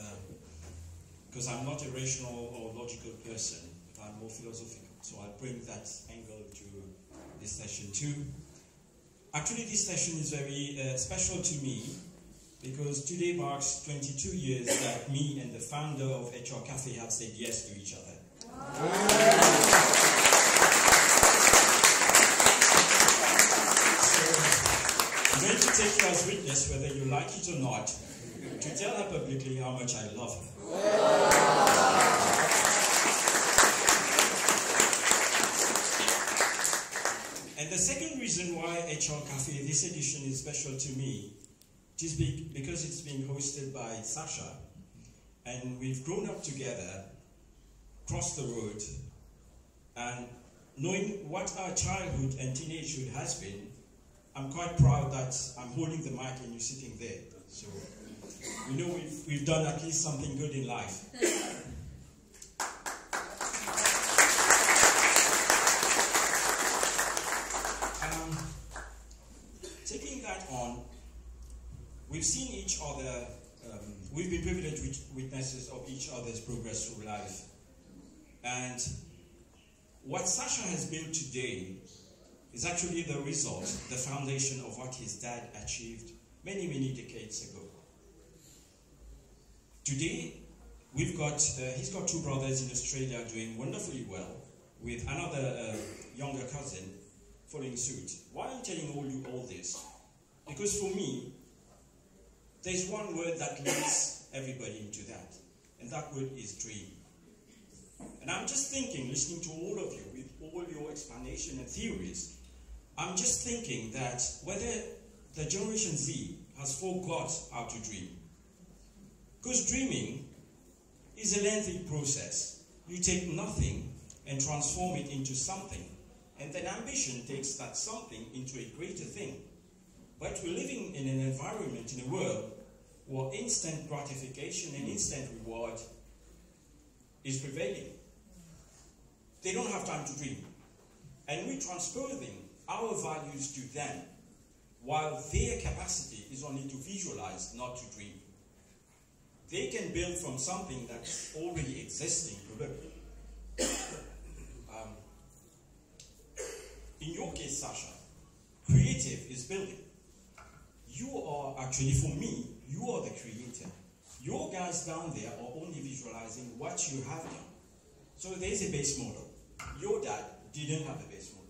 because I'm not a rational or logical person, but I'm more philosophical. So I'll bring that angle to this session too. Actually, this session is very special to me because today marks 22 years that me and the founder of HR Café have said yes to each other. I'm going to take you as witness, whether you like it or not, to tell her publicly how much I love her. And the second reason why HR Café, this edition, is special to me, is because it's being hosted by Sasha, and we've grown up together, crossed the road, and knowing what our childhood and teenagehood has been, I'm quite proud that I'm holding the mic and you're sitting there. So we know we've done at least something good in life. Taking that on, we've seen each other, we've been privileged witnesses of each other's progress through life. And what Sasha has built today is actually the result, the foundation of what his dad achieved many, many decades ago. Today, he's got two brothers in Australia doing wonderfully well, with another younger cousin following suit. Why am I telling you all this? Because for me, there's one word that leads everybody into that, and that word is dream. And I'm just thinking, listening to all of you, with all your explanation and theories, I'm just thinking that whether the Generation Z has forgot how to dream. Because dreaming is a lengthy process. You take nothing and transform it into something. And then ambition takes that something into a greater thing. But we're living in an environment, in a world, where instant gratification and instant reward is prevailing. They don't have time to dream. And we're transferring our values to them, while their capacity is only to visualize, not to dream. They can build from something that's already existing. In your case, Sasha, creative is building. You are actually, for me, you are the creator. Your guys down there are only visualizing what you have done. So there's a base model. Your dad didn't have a base model.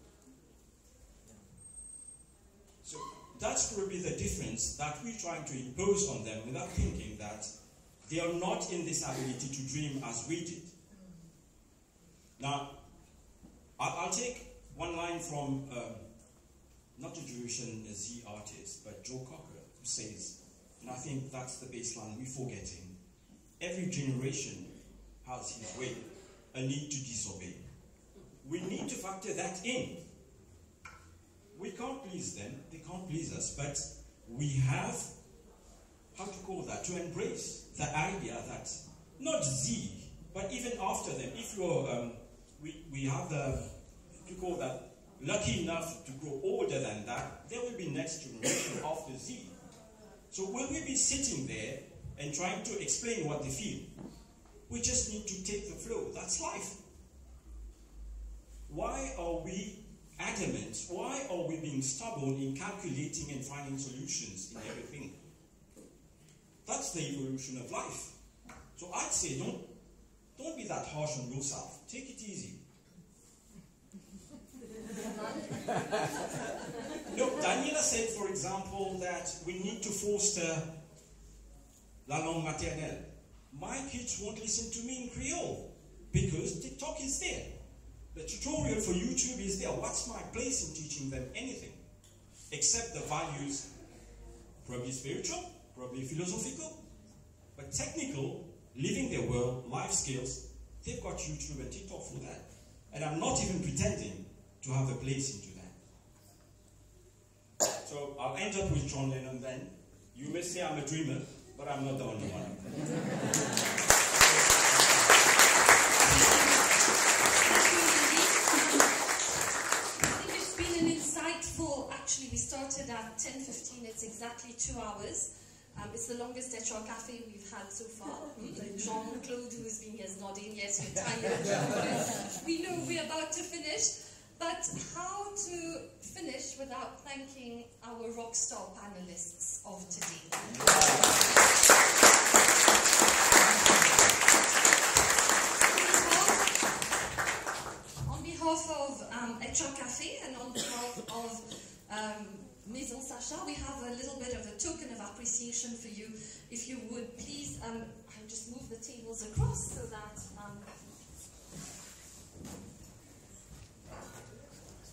So that's probably the difference that we're trying to impose on them without thinking that they are not in this ability to dream as we did. Now, I'll take one line from not a Jewish and a Z artist, but Joe Cocker, who says, and I think that's the baseline we're forgetting, every generation has his way, a need to disobey. We need to factor that in. We can't please them, they can't please us, but we have, how to call that, to embrace the idea that, not Z, but even after them, if you're, we have the, to call that, lucky enough to grow older than that, there will be next generation after Z. So will we be sitting there and trying to explain what they feel? We just need to take the flow. That's life. Why are we adamant? Why are we being stubborn in calculating and finding solutions in everything? That's the evolution of life. So I'd say don't be that harsh on yourself. Take it easy. No, Daniela said, for example, that we need to foster la langue maternelle. My kids won't listen to me in Creole because TikTok is there. The tutorial for YouTube is there. What's my place in teaching them anything? Except the values, probably spiritual, probably philosophical, but technical, living their world, life skills, they've got YouTube and TikTok for that. And I'm not even pretending to have a place into that. So I'll end up with John Lennon then. You may say I'm a dreamer, but I'm not the only one. I think it's been an insightful, actually we started at 10:15, it's exactly 2 hours. It's the longest HR Café we've had so far. Jean-Claude, who has been here, is nodding, yes, you're tired. We know we're about to finish. But how to finish without thanking our rockstar panelists of today? On behalf of HR Café and on behalf of Maison Sacha, we have a little bit of a token of appreciation for you. If you would please, I'll just move the tables across so that...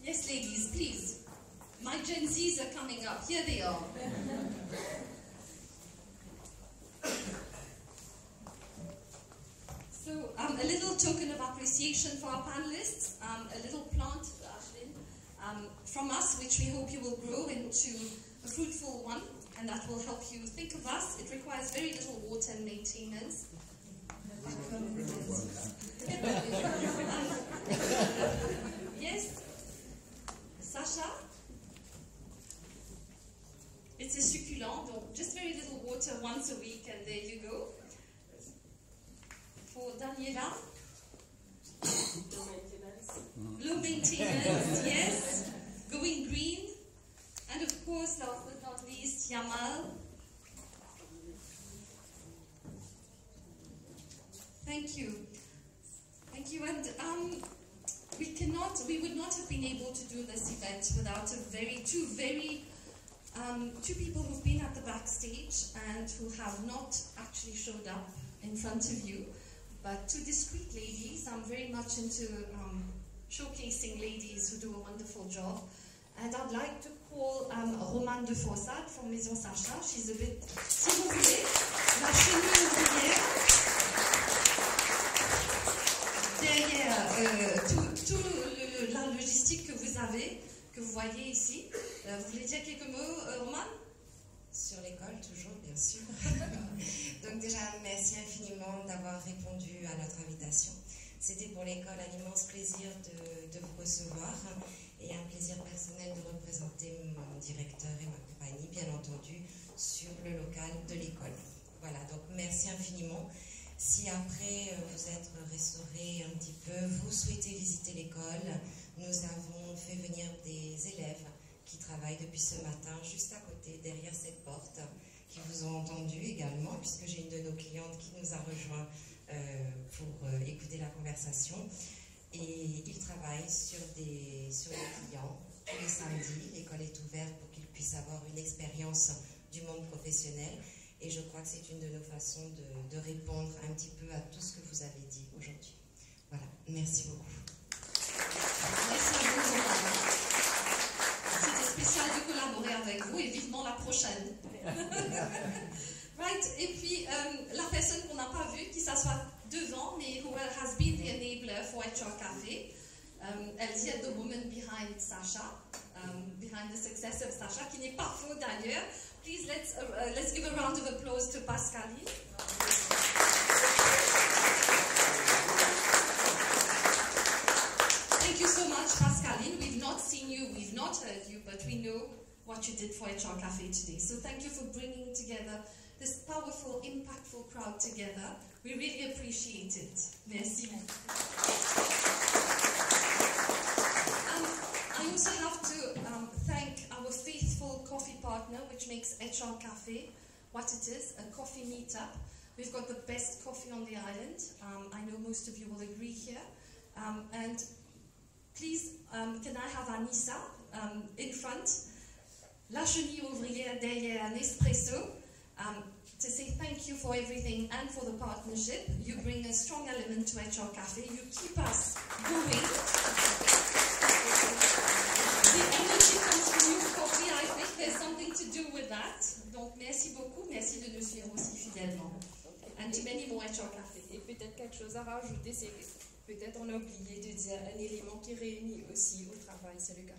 Yes, ladies, please. My Gen Zs are coming up. Here they are. So, a little token of appreciation for our panelists. A little plant, Ashlyn, from us, which we hope you will grow into a fruitful one, and that will help you think of us. It requires very little water and maintenance. Yes? Sacha? It's a succulent, donc just very little water once a week and there you go. For Daniela? Low maintenance, yes. Going green. And of course, last but not least, Yamal. Thank you. Thank you. And we would not have been able to do this event without two people who've been at the backstage and who have not actually showed up in front of you, but two discreet ladies. I'm very much into showcasing ladies who do a wonderful job. And I'd like to call Romane de Fossade from Maison Sacha. She's a bit, si vous voulez, la chenille ouvrière. Derrière toute la logistique que vous avez, que vous voyez ici. Vous voulez dire quelques mots, Romane? Sur l'école, toujours, bien sûr. Donc déjà, merci infiniment d'avoir répondu à notre invitation. C'était pour l'école un immense plaisir de vous recevoir et un plaisir personnel de représenter mon directeur et ma compagnie, bien entendu, sur le local de l'école. Voilà, donc merci infiniment. Si après vous êtes restauré un petit peu, vous souhaitez visiter l'école, nous avons fait venir des élèves qui travaillent depuis ce matin, juste à côté, derrière cette porte, qui vous ont entendu également, puisque j'ai une de nos clientes qui nous a rejoint pour écouter la conversation. Et il travaille sur des clients tous les samedis. L'école est ouverte pour qu'ils puissent avoir une expérience du monde professionnel. Et je crois que c'est une de nos façons de répondre un petit peu à tout ce que vous avez dit aujourd'hui. Voilà, merci beaucoup. Merci à vous. C'était spécial de collaborer avec vous et vivement la prochaine. Right. Et puis, la personne qu'on n'a pas vue, qui s'assoit devant, mais who has been the enabler for HR Café, elle dit the woman behind Sasha, behind the success of Sasha, qui n'est pas faux d'ailleurs. Please, let's give a round of applause to Pascaline. Thank you so much, Pascaline. We've not seen you, we've not heard you, but we know what you did for HR Café today. So thank you for bringing together this powerful, impactful crowd together. We really appreciate it. Merci. I also have to thank our faithful coffee partner, which makes HR Café what it is, a coffee meetup. We've got the best coffee on the island. I know most of you will agree here. And please, can I have Anissa in front? La chenille ouvrière derrière Nespresso. To say thank you for everything and for the partnership. You bring a strong element to HR Café. You keep us going. The energy comes from your coffee. I think there's something to do with that. Donc merci beaucoup. Merci de nous suivre aussi fidèlement. And to many more HR Café. Et peut-être quelque chose à rajouter, c'est que peut-être on a oublié de dire un élément qui réunit aussi au travail, c'est le café.